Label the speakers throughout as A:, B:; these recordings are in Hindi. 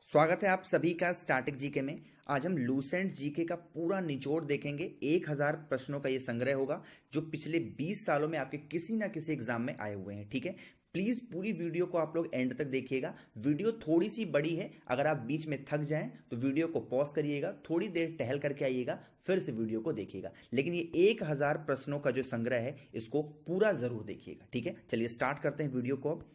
A: स्वागत है आप सभी का स्टैटिक जीके में। आज हम लूसेंट जीके का पूरा निचोड़ देखेंगे। 1000 प्रश्नों का ये संग्रह होगा जो पिछले 20 सालों में आपके किसी ना किसी एग्जाम में आए हुए हैं। ठीक है, प्लीज पूरी वीडियो को आप लोग एंड तक देखिएगा। वीडियो थोड़ी सी बड़ी है, अगर आप बीच में थक जाएं तो वीडियो को पॉज करिएगा, थोड़ी देर टहल करके आइएगा, फिर से वीडियो को देखिएगा। लेकिन ये 1000 प्रश्नों का जो संग्रह है इसको पूरा जरूर देखिएगा। ठीक है, चलिए स्टार्ट करते हैं वीडियो को अब।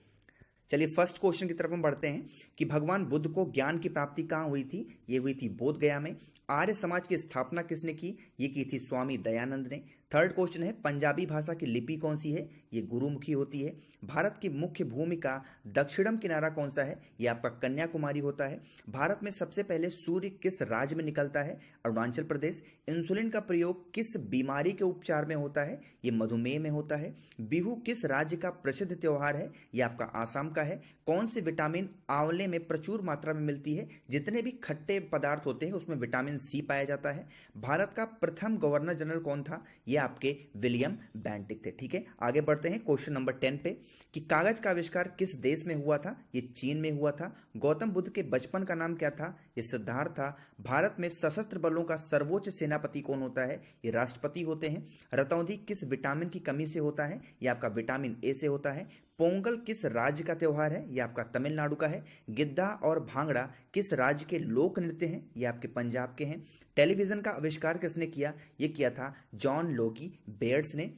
A: चलिए फर्स्ट क्वेश्चन की तरफ हम बढ़ते हैं कि भगवान बुद्ध को ज्ञान की प्राप्ति कहाँ हुई थी। ये हुई थी बोध गया में। आर्य समाज की स्थापना किसने की? ये की थी स्वामी दयानंद ने। थर्ड क्वेश्चन है पंजाबी भाषा की लिपि कौन सी है? ये गुरुमुखी होती है। भारत की मुख्य भूमि का दक्षिणम किनारा कौन सा है? ये आपका कन्याकुमारी होता है। भारत में सबसे पहले सूर्य किस राज्य में निकलता है? अरुणाचल प्रदेश। इंसुलिन का प्रयोग किस बीमारी के उपचार में होता है? ये मधुमेह में होता है। बिहू किस राज्य का प्रसिद्ध त्योहार है? ये आपका आसाम का है। कौन सी विटामिन आंवले में प्रचुर मात्रा में मिलती है? जितने भी खट्टे पदार्थ होते हैं उसमें विटामिन सी पाया जाता है। भारत का प्रथम गवर्नर जनरल कौन था? ये आपके विलियम बेंटिक थे। ठीक है, आगे बढ़ते हैं क्वेश्चन नंबर 10 पे कि कागज का आविष्कार किस देश में हुआ था? ये चीन में हुआ था। गौतम बुद्ध के बचपन का नाम क्या था? ये सिद्धार्थ था। भारत में सशस्त्र बलों का सर्वोच्च सेनापति कौन होता है? ये राष्ट्रपति होते हैं। रतौंधी किस विटामिन की कमी से होता है? ये आपका विटामिन ए से होता है। पोंगल किस राज्य का त्योहार है? ये आपका तमिलनाडु का है। गिद्धा और भांगड़ा किस राज्य के लोक नृत्य हैं? ये आपके पंजाब के हैं। टेलीविजन का आविष्कार किसने किया? ये किया था जॉन लोगी बेयर्ड्स ने।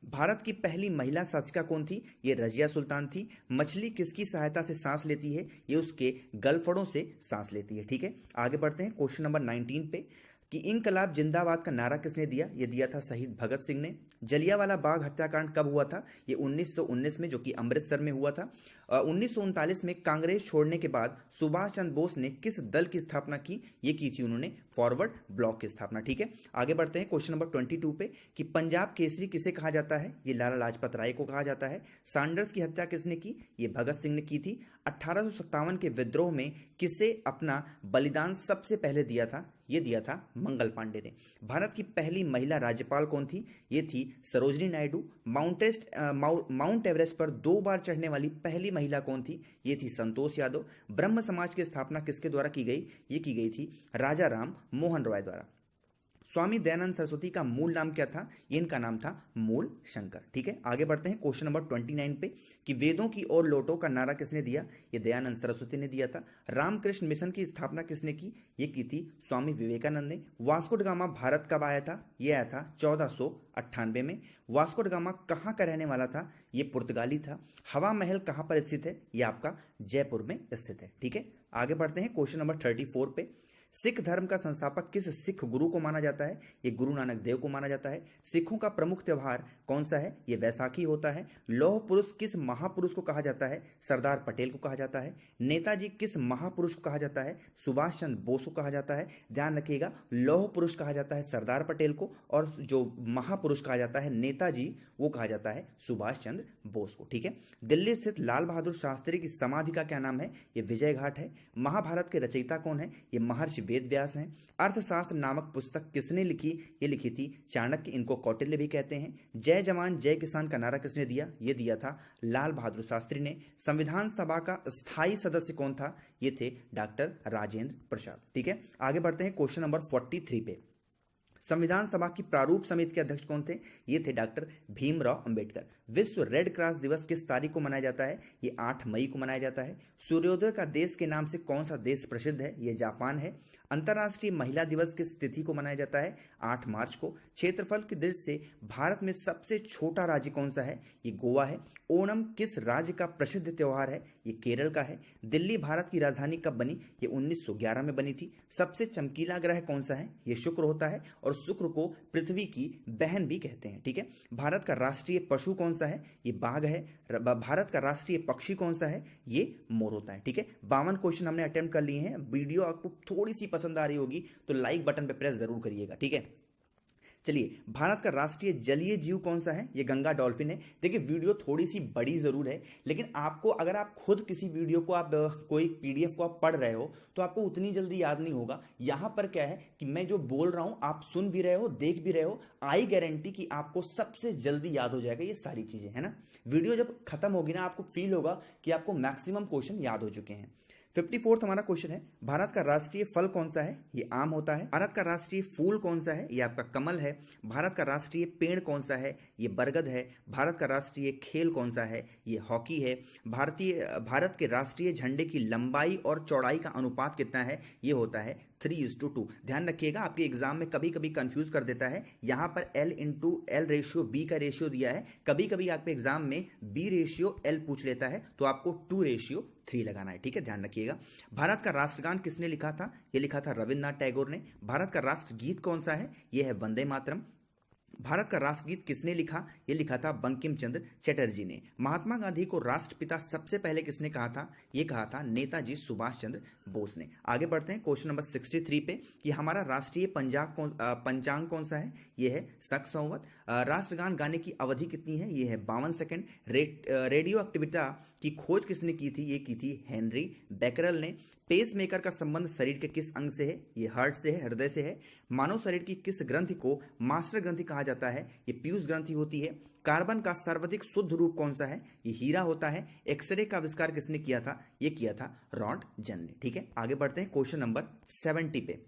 A: भारत की पहली महिला शासिका कौन थी? ये रजिया सुल्तान थी। मछली किसकी सहायता से सांस लेती है? ये उसके गलफड़ों से सांस लेती है। ठीक है, आगे बढ़ते हैं क्वेश्चन नंबर 19 पे कि इनकलाब जिंदाबाद का नारा किसने दिया? ये दिया था शहीद भगत सिंह ने। जलियांवाला बाग हत्याकांड कब हुआ था? ये 1919 में, जो कि अमृतसर में हुआ था। 1939 में कांग्रेस छोड़ने के बाद सुभाष चंद्र बोस ने किस दल की स्थापना की? ये की थी उन्होंने फॉरवर्ड ब्लॉक की स्थापना। ठीक है, आगे बढ़ते हैं क्वेश्चन नंबर 22 पे कि पंजाब केसरी किसे कहा जाता है? ये लाला लाजपत राय को कहा जाता है। सैंडर्स की हत्या किसने की? ये भगत सिंह ने की थी। 1857 के विद्रोह में किसे अपना बलिदान सबसे पहले दिया था? ये दिया था मंगल पांडे ने। भारत की पहली महिला राज्यपाल कौन थी? ये थी सरोजनी नायडू। माउंट एवरेस्ट पर 2 बार चढ़ने वाली पहली महिला कौन थी? ये थी संतोष यादव। ब्रह्म समाज की स्थापना किसके द्वारा की गई? ये की गई थी राजा राम मोहन रॉय द्वारा। स्वामी दयानंद सरस्वती का मूल नाम क्या था? इनका नाम था मूल शंकर। ठीक है, आगे बढ़ते हैं क्वेश्चन नंबर 29 पे कि वेदों की ओर लौटो का नारा किसने दिया? ये दयानंद सरस्वती ने दिया था। रामकृष्ण मिशन की स्थापना किसने की? ये की थी स्वामी विवेकानंद ने। वास्को ड गामा भारत कब आया था? ये आया था 1498 में। वास्को ड गामा कहाँ का रहने वाला था? ये पुर्तगाली था। हवा महल कहाँ पर स्थित है? ये आपका जयपुर में स्थित है। ठीक है, आगे बढ़ते हैं क्वेश्चन नंबर 34 पे। सिख धर्म का संस्थापक किस सिख गुरु को माना जाता है? ये गुरु नानक देव को माना जाता है। सिखों का प्रमुख त्योहार कौन सा है? ये वैसाखी होता है। लौह पुरुष किस महापुरुष को कहा जाता है? सरदार पटेल को कहा जाता है। नेताजी किस महापुरुष को कहा जाता है? सुभाष चंद्र बोस को कहा जाता है। ध्यान रखिएगा, लौह पुरुष कहा जाता है सरदार पटेल को, और जो महापुरुष कहा जाता है नेताजी, वो कहा जाता है सुभाष चंद्र बोस को। ठीक है, दिल्ली स्थित लाल बहादुर शास्त्री की समाधि का क्या नाम है? ये विजय घाट है। महाभारत के रचयिता कौन है? ये महर्षि वेद व्यास हैं। अर्थशास्त्र नामक पुस्तक किसने लिखी? ये लिखी थी चाणक्य, इनको कौटिल्य भी कहते हैं। जय जवान जय किसान का नारा किसने दिया? ये दिया था लाल बहादुर शास्त्री ने। संविधान सभा का स्थायी सदस्य कौन था? ये थे डॉक्टर राजेंद्र प्रसाद। ठीक है, आगे बढ़ते हैं क्वेश्चन नंबर 43 पे। संविधान सभा की प्रारूप समिति के अध्यक्ष कौन थे? ये थे डॉक्टर भीमराव अंबेडकर। विश्व रेड क्रॉस दिवस किस तारीख को मनाया जाता है? ये 8 मई को मनाया जाता है। सूर्योदय का देश के नाम से कौन सा देश प्रसिद्ध है? ये जापान है। अंतर्राष्ट्रीय महिला दिवस किस तिथि को मनाया जाता है? 8 मार्च को। क्षेत्रफल की दृष्टि से भारत में सबसे छोटा राज्य कौन सा है? ये गोवा है। ओणम किस राज्य का प्रसिद्ध त्योहार है? ये केरल का है। दिल्ली भारत की राजधानी कब बनी? ये 1911 में बनी थी। सबसे चमकीला ग्रह कौन सा है? ये शुक्र होता है, और शुक्र को पृथ्वी की बहन भी कहते हैं। ठीक है, भारत का राष्ट्रीय पशु कौन सा है? ये बाघ है। भारत का राष्ट्रीय पक्षी कौन सा है? ये मोर होता है। ठीक है, 52 क्वेश्चन हमने अटेम्प्ट कर लिए हैं। वीडियो आपको थोड़ी सी पसंद आ रही होगी तो लाइक बटन पे प्रेस जरूर करिएगा। ठीक है, चलिए, भारत का राष्ट्रीय जलीय जीव कौन सा है? ये गंगा डॉल्फिन है। देखिए, वीडियो थोड़ी सी बड़ी जरूर है, लेकिन आपको, अगर आप खुद किसी वीडियो को, आप कोई पीडीएफ को आप पढ़ रहे हो तो आपको उतनी जल्दी याद नहीं होगा। यहां पर क्या है कि मैं जो बोल रहा हूं आप सुन भी रहे हो, देख भी रहे हो, आई गारंटी कि आपको सबसे जल्दी याद हो जाएगा ये सारी चीजें, है ना। वीडियो जब खत्म होगी ना, आपको फील होगा कि आपको मैक्सिमम क्वेश्चन याद हो चुके हैं। 54th हमारा क्वेश्चन है, भारत का राष्ट्रीय फल कौन सा है? ये आम होता है। भारत का राष्ट्रीय फूल कौन सा है? ये आपका कमल है। भारत का राष्ट्रीय पेड़ कौन सा है? ये बरगद है। भारत का राष्ट्रीय खेल कौन सा है? ये हॉकी है। भारत के राष्ट्रीय झंडे की लंबाई और चौड़ाई का अनुपात कितना है? ये होता है 3:2। ध्यान रखिएगा, आपके एग्जाम में कभी कभी कंफ्यूज कर देता है, यहां पर L रेशियो B का रेशियो दिया है, कभी कभी आपके एग्जाम में B रेशियो L पूछ लेता है, तो आपको 2:3 लगाना है। ठीक है, ध्यान रखिएगा। भारत का राष्ट्रगान किसने लिखा था? ये लिखा था रविन्द्रनाथ टैगोर ने। भारत का राष्ट्रगीत कौन सा है? ये है वंदे मातरम। भारत का राष्ट्रगीत किसने लिखा? ये लिखा था बंकिम चंद्र चटर्जी ने। महात्मा गांधी को राष्ट्रपिता सबसे पहले किसने कहा था? ये कहा था नेताजी सुभाष चंद्र बोस ने। आगे बढ़ते हैं क्वेश्चन नंबर 63 पे कि हमारा राष्ट्रीय पंचांग कौन सा है? ये है शक संवत। राष्ट्रगान गाने की अवधि कितनी है? ये है 52 सेकेंड। रेडियो एक्टिविटा की खोज किसने की थी? ये की थी हेनरी बेकरल ने। पेस मेकर का संबंध शरीर के किस अंग से है? ये हार्ट से है, हृदय से है। मानव शरीर की किस ग्रंथि को मास्टर ग्रंथि कहा जाता है? ये पीयूष ग्रंथि होती है। कार्बन का सर्वाधिक शुद्ध रूप कौन सा है? ये हीरा होता है। एक्सरे का आविष्कार किसने किया था? ये किया था रॉन्टजन ने। ठीक है, आगे बढ़ते हैं क्वेश्चन नंबर 70 पे।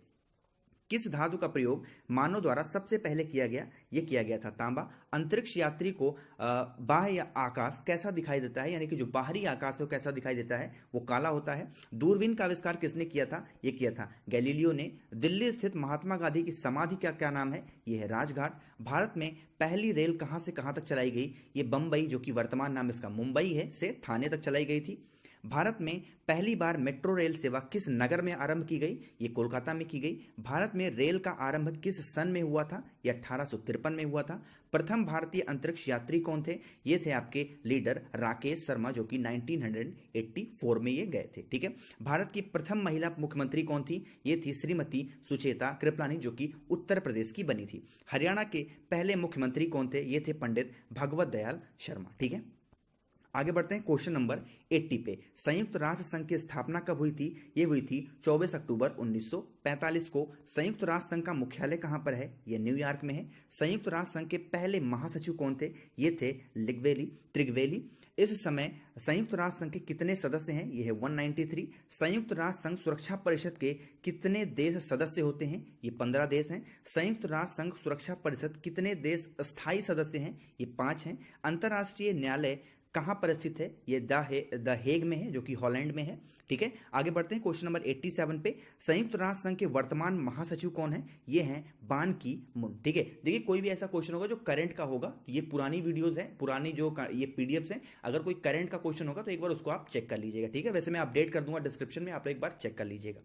A: किस धातु का प्रयोग मानव द्वारा सबसे पहले किया गया? ये किया गया था तांबा। अंतरिक्ष यात्री को बाह्य आकाश कैसा दिखाई देता है, यानी कि जो बाहरी आकाश है वो कैसा दिखाई देता है? वो काला होता है। दूरबीन का आविष्कार किसने किया था? ये किया था गैलीलियो ने। दिल्ली स्थित महात्मा गांधी की समाधि का क्या नाम है? ये है राजघाट। भारत में पहली रेल कहां से कहां तक चलाई गई? ये बंबई, जो कि वर्तमान नाम इसका मुंबई है, से थाने तक चलाई गई थी। भारत में पहली बार मेट्रो रेल सेवा किस नगर में आरंभ की गई? ये कोलकाता में की गई। भारत में रेल का आरंभ किस सन में हुआ था? ये 1853 में हुआ था। प्रथम भारतीय अंतरिक्ष यात्री कौन थे? ये थे आपके लीडर राकेश शर्मा, जो कि 1984 में ये गए थे। ठीक है, भारत की प्रथम महिला मुख्यमंत्री कौन थी? ये थी श्रीमती सुचेता कृपलानी, जो कि उत्तर प्रदेश की बनी थी। हरियाणा के पहले मुख्यमंत्री कौन थे? ये थे पंडित भगवत दयाल शर्मा। ठीक है, आगे बढ़ते हैं क्वेश्चन नंबर 80 पे। संयुक्त राष्ट्र संघ की स्थापना कब हुई थी? ये हुई थी 24 अक्टूबर 1945 को। संयुक्त राष्ट्र संघ का मुख्यालय कहां पर है? ये न्यूयॉर्क में है। संयुक्त राष्ट्र संघ के पहले महासचिव कौन थे? ये थे त्रिगवेली। इस समय संयुक्त राष्ट्र संघ के कितने सदस्य हैं? ये है 193। संयुक्त राष्ट्र संघ सुरक्षा परिषद के कितने देश सदस्य होते हैं? ये 15 देश हैं। संयुक्त राष्ट्र संघ सुरक्षा परिषद कितने देश स्थायी सदस्य हैं? ये 5 हैं। अंतर्राष्ट्रीय न्यायालय कहां पर स्थित है? ये द हेग में है, जो कि हॉलैंड में है। ठीक है, आगे बढ़ते हैं क्वेश्चन नंबर 87 पे। संयुक्त राष्ट्र संघ के वर्तमान महासचिव कौन है? ये हैं बान की मून। ठीक है, देखिए कोई भी ऐसा क्वेश्चन होगा जो करंट का होगा, ये पुरानी वीडियोस है, पुरानी जो ये पीडीएफ्स हैं, अगर कोई करंट का क्वेश्चन होगा तो एक बार उसको आप चेक कर लीजिएगा। ठीक है, वैसे मैं अपडेट कर दूंगा डिस्क्रिप्शन में, आप एक बार चेक कर लीजिएगा।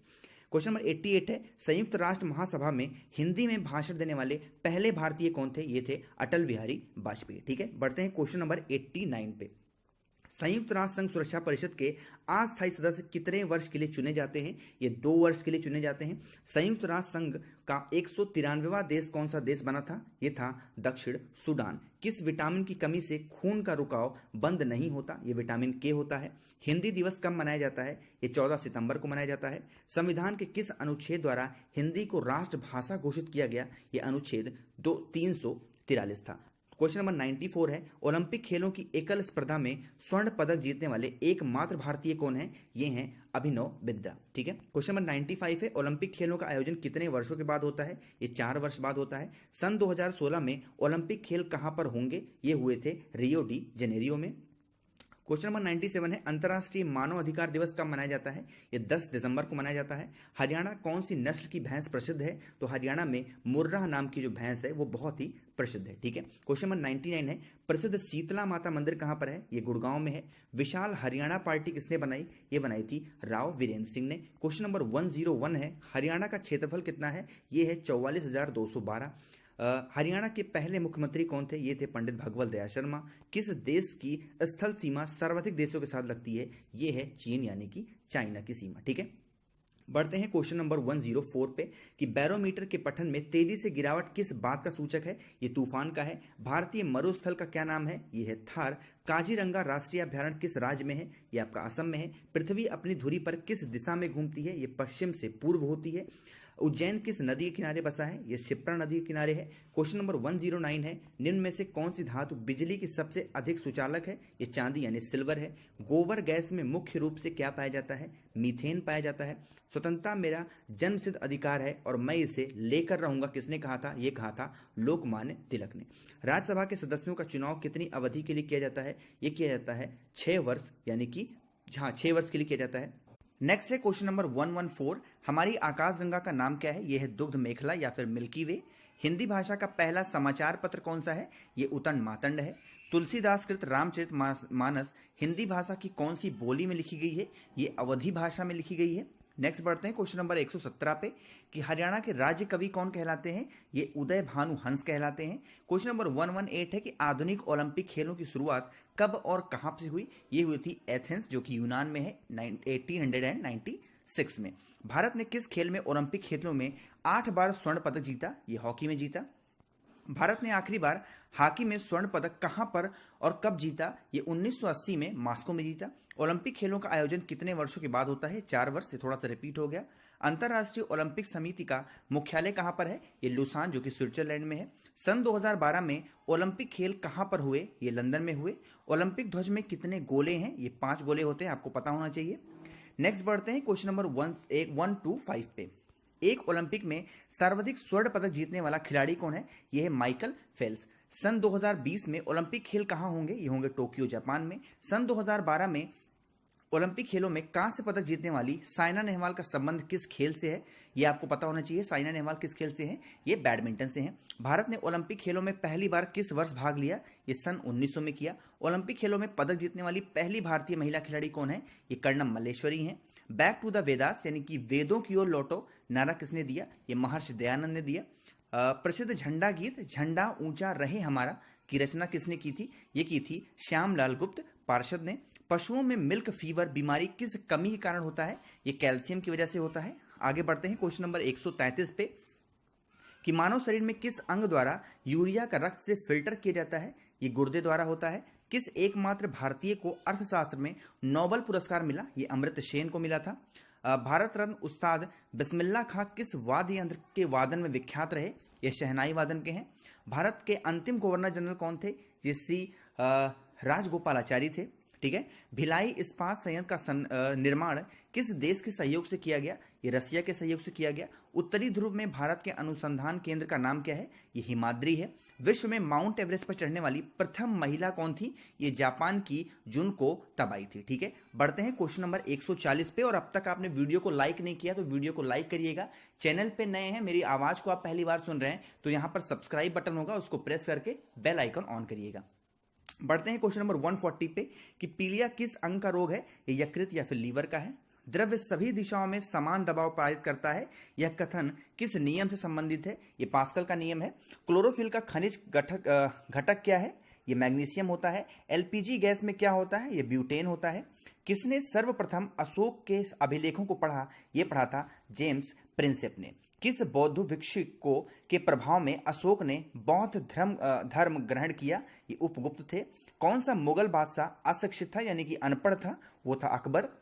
A: क्वेश्चन नंबर 88 है, संयुक्त राष्ट्र महासभा में हिंदी में भाषण देने वाले पहले भारतीय कौन थे? ये थे अटल बिहारी वाजपेयी। ठीक है, बढ़ते हैं क्वेश्चन नंबर 89 पे। संयुक्त राष्ट्र संघ सुरक्षा परिषद के अस्थायी सदस्य कितने वर्ष के लिए चुने जाते हैं? ये 2 वर्ष के लिए चुने जाते हैं। संयुक्त राष्ट्र संघ का 193वां देश कौन सा देश बना था? ये था दक्षिण सूडान। किस विटामिन की कमी से खून का रुकाव बंद नहीं होता? ये विटामिन के होता है। हिंदी दिवस कब मनाया जाता है? ये 14 सितंबर को मनाया जाता है। संविधान के किस अनुच्छेद द्वारा हिंदी को राष्ट्रभाषा घोषित किया गया? ये अनुच्छेद 343 था। क्वेश्चन नंबर 94 है, ओलंपिक खेलों की एकल स्पर्धा में स्वर्ण पदक जीतने वाले एकमात्र भारतीय कौन है? ये हैं अभिनव बिंद्रा। ठीक है, क्वेश्चन नंबर 95 है, ओलंपिक खेलों का आयोजन कितने वर्षों के बाद होता है? ये 4 वर्ष बाद होता है। सन 2016 में ओलंपिक खेल कहां पर होंगे? ये हुए थे रियो डी जेनेरियो में। क्वेश्चन नंबर 97 है, अंतर्राष्ट्रीय मानव अधिकार दिवस कब मनाया जाता है? ये 10 दिसंबर को मनाया जाता है। हरियाणा कौन सी नस्ल की भैंस प्रसिद्ध है? तो हरियाणा में मुर्राह नाम की जो भैंस है वो बहुत ही प्रसिद्ध है। ठीक है, क्वेश्चन नंबर 99 है, प्रसिद्ध शीतला माता मंदिर कहां पर है? ये गुड़गांव में है। विशाल हरियाणा पार्टी किसने बनाई? ये बनाई थी राव वीरेंद्र सिंह ने। क्वेश्चन नंबर 101 है, हरियाणा का क्षेत्रफल कितना है? ये है 44,212। हरियाणा के पहले मुख्यमंत्री कौन थे? ये थे पंडित भगवत दयाल शर्मा। किस देश की स्थल सीमा सर्वाधिक देशों के साथ लगती है? ये है चीन, यानी कि चाइना की सीमा। ठीक है, बढ़ते हैं क्वेश्चन नंबर 104 पे कि बैरोमीटर के पठन में तेजी से गिरावट किस बात का सूचक है? ये तूफान का है। भारतीय मरुस्थल का क्या नाम है? ये है थार। काजीरंगा राष्ट्रीय अभ्यारण्य किस राज्य में है? ये आपका असम में है। पृथ्वी अपनी धुरी पर किस दिशा में घूमती है? ये पश्चिम से पूर्व होती है। उज्जैन किस नदी के किनारे बसा है? ये शिप्रा नदी के किनारे है। क्वेश्चन नंबर 109 है, निम्न में से कौन सी धातु बिजली की सबसे अधिक सुचालक है? ये चांदी यानी सिल्वर है। गोबर गैस में मुख्य रूप से क्या पाया जाता है? मीथेन पाया जाता है। स्वतंत्रता मेरा जन्मसिद्ध अधिकार है और मैं इसे लेकर रहूंगा, किसने कहा था? ये कहा था लोकमान्य तिलक ने। राज्यसभा के सदस्यों का चुनाव कितनी अवधि के लिए किया जाता है? ये किया जाता है 6 वर्ष, यानी कि हाँ 6 वर्ष के लिए किया जाता है। नेक्स्ट है क्वेश्चन नंबर 114, हमारी आकाशगंगा का नाम क्या है? यह है दुग्ध मेखला या फिर मिल्की वे। हिंदी भाषा का पहला समाचार पत्र कौन सा है? ये उतन मातंड है। तुलसीदास कृत रामचरित मानस हिंदी भाषा की कौन सी बोली में लिखी गई है? ये अवधी भाषा में लिखी गई है। नेक्स्ट बढ़ते हैं क्वेश्चन नंबर 117 पे कि हरियाणा के राज्य कवि कौन कहलाते हैं? ये उदय भानु हंस कहलाते हैं। क्वेश्चन नंबर 118 है कि आधुनिक ओलंपिक खेलों की शुरुआत कब और कहां से हुई? ये हुई थी एथेंस, जो कि यूनान में है 1896 में। भारत ने किस खेल में ओलंपिक खेलों में 8 बार स्वर्ण पदक जीता? ये हॉकी में जीता। भारत ने आखिरी बार हॉकी में स्वर्ण पदक कहां पर और कब जीता? ये 1980 में मॉस्को में जीता। ओलंपिक खेलों का आयोजन कितने वर्षों के बाद होता है? 4 वर्ष से, थोड़ा सा रिपीट हो गया। अंतर्राष्ट्रीय ओलंपिक समिति का मुख्यालय कहां पर है? ये लुसान, जो कि स्विट्जरलैंड में है। सन 2012 में ओलंपिक खेल कहां पर हुए? ये लंदन में हुए। ओलंपिक ध्वज में कितने गोले हैं? ये 5 गोले होते हैं, आपको पता होना चाहिए। नेक्स्ट बढ़ते हैं क्वेश्चन नंबर 125 पे। एक ओलंपिक में सर्वाधिक स्वर्ण पदक जीतने वाला खिलाड़ी कौन है? यह है माइकल फेल्प्स। सन 2020 में ओलंपिक खेल कहां होंगे? ये होंगे टोक्यो, जापान में। सन 2012 में ओलंपिक खेलों में कांस्य पदक जीतने वाली साइना नेहवाल का संबंध किस खेल से है? ये आपको पता होना चाहिए। साइना नेहवाल किस खेल से हैं? ये बैडमिंटन से हैं। भारत ने ओलंपिक खेलों में पहली बार किस वर्ष भाग लिया? ये सन 1900 में किया। ओलंपिक खेलों में पदक जीतने वाली पहली भारतीय महिला खिलाड़ी कौन है? ये कर्णम मल्लेश्वरी हैं। बैक टू द वेदास यानी कि वेदों की ओर लौटो नारा किसने दिया? ये महर्षि दयानंद ने दिया। प्रसिद्ध झंडा गीत झंडा ऊंचा रहे हमारा की रचना किसने की थी? ये की थी श्यामलाल गुप्त पार्षद ने। पशुओं में मिल्क फीवर बीमारी किस कमी के कारण होता है? ये कैल्शियम की वजह से होता है। आगे बढ़ते हैं क्वेश्चन नंबर 133 पे कि मानव शरीर में किस अंग द्वारा यूरिया का रक्त से फिल्टर किया जाता है? ये गुर्दे द्वारा होता है। किस एकमात्र भारतीय को अर्थशास्त्र में नोबेल पुरस्कार मिला? ये अमर्त्य सेन को मिला था। भारत रत्न उस्ताद बिस्मिल्लाह खां किस वाद्य यंत्र के वादन में विख्यात रहे? ये शहनाई वादन के हैं। भारत के अंतिम गवर्नर जनरल कौन थे? ये सी राजगोपालाचारी थे। ठीक है। भिलाई इस्पात संयंत्र का निर्माण किस देश के सहयोग से किया गया? ये रसिया के सहयोग से किया गया। उत्तरी ध्रुव में भारत के अनुसंधान केंद्र का नाम क्या है? ये हिमाद्री है। विश्व में माउंट एवरेस्ट पर चढ़ने वाली प्रथम महिला कौन थी? ये जापान की जुनको तबाई थी। ठीक है। बढ़ते हैं क्वेश्चन नंबर 140 पे। और अब तक आपने वीडियो को लाइक नहीं किया तो वीडियो को लाइक करिएगा। चैनल पे नए हैं, मेरी आवाज को आप पहली बार सुन रहे हैं तो यहां पर सब्सक्राइब बटन होगा, उसको प्रेस करके बेल आइकन ऑन करिएगा। बढ़ते हैं क्वेश्चन नंबर 140 पे कि पीलिया किस अंग का रोग है? ये यकृत या फिर लीवर का है। द्रव्य सभी दिशाओं में समान दबाव पारित करता है, यह कथन किस नियम से संबंधित है? ये पास्कल का नियम है। क्लोरोफिल का खनिज घटक क्या है? ये मैग्नीशियम होता है। एलपीजी गैस में क्या होता है? ये ब्यूटेन होता है। किसने सर्वप्रथम अशोक के अभिलेखों को पढ़ा? ये पढ़ा था जेम्स प्रिंसेप ने। किस बौद्ध भिक्षु को के प्रभाव में अशोक ने बौद्ध धर्म ग्रहण किया? ये उपगुप्त थे। कौन सा मुगल बादशाह अशिक्षित था यानी कि अनपढ़ था? वो था अकबर।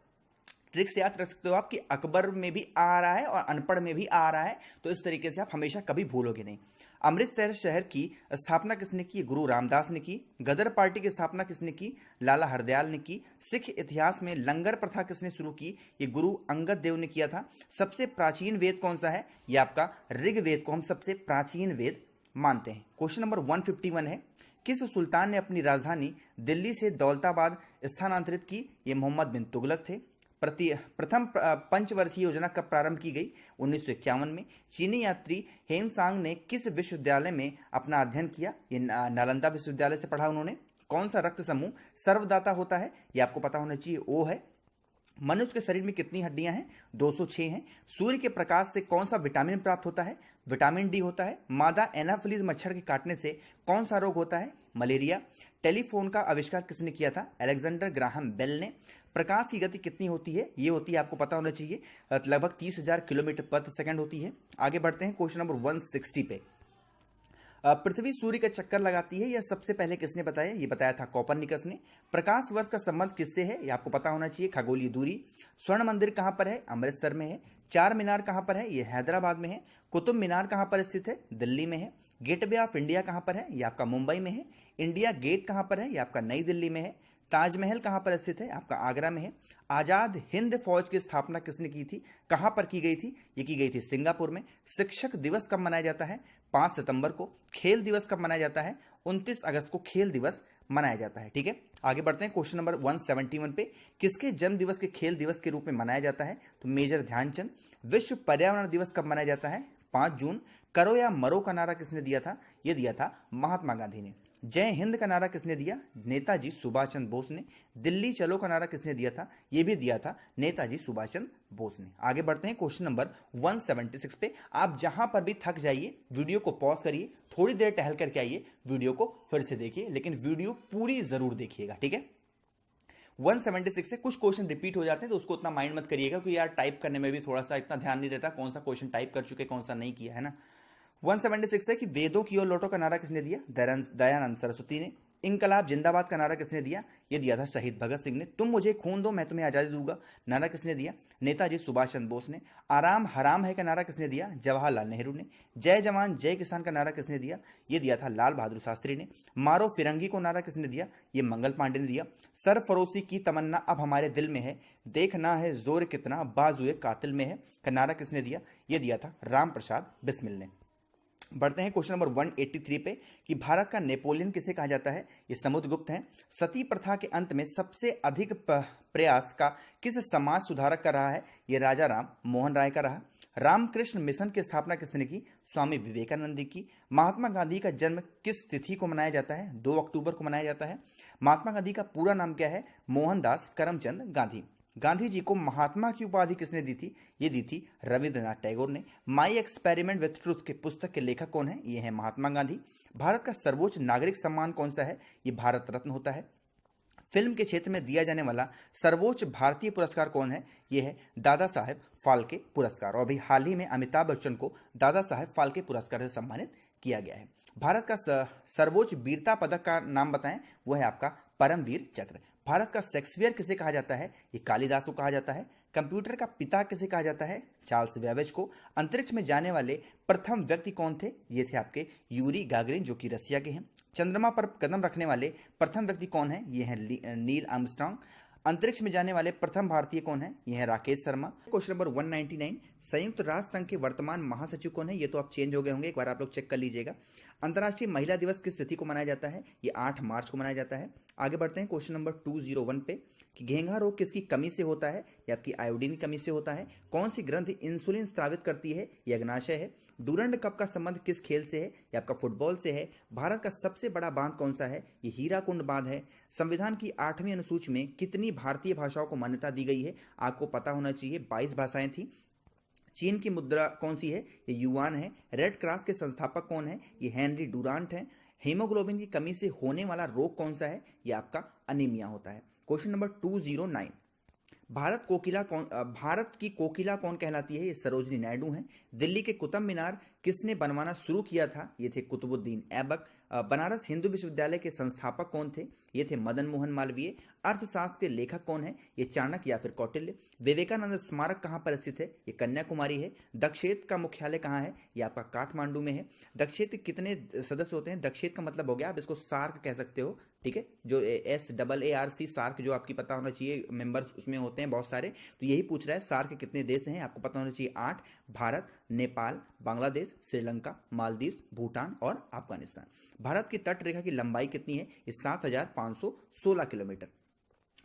A: ट्रिक्स याद रख सकते हो आप कि अकबर में भी आ रहा है और अनपढ़ में भी आ रहा है, तो इस तरीके से आप हमेशा कभी भूलोगे नहीं। अमृतसर शहर की स्थापना किसने की? गुरु रामदास ने की। गदर पार्टी की स्थापना किसने की? लाला हरदयाल ने की। सिख इतिहास में लंगर प्रथा किसने शुरू की? ये गुरु अंगद देव ने किया था। सबसे प्राचीन वेद कौन सा है? ये आपका ऋग्वेद को हम सबसे प्राचीन वेद मानते हैं। क्वेश्चन नंबर 151 है किस सुल्तान ने अपनी राजधानी दिल्ली से दौलताबाद स्थानांतरित की? ये मोहम्मद बिन तुगलक थे। प्रथम पंचवर्षीय योजना कब प्रारंभ की गई? 1951 में। चीनी यात्री हेनसांग ने किस विश्वविद्यालय में अपना अध्ययन किया? ये नालंदा विश्वविद्यालय से पढ़ा उन्होंने। कौन सा रक्त समूह सर्वदाता होता है? ये आपको पता होना चाहिए, ओ है। मनुष्य के शरीर में कितनी हड्डियां हैं? 206 हैं। सूर्य के प्रकाश से कौन सा विटामिन प्राप्त होता है? विटामिन डी होता है। मादा एनाफिलीज मच्छर के काटने से कौन सा रोग होता है? मलेरिया। टेलीफोन का आविष्कार किसने किया था? अलेक्जेंडर ग्राहम बेल ने। प्रकाश की गति कितनी होती है? ये होती है, आपको पता होना चाहिए, लगभग 30,000 किलोमीटर प्रति सेकंड होती है। आगे बढ़ते हैं क्वेश्चन नंबर 160 पे। पृथ्वी सूर्य का चक्कर लगाती है, यह सबसे पहले किसने बताया? ये बताया था कोपरनिकस ने। प्रकाश वर्ष का संबंध किससे है? ये आपको पता होना चाहिए, खगोलीय दूरी। स्वर्ण मंदिर कहां पर है? अमृतसर में है। चार मीनार कहां पर है? ये हैदराबाद में है। कुतुब मीनार कहां पर स्थित है? दिल्ली में है। गेटवे ऑफ इंडिया कहां पर है? ये आपका मुंबई में है। इंडिया गेट कहां पर है? ये आपका नई दिल्ली में है। ताजमहल कहां पर स्थित है? आपका आगरा में है। आजाद हिंद फौज की स्थापना किसने की थी? कहां पर की गई थी? ये की गई थी सिंगापुर में। शिक्षक दिवस कब मनाया जाता है? 5 सितंबर को। खेल दिवस कब मनाया जाता है? 29 अगस्त को खेल दिवस मनाया जाता है। ठीक है, आगे बढ़ते हैं क्वेश्चन नंबर 171 पे। किसके जन्म दिवस के खेल दिवस के रूप में मनाया जाता है? तो मेजर ध्यानचंद। विश्व पर्यावरण दिवस कब मनाया जाता है? 5 जून। करो या मरो का नारा किसने दिया था? यह दिया था महात्मा गांधी ने। जय हिंद का नारा किसने दिया? नेताजी सुभाष चंद्र बोस ने। दिल्ली चलो का नारा किसने दिया था? यह भी दिया था नेताजी सुभाष चंद्र बोस ने। आगे बढ़ते हैं क्वेश्चन नंबर 176 पे। आप जहां पर भी थक जाइए वीडियो को पॉज करिए, थोड़ी देर टहल करके आइए, वीडियो को फिर से देखिए, लेकिन वीडियो पूरी जरूर देखिएगा। ठीक है, 176 से कुछ क्वेश्चन रिपीट हो जाते हैं तो उसको उतना माइंड मत करिएगा, क्योंकि यार टाइप करने में भी थोड़ा सा इतना ध्यान नहीं रहता कौन सा क्वेश्चन टाइप कर चुके कौन सा नहीं किया है ना। 176 है कि वेदों की ओर लौटो का नारा किसने दिया? दयानंद सरस्वती ने। इनकलाब जिंदाबाद का नारा किसने दिया? ये दिया था शहीद भगत सिंह ने। तुम मुझे खून दो मैं तुम्हें आजादी दूंगा नारा किसने दिया? नेताजी सुभाष चंद्र बोस ने। आराम हराम है का नारा किसने दिया? जवाहरलाल नेहरू ने। जय जवान जय किसान का नारा किसने दिया? ये दिया था लाल बहादुर शास्त्री ने। मारो फिरंगी को नारा किसने दिया? ये मंगल पांडे ने दिया। सरफरोशी की तमन्ना अब हमारे दिल में है, देखना है जोर कितना बाजुए कातिल में है का नारा किसने दिया? ये दिया था राम प्रसाद बिस्मिल ने। बढ़ते हैं क्वेश्चन नंबर 183 पे कि भारत का नेपोलियन किसे कहा जाता है? ये समुद्रगुप्त हैं। सती प्रथा के अंत में सबसे अधिक प्रयास का किस समाज सुधारक का रहा है? ये राजा राम मोहन राय का रहा। रामकृष्ण मिशन की स्थापना किसने की? स्वामी विवेकानंद की। महात्मा गांधी का जन्म किस तिथि को मनाया जाता है? 2 अक्टूबर को मनाया जाता है। महात्मा गांधी का पूरा नाम क्या है? मोहनदास करमचंद गांधी। गांधी जी को महात्मा की उपाधि किसने दी थी? ये दी थी रविंद्रनाथ टैगोर ने। माई एक्सपेरिमेंट विथ ट्रूथ के पुस्तक के लेखक कौन है? ये है महात्मा गांधी। भारत का सर्वोच्च नागरिक सम्मान कौन सा है? ये भारत रत्न होता है। फिल्म के क्षेत्र में दिया जाने वाला सर्वोच्च भारतीय पुरस्कार कौन है? यह है दादा साहेब फाल्के पुरस्कार। और अभी हाल ही में अमिताभ बच्चन को दादा साहेब फाल्के पुरस्कार से सम्मानित किया गया है। भारत का सर्वोच्च वीरता पदक का नाम बताएं। वो है आपका परमवीर चक्र। भारत का शेक्सपियर किसे कहा जाता है? ये कालिदास को कहा जाता है। कंप्यूटर का पिता किसे कहा जाता है? चार्ल्स बेबेज को। अंतरिक्ष में जाने वाले प्रथम व्यक्ति कौन थे? ये थे आपके यूरी गागरिन जो कि रसिया के हैं। चंद्रमा पर कदम रखने वाले प्रथम व्यक्ति कौन है? ये हैं नील आर्मस्ट्रांग। अंतरिक्ष में जाने वाले प्रथम भारतीय कौन है? ये है राकेश शर्मा। क्वेश्चन नंबर 199, संयुक्त राष्ट्र संघ के वर्तमान महासचिव कौन है? ये तो आप चेंज हो गए होंगे, एक बार आप लोग चेक कर लीजिएगा। अंतर्राष्ट्रीय महिला दिवस किस तिथि को मनाया जाता है? ये 8 मार्च को मनाया जाता है। आगे बढ़ते हैं क्वेश्चन नंबर 201 पे कि घेंघा रोग किसकी कमी से होता है? ये आपकी आयोडीन की कमी से होता है। कौन सी ग्रंथि इंसुलिन स्रावित करती है? ये अग्नाशय है। डूरंड कप का संबंध किस खेल से है? ये आपका फुटबॉल से है। भारत का सबसे बड़ा बांध कौन सा है? ये हीराकुंड बांध है। संविधान की 8वीं अनुसूची में कितनी भारतीय भाषाओं को मान्यता दी गई है? आपको पता होना चाहिए, 22 भाषाएं थी। चीन की मुद्रा कौन सी है? ये युआन है। रेड क्रॉस के संस्थापक कौन है? ये हेनरी डुरांट है। हीमोग्लोबिन की कमी से होने वाला रोग कौन सा है? ये आपका अनीमिया होता है। क्वेश्चन नंबर 209, भारत की कोकिला कौन कहलाती है? ये सरोजनी नायडू हैं। दिल्ली के कुतुब मीनार किसने बनवाना शुरू किया था? ये थे कुतुबुद्दीन ऐबक। बनारस हिंदू विश्वविद्यालय के संस्थापक कौन थे? ये थे मदन मोहन मालवीय। अर्थशास्त्र के लेखक कौन है? ये चाणक्य या फिर कौटिल्य। विवेकानंद स्मारक कहाँ पर स्थित है? ये कन्याकुमारी है। दक्षेत्र का मुख्यालय कहाँ है? ये आपका काठमांडू में है। दक्षेत्र कितने सदस्य होते हैं? दक्षेत्र का मतलब हो गया, आप इसको सार्क कह सकते हो, ठीक है, जो SAARC सार्क जो आपकी पता होना चाहिए, मेंबर्स उसमें होते हैं बहुत सारे। तो यही पूछ रहा है सार्क के कितने देश हैं, आपको पता होना चाहिए 8। भारत, नेपाल, बांग्लादेश, श्रीलंका, मालदीव, भूटान और अफगानिस्तान। भारत की तट रेखा की लंबाई कितनी है? ये 7516 किलोमीटर।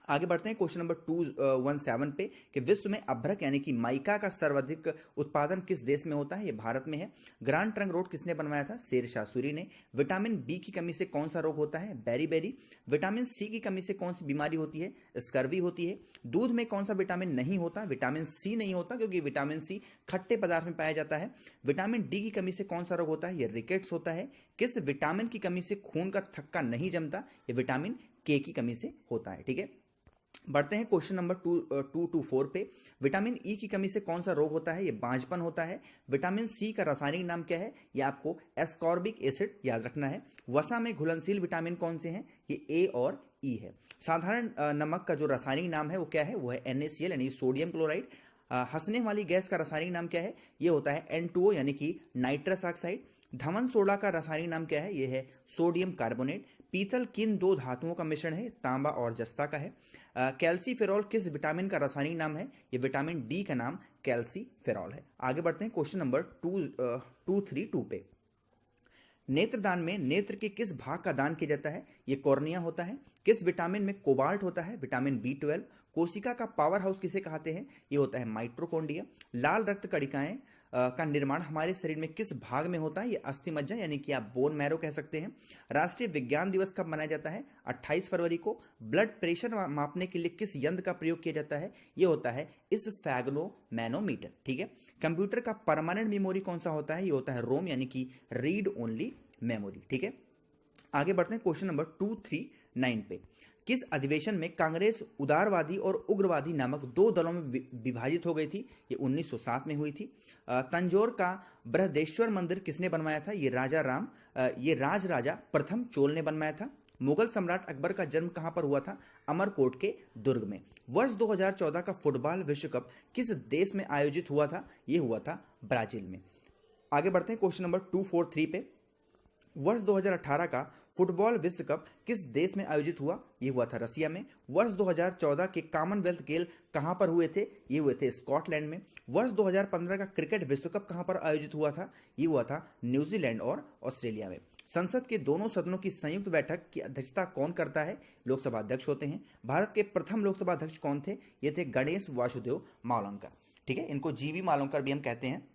A: आगे बढ़ते हैं क्वेश्चन नंबर 217 पे कि विश्व में अभ्रक यानी कि माइका का सर्वाधिक उत्पादन किस देश में होता है? ये भारत में है। ग्रांड ट्रंक रोड किसने बनवाया था? शेरशाह सूरी ने। विटामिन बी की कमी से कौन सा रोग होता है? बेरी। विटामिन सी की कमी से कौन सी बीमारी होती है? स्कर्वी होती है। दूध में कौन सा विटामिन नहीं होता? विटामिन सी नहीं होता, क्योंकि विटामिन सी खट्टे पदार्थ में पाया जाता है। विटामिन डी की कमी से कौन सा रोग होता है? ये रिकेट्स होता है। किस विटामिन की कमी से खून का थक्का नहीं जमता? ये विटामिन के की कमी से होता है। ठीक है, बढ़ते हैं क्वेश्चन नंबर 224 पे। विटामिन ई की कमी से कौन सा रोग होता है? ये बांझपन होता है। विटामिन सी का रासायनिक नाम क्या है? ये आपको एस्कॉर्बिक एसिड याद रखना है। वसा में घुलनशील विटामिन कौन से हैं? ये ए और ई है। साधारण नमक का जो रासायनिक नाम है वो क्या है? वो है NaCl यानी सोडियम क्लोराइड। हंसने वाली गैस का रासायनिक नाम क्या है? ये होता है N2O यानी कि नाइट्रस ऑक्साइड। धमन सोडा का रासायनिक नाम क्या है? ये है सोडियम कार्बोनेट। पीतल किन दो धातुओं का मिश्रण है? तांबा और जस्ता का है। कैल्सीफेरॉल किस विटामिन का रासायनिक नाम है? ये विटामिन डी का नाम कैल्सीफेरॉल है। आगे बढ़ते हैं क्वेश्चन नंबर 232 पे। नेत्रदान में नेत्र के किस भाग का दान किया जाता है? ये कॉर्निया होता है। किस विटामिन में कोबाल्ट होता है? Vitamin B12। कोशिका का पावर हाउस किसे कहते हैं? ये होता है माइटोकॉन्ड्रिया। लाल रक्त कणिकाएं का निर्माण हमारे शरीर में किस भाग में होता है? ये अस्थिमज्जा यानी कि आप बोन मैरो कह सकते हैं। राष्ट्रीय विज्ञान दिवस कब मनाया जाता है? 28 फरवरी को। ब्लड प्रेशर मापने के लिए किस यंत्र का प्रयोग किया जाता है? ये होता है स्फैग्नोमैनोमीटर। ठीक है। कंप्यूटर का परमानेंट मेमोरी कौन सा होता है? ये होता है रोम यानी कि रीड ओनली मेमोरी। ठीक है। आगे बढ़ते हैं क्वेश्चन नंबर 239 पे। किस अधिवेशन में कांग्रेस उदारवादी और उग्रवादी नामक दो दलों में विभाजित हो गई थी? ये 1907 में हुई थी। तंजौर का बृहदेश्वर मंदिर किसने बनवाया था? ये राज राजा प्रथम चोल ने बनवाया था। मुगल सम्राट अकबर का जन्म कहां पर हुआ था? अमरकोट के दुर्ग में। वर्ष 2014 का फुटबॉल विश्व कप किस देश में आयोजित हुआ था? ये हुआ था ब्राजील में। आगे बढ़ते हैं क्वेश्चन नंबर 243 पे। वर्ष 2018 का फुटबॉल विश्व कप किस देश में आयोजित हुआ? ये हुआ था रसिया में। वर्ष 2014 के कॉमनवेल्थ खेल कहां पर हुए थे? ये हुए थे स्कॉटलैंड में। वर्ष 2015 का क्रिकेट विश्व कप कहां पर आयोजित हुआ था? ये हुआ था न्यूजीलैंड और ऑस्ट्रेलिया में। संसद के दोनों सदनों की संयुक्त बैठक की अध्यक्षता कौन करता है? लोकसभा अध्यक्ष होते हैं। भारत के प्रथम लोकसभा अध्यक्ष कौन थे? ये थे गणेश वासुदेव मावलंकर। ठीक है, इनको जीवी मावलंकर भी हम कहते हैं।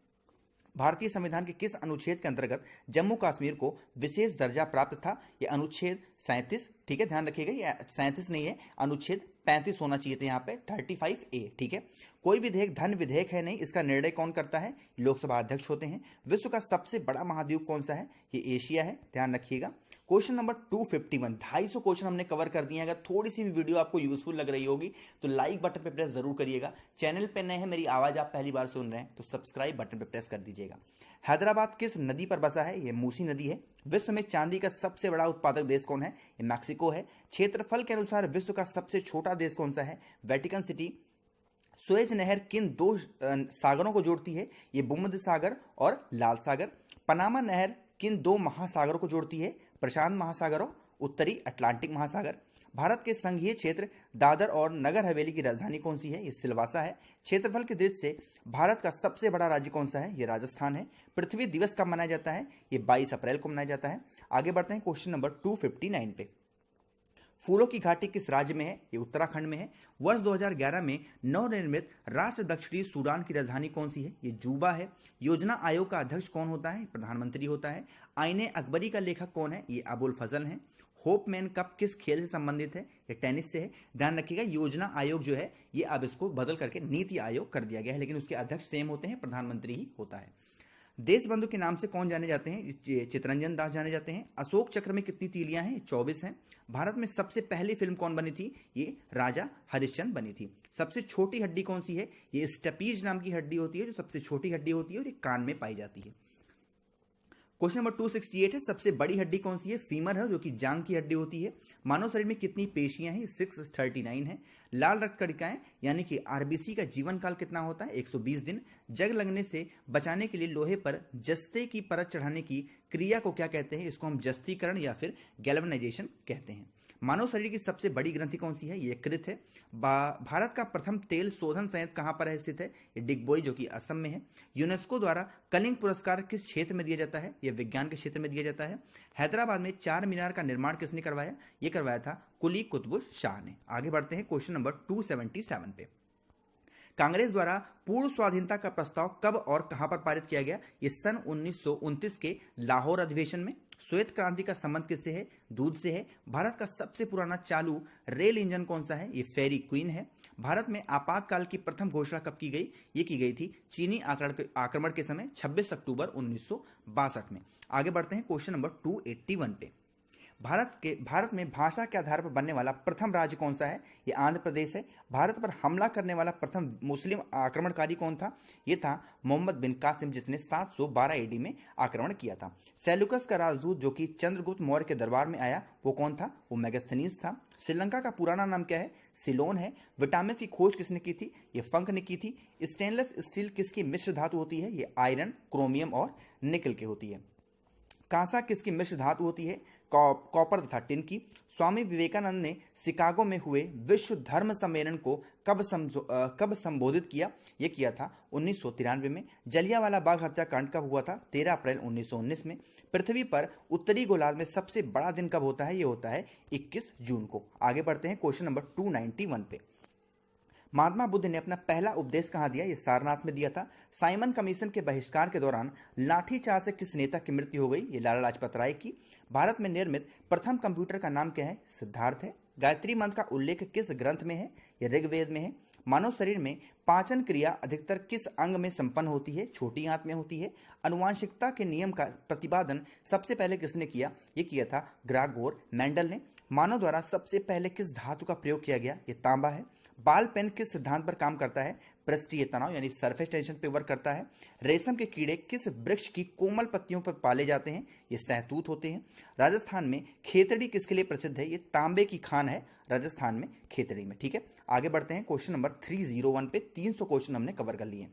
A: भारतीय संविधान के किस अनुच्छेद के अंतर्गत जम्मू कश्मीर को विशेष दर्जा प्राप्त था? ये अनुच्छेद 37। ठीक है, ध्यान रखिएगा, ये 37 नहीं है, अनुच्छेद 35 होना चाहिए था यहाँ पे, 35A। ठीक है। कोई विधेयक धन विधेयक है नहीं, इसका निर्णय कौन करता है? लोकसभा अध्यक्ष होते हैं। विश्व का सबसे बड़ा महाद्वीप कौन सा है? ये एशिया है, ध्यान रखिएगा। क्वेश्चन नंबर 251, 250 क्वेश्चन हमने कवर कर दिए हैं। अगर थोड़ी सी भी वीडियो आपको यूजफुल लग रही होगी तो लाइक बटन पे प्रेस जरूर करिएगा। चैनल पे नए हैं, मेरी आवाज आप पहली बार सुन रहे हैं तो सब्सक्राइब बटन पे प्रेस कर दीजिएगा। हैदराबाद किस नदी पर बसा है? ये मूसी नदी है। विश्व में चांदी का सबसे बड़ा उत्पादक देश कौन है? ये मैक्सिको है। क्षेत्रफल के अनुसार विश्व का सबसे छोटा देश कौन सा है? Vatican city. सुएज नहर किन दो सागरों को जोड़ती है? ये भूमध्य सागर और लाल सागर। पनामा नहर किन दो महासागरों को जोड़ती है? प्रशांत महासागर और उत्तरी अटलांटिक महासागर। भारत के संघीय क्षेत्र दादर और नगर हवेली की राजधानी कौन सी है? ये सिलवासा है। क्षेत्रफल की दृष्टि से भारत का सबसे बड़ा राज्य कौन सा है? ये राजस्थान है। पृथ्वी दिवस कब मनाया जाता है? ये 22 अप्रैल को मनाया जाता है। आगे बढ़ते हैं क्वेश्चन नंबर 259 पे। फूलों की घाटी किस राज्य में है? ये उत्तराखंड में है। वर्ष 2011 में नवनिर्मित राष्ट्र दक्षिणी सूडान की राजधानी कौन सी है? ये जूबा है। योजना आयोग का अध्यक्ष कौन होता है? प्रधानमंत्री होता है। आईने अकबरी का लेखक कौन है? ये अबुल फजल है। होपमैन कप किस खेल से संबंधित है? ये टेनिस से है। ध्यान रखिएगा, योजना आयोग जो है ये अब इसको बदल करके नीति आयोग कर दिया गया है, लेकिन उसके अध्यक्ष सेम होते हैं, प्रधानमंत्री ही होता है। देशबंधु के नाम से कौन जाने जाते हैं? चितरंजन दास जाने जाते हैं। अशोक चक्र में कितनी तीलियां हैं? 24 हैं। भारत में सबसे पहली फिल्म कौन बनी थी? ये राजा हरिश्चंद्र बनी थी। सबसे छोटी हड्डी कौन सी है? ये स्टेपीज नाम की हड्डी होती है, जो सबसे छोटी हड्डी होती है और ये कान में पाई जाती है। क्वेश्चन नंबर 268 है, सबसे बड़ी हड्डी कौन सी है? फीमर है, जो कि जांग की हड्डी होती है। मानव शरीर में कितनी पेशियां हैं? 639 है। लाल रक्त कणिकाएं यानी कि आरबीसी का जीवन काल कितना होता है? 120 दिन। जंग लगने से बचाने के लिए लोहे पर जस्ते की परत चढ़ाने की क्रिया को क्या कहते हैं? इसको हम जस्तीकरण या फिर गैल्वेनाइजेशन कहते हैं। मानव शरीर की सबसे बड़ी ग्रंथि कौन सी है? ये यकृत है। भारत का प्रथम तेल शोधन संयंत्र कहां पर स्थित है? ये डिगबोई, जो कि असम में है। यूनेस्को द्वारा कलिंग पुरस्कार किस क्षेत्र में दिया जाता है? ये विज्ञान के क्षेत्र में दिया जाता है। हैदराबाद में चार मीनार का निर्माण किसने करवाया? ये करवाया था कुली कुतुब शाह ने। आगे बढ़ते हैं क्वेश्चन नंबर 277 पे। कांग्रेस द्वारा पूर्ण स्वाधीनता का प्रस्ताव कब और कहां पर पारित किया गया? ये सन 1929 के लाहौर अधिवेशन में। श्वेत क्रांति का संबंध किससे है? दूध से है। भारत का सबसे पुराना चालू रेल इंजन कौन सा है? ये फेरी क्वीन है। भारत में आपातकाल की प्रथम घोषणा कब की गई? ये की गई थी चीनी आक्रमण के समय 26 अक्टूबर 1962 में। आगे बढ़ते हैं क्वेश्चन नंबर 281 पे। भारत में भाषा के आधार पर बनने वाला प्रथम राज्य कौन सा है? ये आंध्र प्रदेश है। भारत पर हमला करने वाला प्रथम मुस्लिम आक्रमणकारी कौन था? ये था मोहम्मद बिन कासिम, जिसने 712 एडी में आक्रमण किया था। सेल्यूकस का राजदूत जो कि चंद्रगुप्त मौर्य के दरबार में आया वो कौन था? वो मेगास्थनीज था। श्रीलंका का पुराना नाम क्या है? सिलोन है। विटामिन की खोज किसने की थी? ये फंक ने की थी। स्टेनलेस स्टील किसकी मिश्र धातु होती है? ये आयरन, क्रोमियम और निकल की होती है। कांसा किसकी मिश्र धातु होती है? कॉपर तथा टिन की। स्वामी विवेकानंद ने शिकागो में हुए विश्व धर्म सम्मेलन को कब संबोधित किया? यह किया था 1993 में। जलियांवाला बाग हत्याकांड कब हुआ था? 13 अप्रैल 1919 में। पृथ्वी पर उत्तरी गोलार्ध में सबसे बड़ा दिन कब होता है? यह होता है 21 जून को। आगे बढ़ते हैं क्वेश्चन नंबर 291 पे। महात्मा बुद्ध ने अपना पहला उपदेश कहाँ दिया? ये सारनाथ में दिया था। साइमन कमीशन के बहिष्कार के दौरान लाठीचार्ज से किस नेता की मृत्यु हो गई? ये लाला लाजपत राय की। भारत में निर्मित प्रथम कंप्यूटर का नाम क्या है? सिद्धार्थ है। गायत्री मंत्र का उल्लेख किस ग्रंथ में है? ये ऋग्वेद में है। मानव शरीर में पाचन क्रिया अधिकतर किस अंग में संपन्न होती है? छोटी आंत में होती है। अनुवांशिकता के नियम का प्रतिपादन सबसे पहले किसने किया? ये किया था ग्रागोर मेंडल ने। मानव द्वारा सबसे पहले किस धातु का प्रयोग किया गया? ये तांबा है। बाल पेन किस सिद्धांत पर काम करता है? पृष्ठीय तनाव यानी सरफेस टेंशन पे वर्क करता है। रेशम के कीड़े किस वृक्ष की कोमल पत्तियों पर पाले जाते हैं? ये सहतूत होते हैं। राजस्थान में खेतड़ी किसके लिए प्रसिद्ध है? ये तांबे की खान है राजस्थान में, खेतड़ी में। ठीक है, आगे बढ़ते हैं क्वेश्चन नंबर 301 पे। 300 क्वेश्चन हमने कवर कर लिए।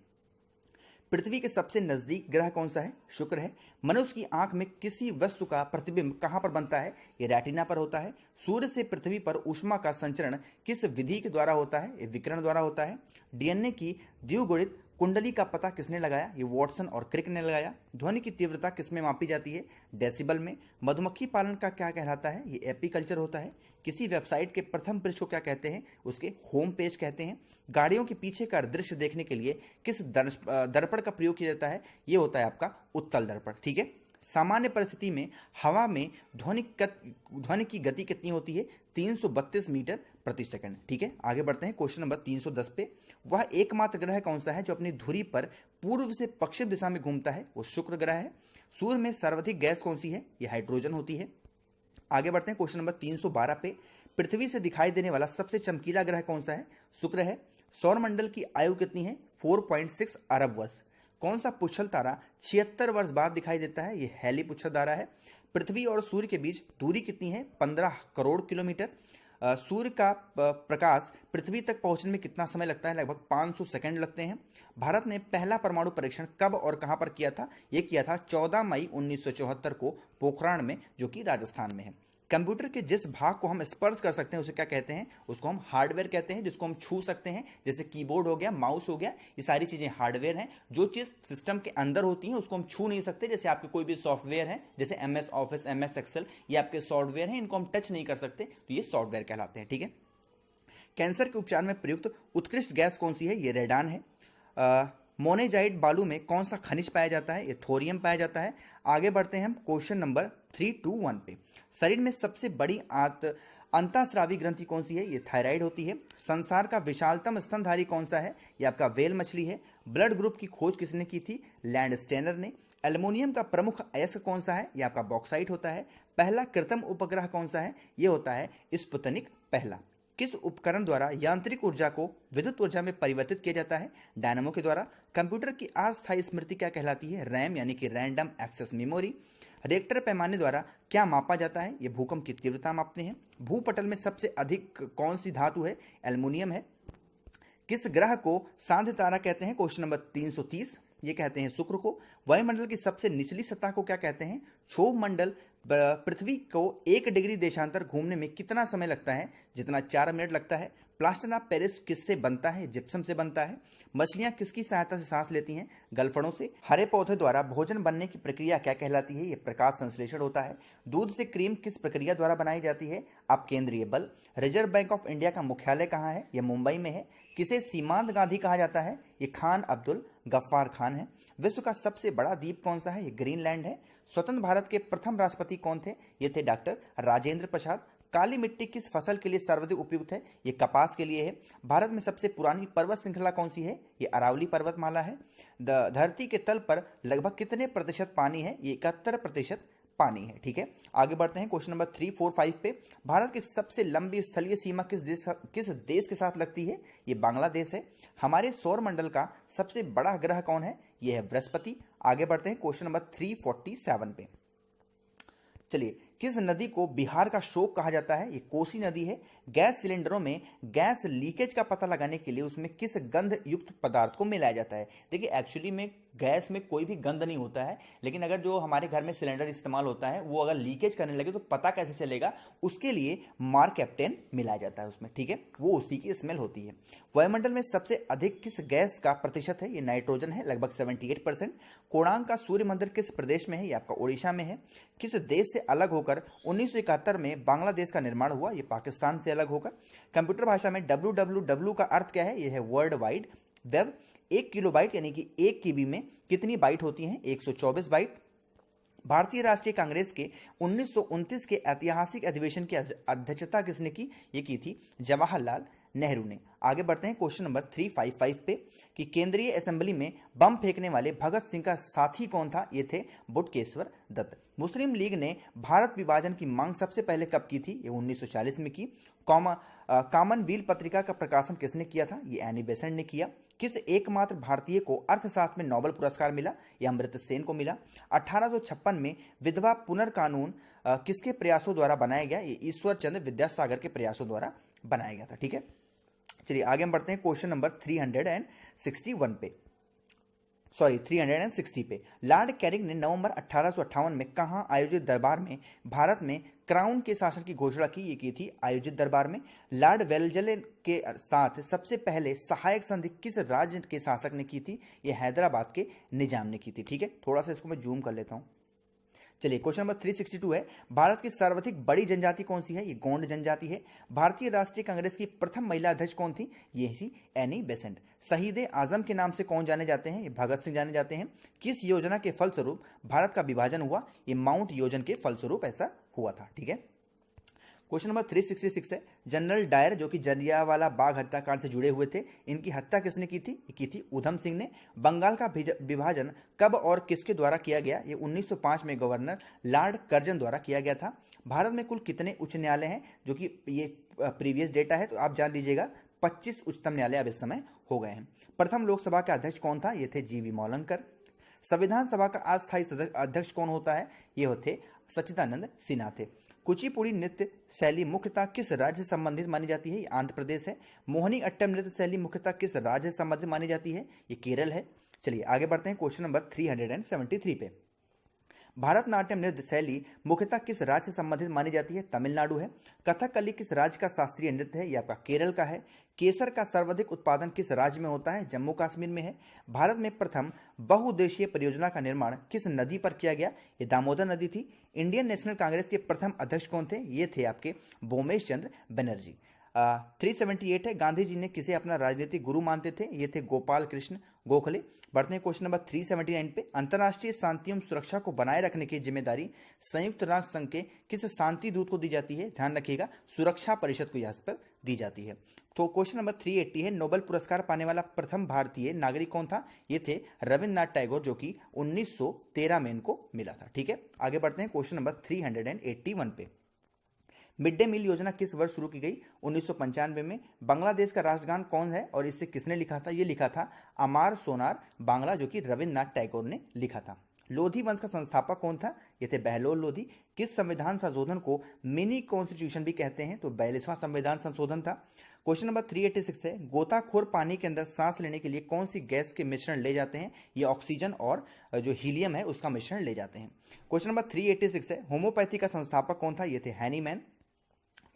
A: पृथ्वी के सबसे नजदीक ग्रह कौन सा है? शुक्र है। मनुष्य की आंख में किसी वस्तु का प्रतिबिंब कहां पर बनता है? ये रेटिना पर होता है। सूर्य से पृथ्वी पर ऊष्मा का संचरण किस विधि के द्वारा होता है? ये विकिरण द्वारा होता है। डीएनए की द्विगुणित कुंडली का पता किसने लगाया? ये वॉटसन और क्रिक ने लगाया। ध्वनि की तीव्रता किसमें मापी जाती है? डेसिबल में। मधुमक्खी पालन का क्या कहलाता है? ये एपीकल्चर होता है। किसी वेबसाइट के प्रथम पृष्ठ को क्या कहते हैं? उसके होम पेज कहते हैं। गाड़ियों के पीछे का दृश्य देखने के लिए किस दर्पण का प्रयोग किया जाता है? ये होता है आपका उत्तल दर्पण। ठीक है, सामान्य परिस्थिति में हवा में ध्वनि की गति कितनी होती है? 332 मीटर प्रति सेकंड। ठीक है, आगे बढ़ते हैं क्वेश्चन नंबर 310 पे। वह एकमात्र ग्रह कौन सा है जो अपनी धुरी पर पूर्व से पश्चिम दिशा में घूमता है? वो शुक्र ग्रह है। सूर्य में सर्वाधिक गैस कौन सी है? ये हाइड्रोजन होती है। आगे बढ़ते हैं क्वेश्चन नंबर 312 पे। पृथ्वी से दिखाई देने वाला सबसे चमकीला ग्रह कौन सा है? शुक्र है। सौरमंडल की आयु कितनी है? 4.6 अरब वर्ष। कौन सा पुच्छल तारा 76 वर्ष बाद दिखाई देता है? ये हैली पुच्छल तारा है। पृथ्वी और सूर्य के बीच दूरी कितनी है? 15 करोड़ किलोमीटर। सूर्य का प्रकाश पृथ्वी तक पहुंचने में कितना समय लगता है? लगभग 500 सेकंड लगते हैं। भारत ने पहला परमाणु परीक्षण कब और कहां पर किया था? यह किया था 14 मई 1974 को पोखराण में, जो कि राजस्थान में है। कंप्यूटर के जिस भाग को हम स्पर्श कर सकते हैं उसे क्या कहते हैं? उसको हम हार्डवेयर कहते हैं। जिसको हम छू सकते हैं, जैसे कीबोर्ड हो गया, माउस हो गया, ये सारी चीजें हार्डवेयर हैं। जो चीज सिस्टम के अंदर होती है उसको हम छू नहीं सकते। जैसे आपके कोई भी सॉफ्टवेयर है, जैसे MS ऑफिस, MS एक्सेल, ये आपके सॉफ्टवेयर हैं, इनको हम टच नहीं कर सकते, तो ये सॉफ्टवेयर कहलाते हैं। ठीक है, कैंसर के उपचार में प्रयुक्त उत्कृष्ट गैस कौन सी है? ये रेडान है। मोनेजाइट बालू में कौन सा खनिज पाया जाता है? ये थोरियम पाया जाता है। आगे बढ़ते हैं हम क्वेश्चन नंबर 321 पे। शरीर में सबसे बड़ी अंतःस्रावी ग्रंथि कौन सी है? ये थायराइड होती है। संसार का विशालतम स्तनधारी कौन सा है? ये आपका व्हेल मछली है। ब्लड ग्रुप की खोज किसने की थी? लैंडस्टेनर ने। एल्युमिनियम का प्रमुख अयस्क कौन सा है? ये आपका बॉक्साइट होता है। पहला कृत्रिम उपग्रह कौन सा है? ये होता है स्पुतनिक पहला। किस उपकरण द्वारा यांत्रिक ऊर्जा को विद्युत ऊर्जा में परिवर्तित किया जाता है? डायनामो के द्वारा। कंप्यूटर की अस्थायी स्मृति क्या कहलाती है? रैम यानी कि रैंडम एक्सेस मेमोरी। रिएक्टर पैमाने द्वारा क्या मापा जाता है? ये भूकंप की तीव्रता मापते हैं। भूपटल में सबसे अधिक कौन सी धातु है? एल्युमिनियम है। किस ग्रह को सांध्य तारा कहते हैं? क्वेश्चन नंबर 330, ये कहते हैं शुक्र को। वायुमंडल की सबसे निचली सतह को क्या कहते हैं? क्षोभ मंडल। पृथ्वी को 1 डिग्री देशांतर घूमने में कितना समय लगता है? जितना 4 मिनट लगता है। प्लास्टर ऑफ पेरिस किससे बनता है? जिप्सम से बनता है। मछलियां किसकी सहायता से सांस लेती हैं? गलफड़ों से। हरे पौधे द्वारा भोजन बनने की प्रक्रिया क्या कहलाती है? यह प्रकाश संश्लेषण होता है। दूध से क्रीम किस प्रक्रिया द्वारा बनाई जाती है? अपकेंद्रीय बल। रिजर्व बैंक ऑफ इंडिया का मुख्यालय कहाँ है? यह मुंबई में है। किसे सीमांत गांधी कहा जाता है? ये खान अब्दुल गफ्फार खान है। विश्व का सबसे बड़ा द्वीप कौन सा है? ये ग्रीनलैंड है। स्वतंत्र भारत के प्रथम राष्ट्रपति कौन थे? ये थे डॉक्टर राजेंद्र प्रसाद। काली मिट्टी किस फसल के लिए सर्वाधिक उपयुक्त है? ये कपास के लिए है। भारत में सबसे पुरानी पर्वत श्रृंखला कौन सी है? ये अरावली पर्वतमाला है। धरती के तल पर लगभग कितने प्रतिशत पानी है? ये 71% पानी है। ठीक है, आगे बढ़ते हैं क्वेश्चन नंबर 3, 4, 5 पे। भारत की सबसे लंबी स्थलीय सीमा किस देश के साथ लगती है? ये बांग्लादेश है। हमारे सौर मंडल का सबसे बड़ा ग्रह कौन है? ये है बृहस्पति। आगे बढ़ते हैं क्वेश्चन नंबर 347 पे। चलिए, किस नदी को बिहार का शोक कहा जाता है? ये कोसी नदी है। गैस सिलेंडरों में गैस लीकेज का पता लगाने के लिए उसमें किस गंध युक्त पदार्थ को मिलाया जाता है? देखिए, एक्चुअली में गैस में कोई भी गंध नहीं होता है, लेकिन अगर जो हमारे घर में सिलेंडर इस्तेमाल होता है वो अगर लीकेज करने लगे तो पता कैसे चलेगा? उसके लिए मार कैप्टेन मिलाया जाता है उसमें। ठीक है, वो उसी की स्मेल होती है। वायुमंडल में सबसे अधिक किस गैस का प्रतिशत है? ये नाइट्रोजन है, लगभग 78%। कोणार्क का सूर्य मंदिर किस प्रदेश में है? ये आपका उड़ीसा में है। किस देश से अलग होकर 1971 में बांग्लादेश का निर्माण हुआ? ये पाकिस्तान से अलग होकर। कंप्यूटर भाषा में www का अर्थ क्या है? ये है वर्ल्ड वाइड वेब। 1 किलोबाइट यानी कि 1 केबी में कितनी बाइट होती हैं? 124 बाइट। भारतीय राष्ट्रीय कांग्रेस के 1929 के ऐतिहासिक अधिवेशन की अध्यक्षता किसने की? ये की थी जवाहरलाल नेहरू ने। आगे बढ़ते हैं क्वेश्चन नंबर 355 पे कि केंद्रीय असेंबली में बम फेंकने वाले भगत सिंह का साथी कौन था? ये थे बुटकेश्वर दत्त। मुस्लिम लीग ने भारत विभाजन की मांग सबसे पहले कब की थी? ये 1940 में की। कॉमनवेल्थ पत्रिका का प्रकाशन किसने किया था? ये एनी बेसेंट ने किया। किस एकमात्र भारतीय को अर्थशास्त्र में नोबेल पुरस्कार मिला? यह अमर्त्य सेन को मिला। 1856 में विधवा पुनर्कानून किसके प्रयासों द्वारा बनाया गया? ये ईश्वर चंद्र विद्यासागर के प्रयासों द्वारा बनाया गया था। ठीक है, चलिए आगे हम बढ़ते हैं क्वेश्चन नंबर 361 पे, सॉरी 360 पे। लॉर्ड कैनिंग ने नवंबर 1858 में कहाँ आयोजित दरबार में भारत में क्राउन के शासन की घोषणा की? ये की थी आयोजित दरबार में। लॉर्ड वेलजले के साथ सबसे पहले सहायक संधि किस राज्य के शासक ने की थी? ये हैदराबाद के निजाम ने की थी। ठीक है, थोड़ा सा इसको मैं जूम कर लेता हूँ। चलिए, क्वेश्चन नंबर 362 है, भारत की सर्वाधिक बड़ी जनजाति कौन सी है? ये गोंड जनजाति है। भारतीय राष्ट्रीय कांग्रेस की प्रथम महिला अध्यक्ष कौन थी? ये थी एनी बेसेंट। शहीद आजम के नाम से कौन जाने जाते हैं? ये भगत सिंह जाने जाते हैं। किस योजना के फलस्वरूप भारत का विभाजन हुआ? ये माउंट योजना के फलस्वरूप ऐसा हुआ था। ठीक है, क्वेश्चन नंबर 366 है, जनरल डायर जो कि जलियांवाला बाग हत्याकांड से जुड़े हुए थे, इनकी हत्या किसने की थी? की थी उधम सिंह ने। बंगाल का विभाजन कब और किसके द्वारा किया गया? ये 1905 में गवर्नर लॉर्ड कर्जन द्वारा किया गया था। भारत में कुल कितने उच्च न्यायालय हैं? जो कि ये प्रीवियस डेटा है तो आप जान लीजिएगा, 25 उच्चतम न्यायालय अब इस समय हो गए हैं। प्रथम लोकसभा के अध्यक्ष कौन था? ये थे जीवी मौलंकर। संविधान सभा का अस्थायी अध्यक्ष कौन होता है? ये होते सच्चिदानंद सिन्हा थे। कुचिपुड़ी नृत्य शैली मुख्यतः किस राज्य से संबंधित मानी जाती है? ये आंध्र प्रदेश है। मोहिनी अट्टम नृत्य शैली मुख्यतः किस राज्य से संबंधित मानी जाती है? ये केरल है। चलिए आगे बढ़ते हैं क्वेश्चन नंबर 373 पे। भारतनाट्यम नृत्य शैली मुख्यतः किस राज्य से संबंधित मानी जाती है? तमिलनाडु है। कथकली किस राज्य का शास्त्रीय नृत्य है? यह आपका केरल का है। केसर का सर्वाधिक उत्पादन किस राज्य में होता है? जम्मू कश्मीर में है। भारत में प्रथम बहुउद्देशीय परियोजना का निर्माण किस नदी पर किया गया? ये दामोदर नदी थी। इंडियन नेशनल कांग्रेस के प्रथम अध्यक्ष कौन थे? ये थे आपके भूमेश चंद्र बनर्जी। 378 है, गांधी जी ने किसे अपना राजनीतिक गुरु मानते थे? ये थे गोपाल कृष्ण गोखले। बढ़ते हैं क्वेश्चन नंबर 379 पे। अंतर्राष्ट्रीय शांति एवं सुरक्षा को बनाए रखने की जिम्मेदारी संयुक्त राष्ट्र संघ के किस शांति दूत को दी जाती है? ध्यान रखिएगा, सुरक्षा परिषद को यहाँ पर दी जाती है। तो क्वेश्चन नंबर 380 है, नोबेल पुरस्कार पाने वाला प्रथम भारतीय नागरिक कौन था? ये थे रविन्द्रनाथ टैगोर, जो कि 1913 में इनको मिला था। ठीक है, आगे बढ़ते हैं क्वेश्चन नंबर 381 पे। मिड डे मील योजना किस वर्ष शुरू की गई? 1995 में। बांग्लादेश का राष्ट्रगान कौन है और इसे किसने लिखा था? ये लिखा था अमार सोनार बांग्ला, जो कि रविन्द्रनाथ टैगोर ने लिखा था। लोधी वंश का संस्थापक कौन था? ये थे बहलोल लोधी। किस संविधान संशोधन को मिनी कॉन्स्टिट्यूशन भी कहते हैं? तो 42वां संविधान संशोधन था। क्वेश्चन नंबर 386 है, गोताखोर पानी के अंदर सांस लेने के लिए कौन सी गैस के मिश्रण ले जाते हैं? ये ऑक्सीजन और जो हीलियम है उसका मिश्रण ले जाते हैं। क्वेश्चन नंबर 386 है, होम्योपैथी का संस्थापक कौन था? ये थे हैनीमैन।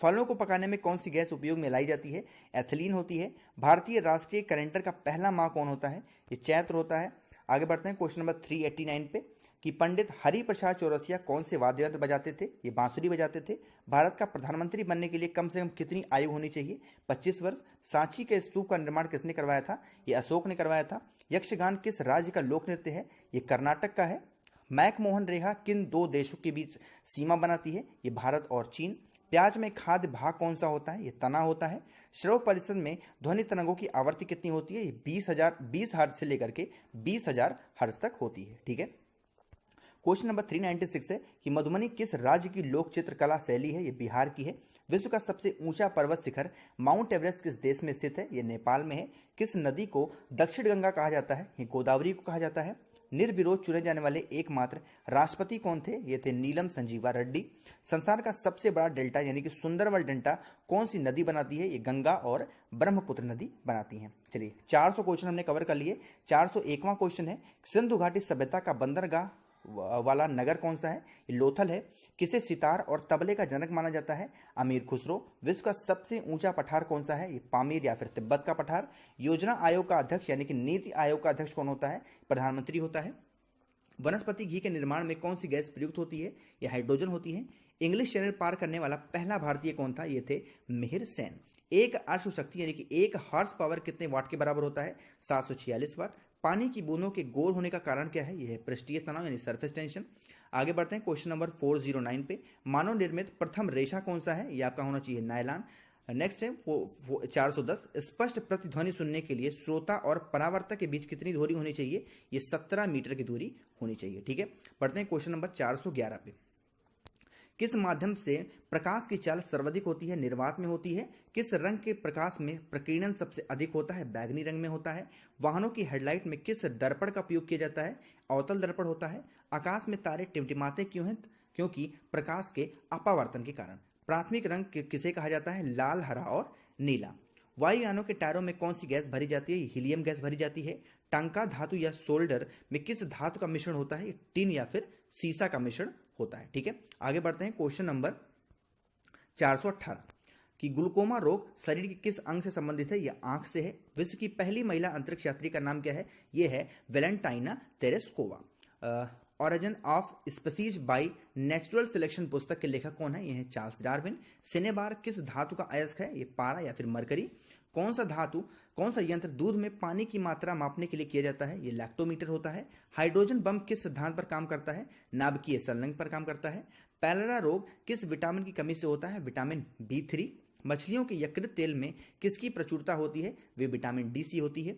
A: फलों को पकाने में कौन सी गैस उपयोग में लाई जाती है? एथिलीन होती है। भारतीय राष्ट्रीय कैलेंडर का पहला माह कौन होता है? ये चैत्र होता है। आगे बढ़ते हैं क्वेश्चन नंबर 389 पे कि पंडित हरिप्रसाद चौरसिया कौन से वाद्य यंत्र बजाते थे? ये बांसुरी बजाते थे। भारत का प्रधानमंत्री बनने के लिए कम से कम कितनी आयु होनी चाहिए? 25 वर्ष। सांची के स्तूप का निर्माण किसने करवाया था? ये अशोक ने करवाया था। यक्षगान किस राज्य का लोक नृत्य है? ये कर्नाटक का है। मैकमोहन रेखा किन दो देशों के बीच सीमा बनाती है? ये भारत और चीन। प्याज में खाद्य भाग कौन सा होता है? ये तना होता है। श्रव्य परिसर में ध्वनि तरंगों की आवृत्ति कितनी होती है? ये 20 हर्ट्ज से लेकर के 20,000 हर्ट्ज तक होती है। ठीक है, क्वेश्चन नंबर 396 है कि मधुबनी किस राज्य की लोक चित्रकला शैली है? ये बिहार की है। विश्व का सबसे ऊंचा पर्वत शिखर माउंट एवरेस्ट किस देश में स्थित है? ये नेपाल में है। किस नदी को दक्षिण गंगा कहा जाता है? ये गोदावरी को कहा जाता है। निर्विरोध चुने जाने वाले एकमात्र राष्ट्रपति कौन थे? ये थे नीलम संजीवा रेड्डी। संसार का सबसे बड़ा डेल्टा यानी कि सुंदरबन डेल्टा कौन सी नदी बनाती है? ये गंगा और ब्रह्मपुत्र नदी बनाती हैं। चलिए 400 क्वेश्चन हमने कवर कर लिए। 401वां क्वेश्चन है सिंधु घाटी सभ्यता का बंदरगाह वाला नगर कौन सा है? ये लोथल है। किसे सितार और तबले का जनक माना जाता है? अमीर खुसरो। विश्व का सबसे ऊंचा पठार कौन सा है? ये पामीर या फिर तिब्बत का पठार। योजना आयोग का अध्यक्ष यानी कि नीति आयोग का अध्यक्ष कौन होता है? प्रधानमंत्री होता है। वनस्पति घी के निर्माण में कौन सी गैस प्रयुक्त होती है? ये हाइड्रोजन होती है। इंग्लिश चैनल पार करने वाला पहला भारतीय कौन था? ये थे मिहिर सेन। एक अश्व शक्ति यानी कि एक हॉर्स पावर कितने वाट के बराबर होता है? 746 वाट। पानी की बूंदों के गोल होने का कारण क्या है? यह है पृष्ठीय तनाव यानी सरफेस टेंशन। आगे बढ़ते हैं क्वेश्चन नंबर 409 पे। मानव निर्मित प्रथम रेशा कौन सा है? ये आपका होना चाहिए नायलॉन। नेक्स्ट है 410 स्पष्ट प्रतिध्वनि सुनने के लिए श्रोता और परावर्तक के बीच कितनी दूरी होनी चाहिए? ये 17 मीटर की दूरी होनी चाहिए। ठीक है, बढ़ते हैं क्वेश्चन नंबर 411 पे। किस माध्यम से प्रकाश की चाल सर्वाधिक होती है? निर्वात में होती है। किस रंग के प्रकाश में प्रकीर्णन सबसे अधिक होता है? बैगनी रंग में होता है। वाहनों की हेडलाइट में किस दर्पण का उपयोग किया जाता है? अवतल दर्पण होता है। आकाश में तारे टिमटिमाते क्यों हैं? क्योंकि प्रकाश के अपवर्तन के कारण। प्राथमिक रंग किसे कहा जाता है? लाल, हरा और नीला। वायुयानों के टायरों में कौन सी गैस भरी जाती है? हीलियम गैस भरी जाती है। टंका धातु या सोल्डर में किस धातु का मिश्रण होता है? टिन या फिर सीसा का मिश्रण होता है। ठीक है, आगे बढ़ते हैं क्वेश्चन नंबर 418 कि ग्लूकोमा रोग शरीर के किस अंग से संबंधित है? यह आंख से है। विश्व की पहली महिला अंतरिक्ष यात्री का नाम क्या है? यह है Valentina Tereshkova. Origin of species by natural selection पुस्तक के लेखक कौन है? यह है चार्ल्स डार्विन। सिनेबार किस धातु का अयस्क है? ये पारा या फिर मरकरी। कौन सा यंत्र दूध में पानी की मात्रा मापने के लिए किया जाता है? ये लैक्टोमीटर होता है। हाइड्रोजन बम किस सिद्धांत पर काम करता है? नाभिकीय संलग्न पर काम करता है। पैलेरा रोग किस विटामिन की कमी से होता है? Vitamin D3। मछलियों के यकृत तेल में किसकी प्रचुरता होती है? वे विटामिन DC होती है।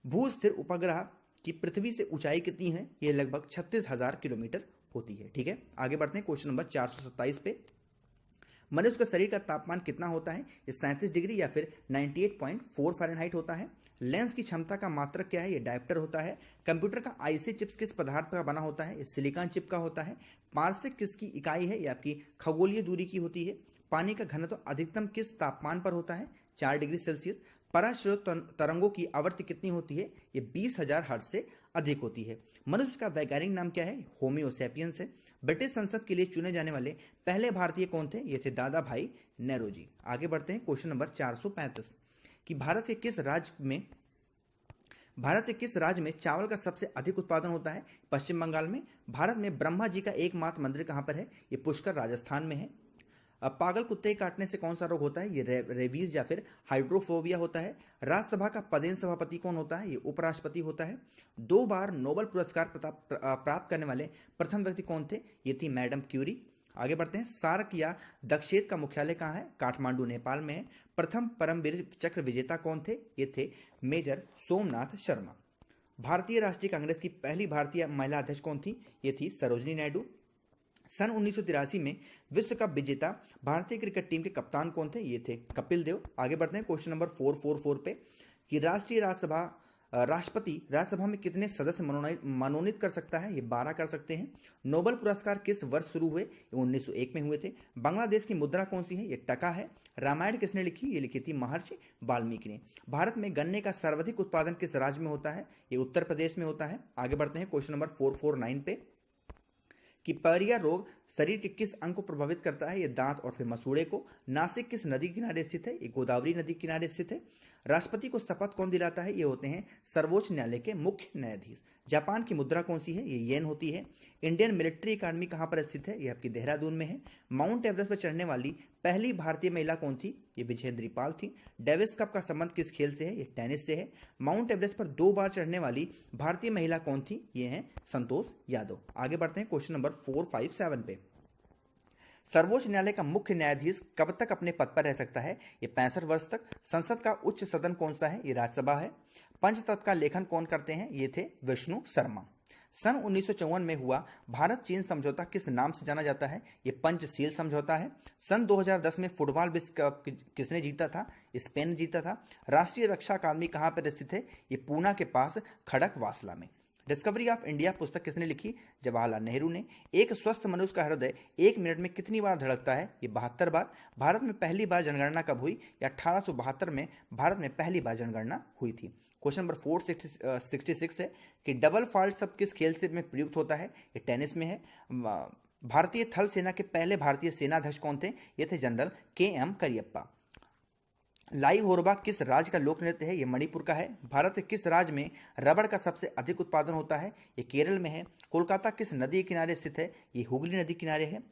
A: भूस्थिर उपग्रह की पृथ्वी से ऊंचाई कितनी है? ये लगभग 36,000 किलोमीटर होती है। ठीक है, आगे बढ़ते हैं क्वेश्चन नंबर 427 पे। मनुष्य का शरीर का तापमान कितना होता है? ये 37 डिग्री या फिर 98.4 फ़ारेनहाइट होता है। लेंस की क्षमता का मात्रक क्या है? ये डायप्टर होता है। कंप्यूटर का आईसी चिप्स किस पदार्थ का बना होता है? ये सिलिकॉन चिप का होता है। पारसेक किसकी इकाई है? ये आपकी खगोलीय दूरी की होती है। पानी का घनत्व अधिकतम किस तापमान पर होता है? 4 डिग्री सेल्सियस। पराश्रय तरंगों की आवृत्ति कितनी होती है? ये 20,000 हर्ट्ज से अधिक होती है। मनुष्य का वैज्ञानिक नाम क्या है? होमियो सैपियंस है। ब्रिटिश संसद के लिए चुने जाने वाले पहले भारतीय कौन थे? ये थे दादा भाई नेहरूजी। आगे बढ़ते हैं क्वेश्चन नंबर 435 कि भारत के किस राज्य में चावल का सबसे अधिक उत्पादन होता है? पश्चिम बंगाल में। भारत में ब्रह्मा जी का एकमात्र मंदिर कहाँ पर है? ये पुष्कर राजस्थान में है। अब पागल कुत्ते काटने से कौन सा रोग होता है? ये रेबीज या फिर हाइड्रोफोबिया होता है। राज्यसभा का पदेन सभापति कौन होता है? ये उपराष्ट्रपति होता है। 2 बार नोबेल पुरस्कार प्राप्त करने वाले प्रथम व्यक्ति कौन थे? ये थी मैडम क्यूरी। आगे बढ़ते हैं। सार्क या दक्षेत का मुख्यालय कहाँ है? काठमांडू नेपाल में है। प्रथम परमवीर चक्र विजेता कौन थे? ये थे मेजर सोमनाथ शर्मा। भारतीय राष्ट्रीय कांग्रेस की पहली भारतीय महिला अध्यक्ष कौन थी? ये थी सरोजनी नायडू। सन 1983 में विश्व कप विजेता भारतीय क्रिकेट टीम के कप्तान कौन थे? ये थे कपिल देव। आगे बढ़ते हैं क्वेश्चन नंबर 444 पे कि राष्ट्रपति राज्यसभा में कितने सदस्य मनोनीत कर सकता है? ये 12 कर सकते हैं। नोबेल पुरस्कार किस वर्ष शुरू हुए? 1901 में हुए थे। बांग्लादेश की मुद्रा कौन सी है? ये टका है। रामायण किसने लिखी? ये लिखी थी महर्षि वाल्मीकि ने। भारत में गन्ने का सर्वाधिक उत्पादन किस राज्य में होता है? ये उत्तर प्रदेश में होता है। आगे बढ़ते हैं क्वेश्चन नंबर 449 पे कि पयरिया रोग शरीर के किस अंग को प्रभावित करता है? ये दांत और फिर मसूड़े को। नासिक किस नदी के किनारे स्थित है? ये गोदावरी नदी के किनारे स्थित है। राष्ट्रपति को शपथ कौन दिलाता है? ये होते हैं सर्वोच्च न्यायालय के मुख्य न्यायाधीश। जापान की मुद्रा कौन सी है? ये येन होती है। इंडियन मिलिट्री अकादमी कहाँ पर स्थित है? ये आपकी देहरादून में है। माउंट एवरेस्ट पर चढ़ने वाली पहली भारतीय महिला कौन थी? ये विजेंद्री पाल थी। डेविस कप का संबंध किस खेल से है? ये टेनिस से है। माउंट एवरेस्ट पर 2 बार चढ़ने वाली भारतीय महिला कौन थी? ये हैं संतोष यादव। आगे बढ़ते हैं क्वेश्चन नंबर 457 पे। सर्वोच्च न्यायालय का मुख्य न्यायाधीश कब तक अपने पद पर रह सकता है? ये 65 वर्ष तक। संसद का उच्च सदन कौन सा है? ये राज्यसभा है। पंचतत्व का लेखन कौन करते हैं? ये थे विष्णु शर्मा। सन 1954 में हुआ भारत चीन समझौता किस नाम से जाना जाता है? ये पंचशील समझौता है। सन 2010 में फुटबॉल विश्व कप किसने जीता था? स्पेन ने जीता था। राष्ट्रीय रक्षा अकादमी कहाँ पर स्थित है? ये पूना के पास खड़कवासला में। डिस्कवरी ऑफ इंडिया पुस्तक किसने लिखी? जवाहरलाल नेहरू ने। एक स्वस्थ मनुष्य का हृदय 1 मिनट में कितनी बार धड़कता है? ये 72 बार। भारत में पहली बार जनगणना कब हुई? या 1872 में भारत में पहली बार जनगणना हुई थी। क्वेश्चन नंबर 466 है कि डबल फॉल्ट शब्द किस खेल से में प्रयुक्त होता है? ये टेनिस में है। भारतीय थल सेना के पहले भारतीय सेनाध्यक्ष कौन थे? ये थे जनरल KM करियप्पा। लाई होरबा किस राज्य का लोक नृत्य है? ये मणिपुर का है। भारत के किस राज्य में रबड़ का सबसे अधिक उत्पादन होता है? ये केरल में है। कोलकाता किस नदी के किनारे स्थित है? ये हुगली नदी किनारे है।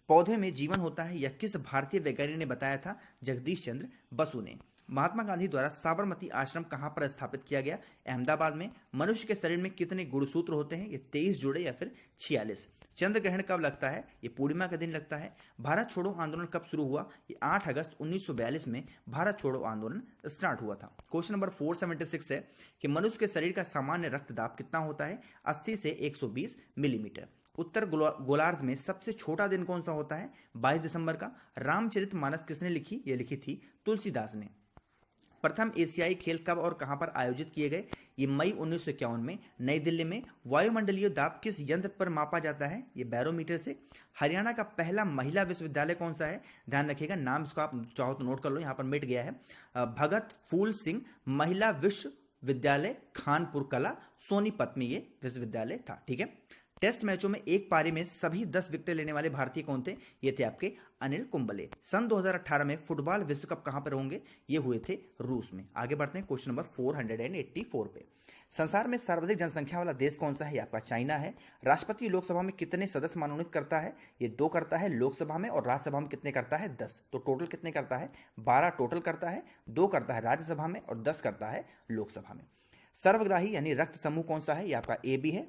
A: पौधे में जीवन होता है यह किस भारतीय वैज्ञानिक ने बताया था? जगदीश चंद्र बसु ने। महात्मा गांधी द्वारा साबरमती आश्रम कहां पर स्थापित किया गया? अहमदाबाद में। मनुष्य के शरीर में कितने गुणसूत्र होते हैं? ये 23 जुड़े या फिर 46। चंद्र ग्रहण कब लगता है? ये पूर्णिमा के दिन लगता है। भारत छोड़ो आंदोलन कब शुरू हुआ? ये 8 अगस्त 1942 में भारत छोड़ो आंदोलन स्टार्ट हुआ था। क्वेश्चन नंबर 476 है कि मनुष्य के शरीर का सामान्य रक्तदाब कितना होता है? 80 से 120 मिलीमीटर। उत्तर गोलार्ध में सबसे छोटा दिन कौन सा होता है? 22 दिसंबर का। रामचरितमानस किसने लिखी? ये लिखी थी तुलसीदास ने। प्रथम एशियाई खेल कब और कहां पर आयोजित किए गए? ये मई 1951 में नई दिल्ली में। वायुमंडलीय दाब किस यंत्र पर मापा जाता है? ये बैरोमीटर से। हरियाणा का पहला महिला विश्वविद्यालय कौन सा है? ध्यान रखिएगा, नाम इसको आप चाहो तो नोट कर लो, यहाँ पर मिट गया है। भगत फूल सिंह महिला विश्वविद्यालय खानपुर कला सोनीपत में ये विश्वविद्यालय था। ठीक है। टेस्ट मैचों में एक पारी में सभी 10 विकेट लेने वाले भारतीय कौन थे? ये थे आपके अनिल कुंबले। सन 2018 में फुटबॉल विश्व कप कहां पर होंगे? ये हुए थे रूस में। आगे बढ़ते हैं क्वेश्चन नंबर 484 पे। संसार में सर्वाधिक जनसंख्या वाला देश कौन सा है? आपका चाइना है। राष्ट्रपति लोकसभा में कितने सदस्य मनोनीत करता है? ये 2 करता है लोकसभा में, और राज्यसभा में कितने करता है? 10। तो टोटल कितने करता है? 12 टोटल करता है। 2 करता है राज्यसभा में और 10 करता है लोकसभा में। सर्वग्राही यानी रक्त समूह कौन सा है? ये आपका AB है।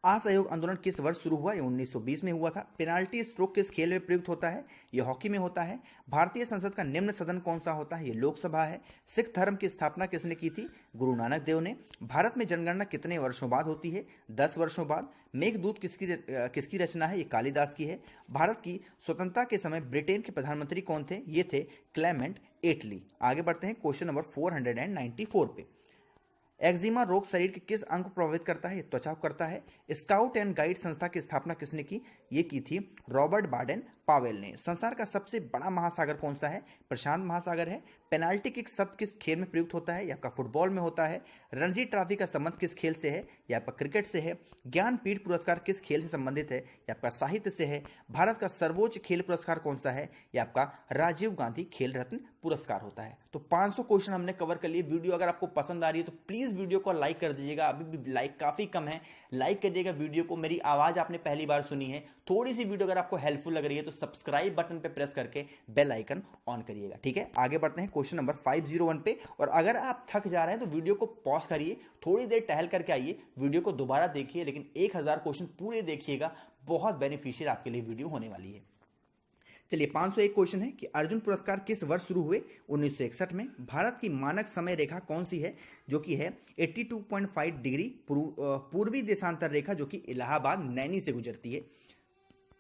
A: असहयोग आंदोलन किस वर्ष शुरू हुआ? ये 1920 में हुआ था। पेनाल्टी स्ट्रोक किस खेल में प्रयुक्त होता है? ये हॉकी में होता है। भारतीय संसद का निम्न सदन कौन सा होता है? ये लोकसभा है। सिख धर्म की स्थापना किसने की थी? गुरु नानक देव ने। भारत में जनगणना कितने वर्षों बाद होती है? 10 वर्षों बाद। मेघदूत किसकी रचना है? ये कालिदास की है। भारत की स्वतंत्रता के समय ब्रिटेन के प्रधानमंत्री कौन थे? ये थे क्लेमेंट एटली। आगे बढ़ते हैं क्वेश्चन नंबर 494 पे। एक्जिमा रोग शरीर के किस अंग को प्रभावित करता है? त्वचा को करता है। स्काउट एंड गाइड संस्था की स्थापना किसने की? ये की थी रॉबर्ट बाडेन पावेल ने। संसार का सबसे बड़ा महासागर कौन सा है? प्रशांत महासागर है। पेनाल्टी किक शब्द किस खेल में प्रयुक्त होता है? ये आपका फुटबॉल में होता है। रणजी ट्रॉफी का संबंध किस खेल से है? ये आपका क्रिकेट से है। ज्ञानपीठ पुरस्कार किस खेल से संबंधित है? ये आपका साहित्य से है। भारत का सर्वोच्च खेल पुरस्कार कौन सा है? ये आपका राजीव गांधी खेल रत्न पुरस्कार होता है। तो 500 क्वेश्चन हमने कवर कर लिए। वीडियो अगर आपको पसंद आ रही है तो प्लीज वीडियो को लाइक कर दीजिएगा। अभी भी लाइक काफी कम है, लाइक कर दीजिएगा वीडियो को। मेरी आवाज आपने पहली बार सुनी है, थोड़ी सी वीडियो अगर आपको हेल्पफुल लग रही है तो सब्सक्राइब बटन पे प्रेस करके बेल आइकन ऑन करिएगा। ठीक है, आगे बढ़ते हैं क्वेश्चन नंबर 501 पे। और अगर आप थक जा रहे हैं तो वीडियो को पॉज करिए, थोड़ी देर टहल करके आइए, वीडियो को दोबारा देखिए, लेकिन 1000 क्वेश्चन पूरे देखिएगा। बहुत बेनिफिशियल आपके लिए वीडियो होने वाली है। चलिए 501 क्वेश्चन है कि अर्जुन पुरस्कार किस वर्ष शुरू हुए? 1961 में। भारत की मानक समय रेखा कौन सी है? जो कि है 82.5 डिग्री पूर्वी देशांतर रेखा, जो कि इलाहाबाद नैनी से गुजरती है।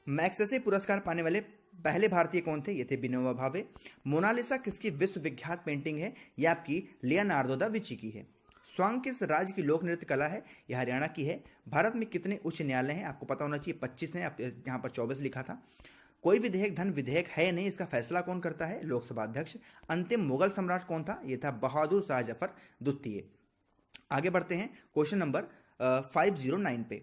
A: मैग्सेसे पुरस्कार पाने वाले पहले भारतीय कौन थे? ये थे विनोबा भावे। मोनालिसा किसकी विश्वविख्यात पेंटिंग है? यह आपकी लियोनार्दो दा विंची की है। स्वांग किस राज्य की लोक नृत्य कला है? यह हरियाणा की है। भारत में कितने उच्च न्यायालय हैं? आपको पता होना चाहिए 25 हैं, यहाँ पर 24 लिखा था। कोई विधेयक धन विधेयक है नहीं, इसका फैसला कौन करता है? लोकसभा अध्यक्ष। अंतिम मुगल सम्राट कौन था? यह था बहादुर शाह जफर द्वितीय। आगे बढ़ते हैं क्वेश्चन नंबर 509 पे।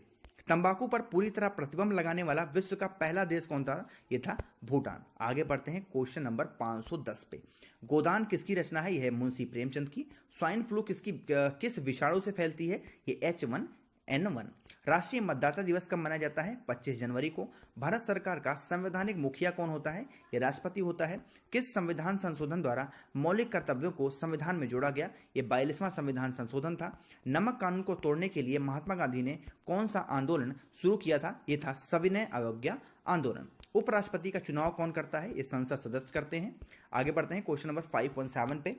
A: तंबाकू पर पूरी तरह प्रतिबंध लगाने वाला विश्व का पहला देश कौन था? यह था भूटान। आगे बढ़ते हैं क्वेश्चन नंबर 510 पे। गोदान किसकी रचना है? यह है मुंशी प्रेमचंद की। स्वाइन फ्लू किस विषाणु से फैलती है? ये H1N1। राष्ट्रीय मतदाता दिवस कब मनाया जाता है? 25 जनवरी को। भारत सरकार का संवैधानिक मुखिया कौन होता है? ये राष्ट्रपति होता है। किस संविधान संशोधन द्वारा मौलिक कर्तव्यों को संविधान में जोड़ा गया? ये 42वां संविधान संशोधन था। नमक कानून को तोड़ने के लिए महात्मा गांधी ने कौन सा आंदोलन शुरू किया था? ये था सविनय अवज्ञा आंदोलन। उपराष्ट्रपति का चुनाव कौन करता है? ये संसद सदस्य करते हैं। आगे बढ़ते हैं क्वेश्चन नंबर 517 पे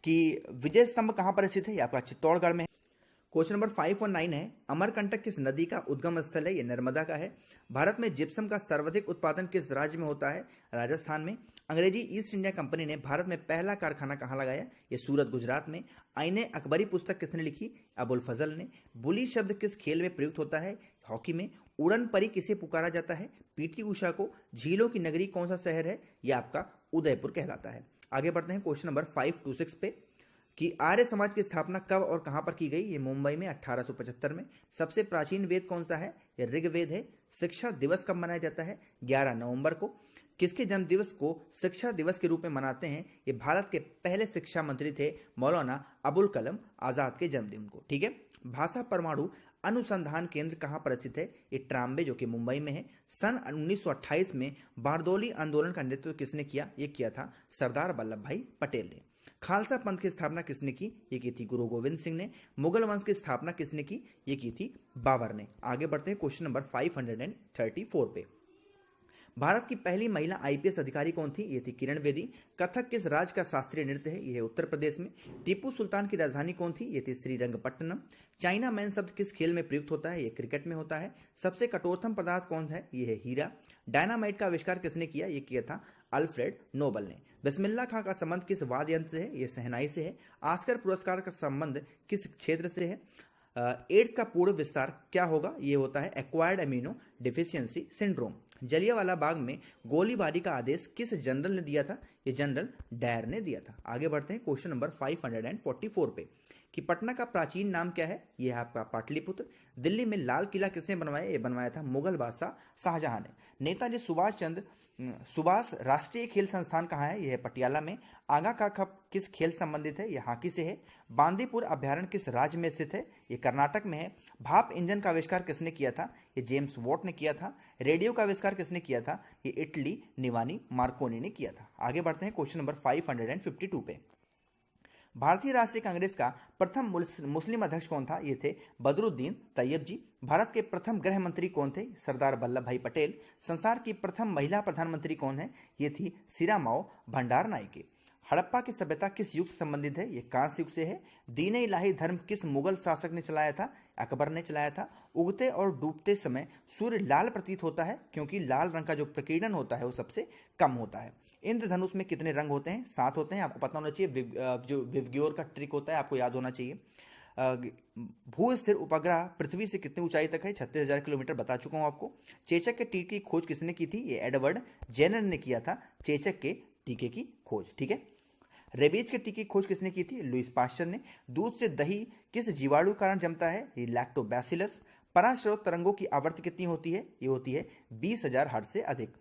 A: कि विजय स्तंभ कहां पर स्थित है? ये आपका चित्तौड़गढ़ में। क्वेश्चन नंबर 5 और 9 है, अमरकंटक किस नदी का उद्गम स्थल है? ये नर्मदा का है। भारत में जिप्सम का सर्वाधिक उत्पादन किस राज्य में होता है? राजस्थान में। अंग्रेजी ईस्ट इंडिया कंपनी ने भारत में पहला कारखाना कहाँ लगाया? ये सूरत, गुजरात में। आईने अकबरी पुस्तक किसने लिखी? अबुल फजल ने। बुली शब्द किस खेल में प्रयुक्त होता है? हॉकी में। उड़न परी किसे पुकारा जाता है? पीटी उषा को। झीलों की नगरी कौन सा शहर है? यह आपका उदयपुर कहलाता है। आगे बढ़ते हैं क्वेश्चन नंबर 5 to 6 पे कि आर्य समाज की स्थापना कब और कहां पर की गई? ये मुंबई में 1875 में। सबसे प्राचीन वेद कौन सा है? ये ऋग्वेद है। शिक्षा दिवस कब मनाया जाता है? 11 नवंबर को। किसके जन्म दिवस को शिक्षा दिवस के रूप में मनाते हैं? ये भारत के पहले शिक्षा मंत्री थे मौलाना अबुल कलाम आजाद के जन्मदिन को। ठीक है। भाषा परमाणु अनुसंधान केंद्र कहाँ पर स्थित है? ये ट्राम्बे जो कि मुंबई में है। सन 1928 में बारदौली आंदोलन का नेतृत्व किसने किया? ये किया था सरदार वल्लभ भाई पटेल ने। खालसा पंथ की स्थापना किसने की? ये की थी गुरु गोविंद सिंह ने। मुगल वंश की स्थापना किसने की? ये की थी बाबर ने। आगे बढ़ते हैं क्वेश्चन नंबर 534 पे। भारत की पहली महिला आईपीएस अधिकारी कौन थी? ये थी किरण बेदी। कथक किस राज्य का शास्त्रीय नृत्य है? यह है उत्तर प्रदेश में। टीपू सुल्तान की राजधानी कौन थी? ये थी श्रीरंगपट्टनम। चाइना मैन शब्द किस खेल में प्रयुक्त होता है? ये क्रिकेट में होता है। सबसे कठोरतम पदार्थ कौन है? ये है हीरा। डायनामाइट का आविष्कार किसने किया? ये किया था अल्फ्रेड नोबल ने। बिस्मिल्लाह खां का संबंध किस वाद्य यंत्र से है? ये शहनाई से है। ऑस्कर पुरस्कार का संबंध किस क्षेत्र से है? एड्स का पूर्ण विस्तार क्या होगा? ये होता है acquired amino deficiency syndrome. Jallianwala Bagh में गोलीबारी का आदेश किस जनरल ने दिया था? ये जनरल डायर ने दिया था। आगे बढ़ते हैं क्वेश्चन नंबर 544 पे कि पटना का प्राचीन नाम क्या है? ये है आपका पाटलिपुत्र। दिल्ली में लाल किला किसने बनवाया? ये बनवाया था मुगल बादशाह शाहजहां ने। नेताजी सुभाष राष्ट्रीय खेल संस्थान कहाँ है? यह है पटियाला में। आगा का कप किस खेल संबंधित है? यह हॉकी से है। बांदीपुर अभ्यारण्य किस राज्य में स्थित है? ये कर्नाटक में है। भाप इंजन का आविष्कार किसने किया था? ये जेम्स वॉट ने किया था। रेडियो का आविष्कार किसने किया था? ये इटली निवानी मार्कोनी ने किया था। आगे बढ़ते हैं क्वेश्चन नंबर 552 पे। भारतीय राष्ट्रीय कांग्रेस का प्रथम मुस्लिम अध्यक्ष कौन था? ये थे बदरुद्दीन तैयब जी। भारत के प्रथम गृह मंत्री कौन थे? सरदार वल्लभ भाई पटेल। संसार की प्रथम महिला प्रधानमंत्री कौन है? ये थी सिरामाओ भंडार नायके। हड़प्पा की सभ्यता किस युग से संबंधित है? ये कांस्य युग से है। दीन इलाही धर्म किस मुगल शासक ने चलाया था? अकबर ने चलाया था। उगते और डूबते समय सूर्य लाल प्रतीत होता है क्योंकि लाल रंग का जो प्रकीर्णन होता है वो सबसे कम होता है। इंद्रधनुष में कितने रंग होते हैं? 7 होते हैं। आपको पता होना चाहिए। जो विवग्योर का ट्रिक होता है आपको याद होना चाहिए। भू स्थिर उपग्रह पृथ्वी से कितनी ऊंचाई तक है? 36,000 किलोमीटर बता चुका हूं आपको। चेचक के टीके की खोज किसने की थी? ये एडवर्ड जेनर ने किया था चेचक के टीके की खोज। ठीक है। रेबीज के टीके की खोज किसने की थी? लुईस पाश्चर ने। दूध से दही किस जीवाणु कारण जमता है? ये लैक्टोबैसिलस। पराश्रव्य तरंगों की आवृत्ति कितनी होती है? ये होती है 20,000 हर्ट्ज से अधिक।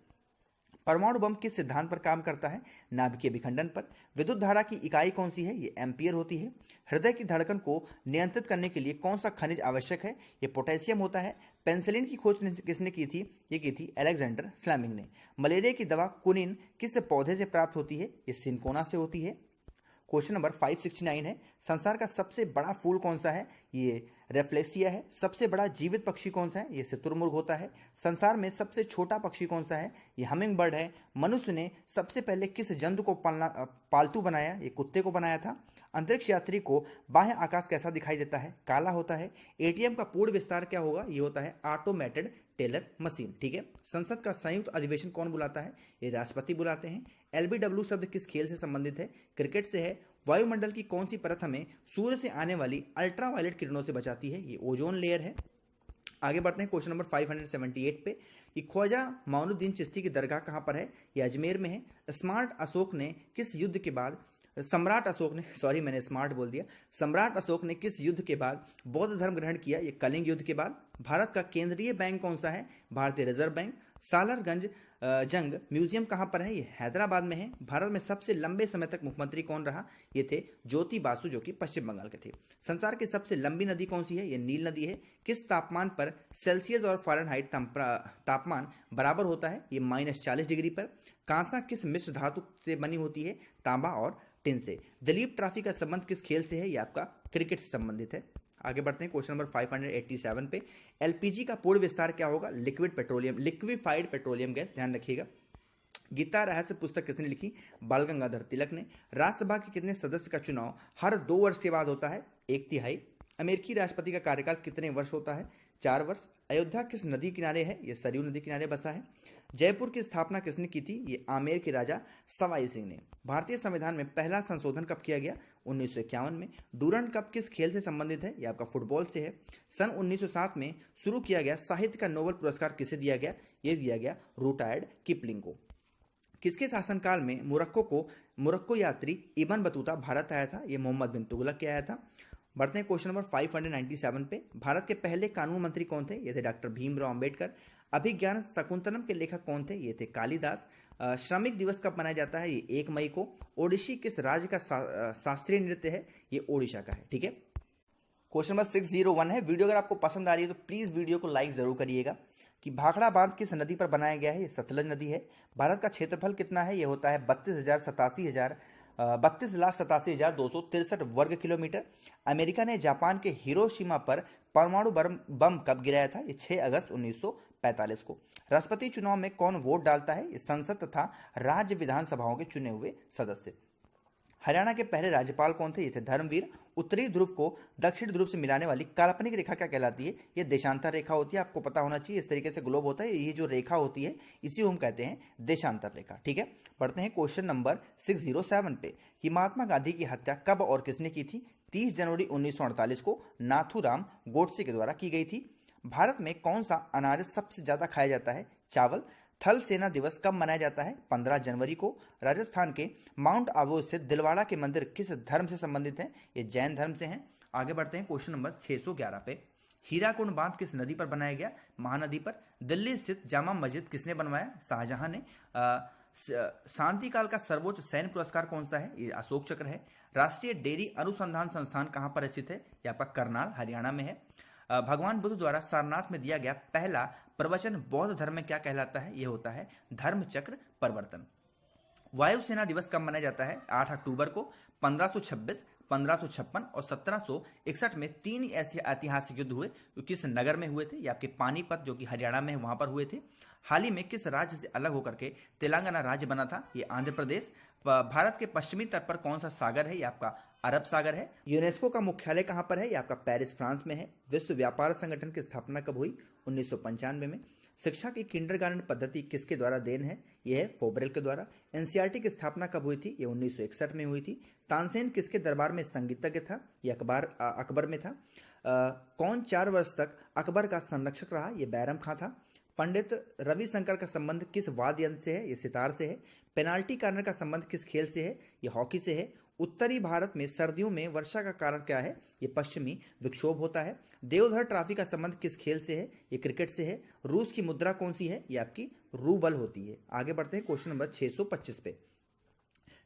A: परमाणु बम किस सिद्धांत पर काम करता है? नाभिकीय विखंडन पर। विद्युत धारा की इकाई कौन सी है? ये एम्पियर होती है। हृदय की धड़कन को नियंत्रित करने के लिए कौन सा खनिज आवश्यक है? ये पोटेशियम होता है। पेंसिलिन की खोज किसने की थी? ये की थी अलेक्जेंडर फ्लेमिंग ने। मलेरिया की दवा कुनिन किस पौधे से प्राप्त होती है? ये सिनकोना से होती है। क्वेश्चन नंबर 569 है, संसार का सबसे बड़ा फूल कौन सा है? ये रेफ्लेक्सिया है। सबसे बड़ा जीवित पक्षी कौन सा है? ये शुतुरमुर्ग होता है। संसार में सबसे छोटा पक्षी कौन सा है? ये हमिंग बर्ड है। मनुष्य ने सबसे पहले किस जंतु को पालतू बनाया? ये कुत्ते को बनाया था। अंतरिक्ष यात्री को बाह्य आकाश कैसा दिखाई देता है? काला होता है। एटीएम का पूर्ण विस्तार क्या होगा? ये होता है ऑटोमेटेड टेलर मशीन। ठीक है। संसद का संयुक्त अधिवेशन कौन बुलाता है? ये राष्ट्रपति बुलाते हैं। एलबीडब्ल्यू शब्द किस खेल से संबंधित है? क्रिकेट से है। वायुमंडल की कौन सी परत हमें सूर्य से आने वाली अल्ट्रावायलेट किरणों से बचाती है? ये ओजोन लेयर है। आगे बढ़ते हैं क्वेश्चन नंबर 578 पे कि ख्वाजा माइनुद्दीन चिश्ती की दरगाह कहाँ पर है? ये अजमेर में है। स्मार्ट अशोक ने किस युद्ध के बाद सम्राट अशोक ने सॉरी मैंने स्मार्ट बोल दिया। सम्राट अशोक ने किस युद्ध के बाद बौद्ध धर्म ग्रहण किया? ये कलिंग युद्ध के बाद। भारत का केंद्रीय बैंक कौन सा है? भारतीय रिजर्व बैंक। सालारगंज जंग म्यूजियम कहाँ पर है? ये हैदराबाद में है। भारत में सबसे लंबे समय तक मुख्यमंत्री कौन रहा? ये थे ज्योति बासु जो कि पश्चिम बंगाल के थे। संसार की सबसे लंबी नदी कौन सी है? ये नील नदी है। किस तापमान पर सेल्सियस और फ़ारेनहाइट तापमान बराबर होता है? ये -40 डिग्री पर। कांसा किस मिश्र धातु से बनी होती है? तांबा और टिन से। दिलीप ट्रॉफी का संबंध किस खेल से है? ये आपका क्रिकेट से संबंधित है। आगे बढ़ते हैं क्वेश्चन नंबर 587 पे। एलपीजी का पूर्ण विस्तार क्या होगा? Liquefied petroleum gas. ध्यान रखिएगा। गीता रहस्य पुस्तक किसने लिखी? बाल गंगाधर तिलक ने। राज्यसभा के कितने सदस्य का चुनाव हर 2 वर्ष के बाद होता है? 1/3। अमेरिकी राष्ट्रपति का कार्यकाल कितने वर्ष होता है? 4 वर्ष। अयोध्या किस नदी किनारे है? ये सरयू नदी किनारे बसा है। जयपुर की स्थापना किसने की थी? ये आमेर के राजा सवाई सिंह ने। भारतीय संविधान में पहला संशोधन कब किया गया? 1951 में। डूरंड कप किस खेल से संबंधित है? ये आपका फुटबॉल से है। सन 1907 में शुरू किया गया साहित्य का नोबेल पुरस्कार किसे दिया गया? ये दिया गया रुटायर्ड किपलिंग को। किसके शासनकाल में मोरक्को यात्री इब्न बतूता भारत आया था? ये मोहम्मद बिन तुगलक के आया था। बढ़ते हैं क्वेश्चन नंबर 597 पे। भारत के पहले कानून मंत्री कौन थे? ये थे डॉक्टर भीमराव अंबेडकर। अभिज्ञान शकुंतलम के लेखक कौन थे? ये थे कालिदास। श्रमिक दिवस कब मनाया जाता है? ये 1 मई को। ओडिसी किस राज्य का शास्त्रीय नृत्य है? ये ओडिशा का है। ठीक है। क्वेश्चन नंबर 601 है। वीडियो अगर आपको पसंद आ रही है तो प्लीज वीडियो को लाइक जरूर करिएगा। कि भाखड़ा बांध किस नदी पर बनाया गया है? ये सतलज नदी है। भारत का क्षेत्रफल कितना है? ये होता है 32,87,263 वर्ग किलोमीटर। अमेरिका ने जापान के हिरोशिमा पर परमाणु बम कब गिराया था? ये 6 अगस्त 1945 को। राष्ट्रपति चुनाव में कौन वोट डालता है? ये संसद तथा राज्य विधानसभाओं के चुने हुए सदस्य। हरियाणा के पहले राज्यपाल कौन थे? ये थे धर्मवीर। उत्तरी ध्रुव को दक्षिण ध्रुव से मिलाने वाली काल्पनिक रेखा क्या कहलाती है? ये देशांतर रेखा होती है। आपको पता होना चाहिए, इस तरीके से ग्लोब होता है, ये जो रेखा होती है इसी को हम कहते हैं देशांतर रेखा। ठीक है। पढ़ते हैं क्वेश्चन नंबर 607 पे कि महात्मा गांधी की हत्या कब और किसने की थी? 30 जनवरी 1948 को नाथूराम गोडसे के द्वारा की गई थी। भारत में कौन सा अनाज सबसे ज्यादा खाया जाता है? चावल। थल सेना दिवस कब मनाया जाता है? 15 जनवरी को। राजस्थान के माउंट आबू स्थित दिलवाड़ा के मंदिर किस धर्म से संबंधित हैं? ये जैन धर्म से हैं। आगे बढ़ते हैं क्वेश्चन नंबर 611 पे। हीराकुंड बांध किस नदी पर बनाया गया? महानदी पर। दिल्ली स्थित जामा मस्जिद किसने बनवाया? शाहजहां ने। शांति काल का सर्वोच्च सैन्य पुरस्कार कौन सा है? ये अशोक चक्र है। राष्ट्रीय डेयरी अनुसंधान संस्थान कहां पर स्थित है? ये आपका करनाल हरियाणा में है। भगवान बुद्ध द्वारा सारनाथ में दिया गया पहला प्रवचन बौद्ध धर्म में क्या कहलाता है? यह होता है धर्म चक्र परिवर्तन। वायुसेना दिवस कब मनाया जाता है? 8 अक्टूबर को। 1526, 1556 और 1761 में 3 ऐसे ऐतिहासिक युद्ध हुए जो किस नगर में हुए थे? ये आपके पानीपत जो कि हरियाणा में है वहां पर हुए थे। हाल ही में किस राज्य से अलग होकर के तेलंगाना राज्य बना था? ये आंध्र प्रदेश। भारत के पश्चिमी तट पर कौन सा सागर है? ये आपका अरब सागर है। यूनेस्को का मुख्यालय कहां पर है? ये आपका पेरिस फ्रांस में है। विश्व व्यापार संगठन की स्थापना कब हुई? 1995 में। शिक्षा की किंडरगार्टन पद्धति किसके द्वारा देन है? यह है फोबरेल के द्वारा। एनसीईआरटी की स्थापना कब हुई थी? ये 1961 में हुई थी। तानसेन किसके दरबार में संगीतज्ञ था? ये अकबर में था। कौन 4 वर्ष तक अकबर का संरक्षक रहा? ये बैरम खां था। पंडित रविशंकर का संबंध किस वाद्य यंत्र से है? ये सितार से है। पेनाल्टी कार्नर का संबंध किस खेल से है? ये हॉकी से है। उत्तरी भारत में सर्दियों में वर्षा का कारण क्या है? ये पश्चिमी विक्षोभ होता है। देवधर ट्रॉफी का संबंध किस खेल से है? ये क्रिकेट से है। रूस की मुद्रा कौन सी है? ये आपकी रूबल होती है। आगे बढ़ते हैं क्वेश्चन नंबर 625 पे।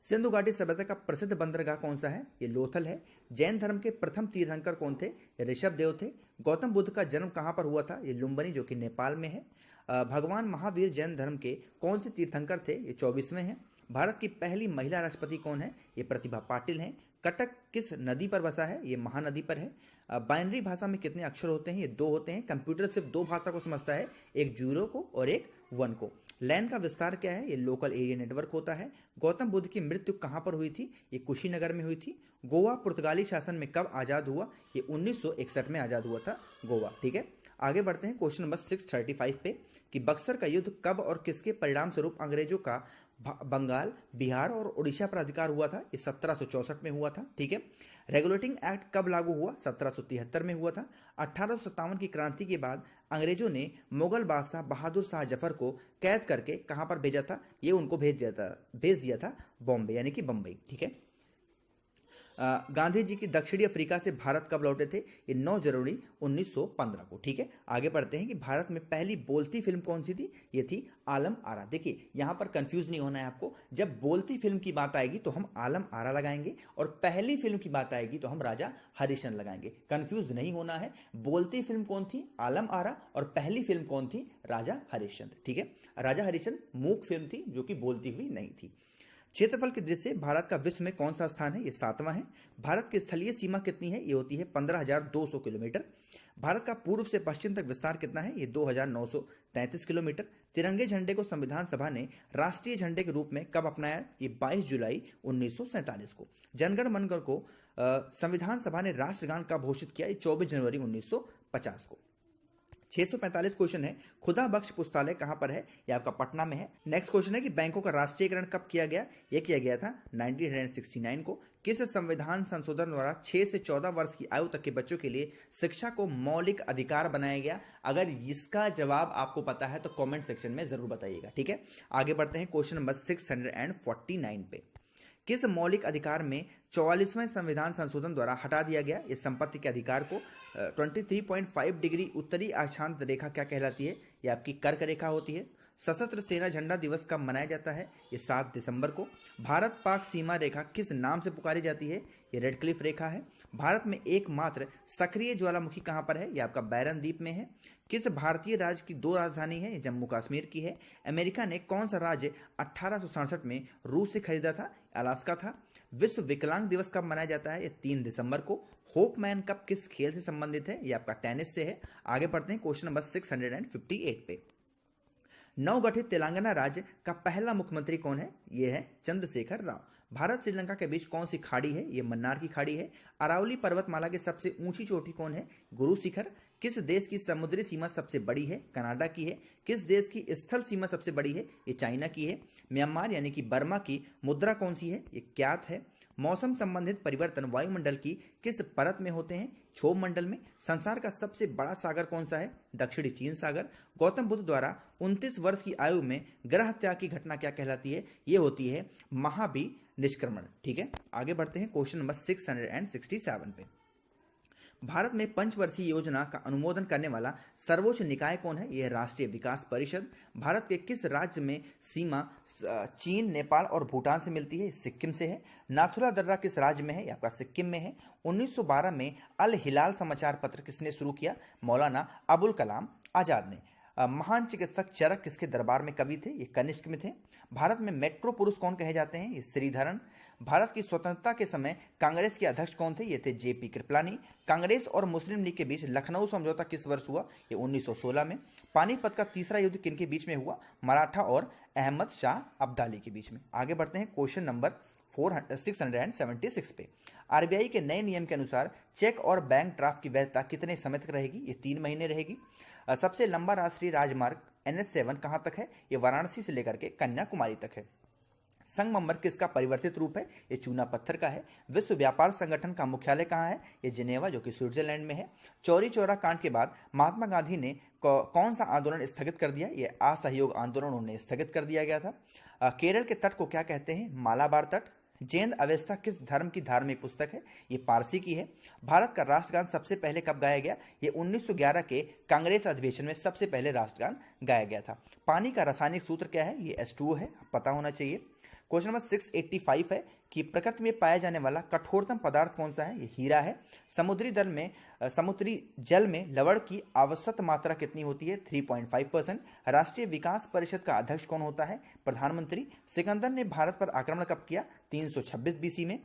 A: सिंधु घाटी सभ्यता का प्रसिद्ध बंदरगाह कौन सा है? ये लोथल है। जैन धर्म के प्रथम तीर्थंकर कौन थे? ये ऋषभ देव थे। गौतम बुद्ध का जन्म कहां पर हुआ था? ये लुम्बिनी जो कि नेपाल में है। भगवान महावीर जैन धर्म के कौन से तीर्थंकर थे? ये 24वें हैं। भारत की पहली महिला राष्ट्रपति कौन है? ये प्रतिभा पाटिल हैं। कटक किस नदी पर बसा है? ये महानदी पर है। बाइनरी भाषा में कितने अक्षर होते हैं? ये 2 होते हैं। कंप्यूटर सिर्फ 2 भाषा को समझता है, एक 0 को और एक 1 को। लैन का विस्तार क्या है? ये लोकल एरिया नेटवर्क होता है। गौतम बुद्ध की मृत्यु कहां पर हुई थी? ये कुशीनगर में हुई थी। गोवा पुर्तगाली शासन में कब आजाद हुआ? ये 1961 में आजाद हुआ था गोवा। ठीक है। आगे बढ़ते हैं क्वेश्चन नंबर 635 पे कि बक्सर का युद्ध कब और किसके परिणाम स्वरूप अंग्रेजों का बंगाल, बिहार और उड़ीसा पर अधिकार हुआ था? ये 1764 में हुआ था। ठीक है। रेगुलेटिंग एक्ट कब लागू हुआ? 1773 में हुआ था। 1857 की क्रांति के बाद अंग्रेजों ने मुगल बादशाह बहादुर शाह जफर को कैद करके कहां पर भेजा था? ये उनको भेज दिया था बॉम्बे यानी कि बम्बई। ठीक है। गांधी जी की दक्षिणी अफ्रीका से भारत कब लौटे थे? ये 9 जनवरी 1915 को। ठीक है। आगे बढ़ते हैं कि भारत में पहली बोलती फिल्म कौन सी थी? ये थी आलम आरा। देखिए यहां पर कंफ्यूज नहीं होना है आपको। जब बोलती फिल्म की बात आएगी तो हम आलम आरा लगाएंगे और पहली फिल्म की बात आएगी तो हम राजा हरिश्चंद्र लगाएंगे। कंफ्यूज नहीं होना है। बोलती फिल्म कौन थी? आलम आरा। और पहली फिल्म कौन थी? राजा हरिश्चंद्र। ठीक है। राजा हरिश्चंद्र मूक फिल्म थी जो कि बोलती हुई नहीं थी। क्षेत्रफल की दृष्टि से भारत का विश्व में कौन सा स्थान है? ये 7वां है। भारत की स्थलीय सीमा कितनी है? ये होती है 15,200 किलोमीटर। भारत का पूर्व से पश्चिम तक विस्तार कितना है? ये 2933 किलोमीटर। तिरंगे झंडे को संविधान सभा ने राष्ट्रीय झंडे के रूप में कब अपनाया? ये 22 जुलाई 1947 को। जनगण मन को संविधान सभा ने राष्ट्रगान कब घोषित किया? ये 24 जनवरी 1950 को। 645 क्वेश्चन है, खुदा बख्श पुस्तकालय कहां पर है? ये आपका पटना में है। नेक्स्ट क्वेश्चन है कि बैंकों का राष्ट्रीयकरण कब किया गया? ये किया गया था 1969 को। किस संविधान संशोधन द्वारा 6 से 14 वर्ष की आयु तक के बच्चों के लिए शिक्षा को मौलिक अधिकार बनाया गया? अगर इसका जवाब आपको पता है तो कमेंट सेक्शन में जरूर बताइएगा, ठीक है। आगे बढ़ते हैं क्वेश्चन नंबर 649 पे। किस मौलिक अधिकार में 44वें संविधान संशोधन द्वारा हटा दिया गया? इस संपत्ति के अधिकार को 23.5 डिग्री उत्तरी अक्षांश रेखा क्या कहलाती है? ये आपकी कर्क रेखा होती है। सशस्त्र सेना झंडा दिवस कब मनाया जाता है? ये 7 दिसंबर को। भारत पाक सीमा रेखा किस नाम से पुकारी जाती है? ये रेड क्लिफ रेखा है। भारत में एकमात्र सक्रिय ज्वालामुखी कहां पर है? ये आपका बैरन द्वीप में है। किस भारतीय राज्य की 2 राजधानी है? जम्मू कश्मीर की है। अमेरिका ने कौन सा राज्य 1867 में रूस से खरीदा था? अलास्का था। विश्व विकलांग दिवस कब मनाया जाता है? ये 3 दिसंबर को। होप मैन कप किस खेल से संबंधित है? ये आपका टेनिस से है। आगे बढ़ते हैं क्वेश्चन नंबर 658 पे। नवगठित तेलंगाना राज्य का पहला मुख्यमंत्री कौन है? ये है चंद्रशेखर राव। भारत श्रीलंका के बीच कौन सी खाड़ी है? ये मन्नार की खाड़ी है। अरावली पर्वतमाला की सबसे ऊंची चोटी कौन है? गुरु शिखर। किस देश की समुद्री सीमा सबसे बड़ी है? कनाडा की है। किस देश की स्थल सीमा सबसे बड़ी है? ये चाइना की है। म्यांमार यानी कि बर्मा की मुद्रा कौन सी है? ये क्यात है। मौसम संबंधित परिवर्तन वायुमंडल की किस परत में होते हैं? क्षोभ मंडल में। संसार का सबसे बड़ा सागर कौन सा है? दक्षिणी चीन सागर। गौतम बुद्ध द्वारा 29 वर्ष की आयु में ग्रह त्याग की घटना क्या कहलाती है? ये होती है महाभिनिष्क्रमण, ठीक है। आगे बढ़ते हैं क्वेश्चन नंबर 667 पे। भारत में पंचवर्षीय योजना का अनुमोदन करने वाला सर्वोच्च निकाय कौन है? यह राष्ट्रीय विकास परिषद। भारत के किस राज्य में सीमा चीन, नेपाल और भूटान से मिलती है? सिक्किम से है। नाथुला दर्रा किस राज्य में है? आपका सिक्किम में है। 1912 में अल हिलाल समाचार पत्र किसने शुरू किया? मौलाना अबुल कलाम आजाद ने। महान चिकित्सक चरक किसके दरबार में कवि थे? ये कनिष्क में थे। भारत में मेट्रो पुरुष कौन कहे जाते हैं? ये श्रीधरन। भारत की स्वतंत्रता के समय कांग्रेस के अध्यक्ष कौन थे? ये थे जेपी कृपलानी। कांग्रेस और मुस्लिम लीग के बीच लखनऊ समझौता किस वर्ष हुआ? ये 1916 में। पानीपत का तीसरा युद्ध किनके बीच में हुआ? मराठा और अहमद शाह अब्दाली के बीच में। आगे बढ़ते हैं क्वेश्चन नंबर 676 पे। आरबीआई के नए नियम के अनुसार चेक और बैंक ड्राफ्ट की वैधता कितने समय तक रहेगी? ये 3 महीने रहेगी। सबसे लंबा राष्ट्रीय राजमार्ग NH7 कहां तक है? ये वाराणसी से लेकर के कन्याकुमारी तक है। संगमरमर किसका परिवर्तित रूप है? ये चूना पत्थर का है। विश्व व्यापार संगठन का मुख्यालय कहाँ है? ये जिनेवा जो कि स्विट्जरलैंड में है। चौरी चौरा कांड के बाद महात्मा गांधी ने कौन सा आंदोलन स्थगित कर दिया? ये असहयोग आंदोलन उन्हें स्थगित कर दिया गया था। केरल के तट को क्या कहते हैं? मालाबार तट। जैन अवेस्ता किस धर्म की धार्मिक पुस्तक है? ये पारसी की है। भारत का राष्ट्रगान सबसे पहले कब गाया गया? ये 1911 के कांग्रेस अधिवेशन में सबसे पहले राष्ट्रगान गाया गया था। पानी का रासायनिक सूत्र क्या है? ये H2O है, पता होना चाहिए। क्वेश्चन नंबर 685 है कि प्रकृति में पाया जाने वाला कठोरतम पदार्थ कौन सा है? ये हीरा है। समुद्री जल में लवण की आवश्यक मात्रा कितनी होती है? 3.5%। राष्ट्रीय विकास परिषद का अध्यक्ष कौन होता है? प्रधानमंत्री। सिकंदर ने भारत पर आक्रमण कब किया? 326 BC में।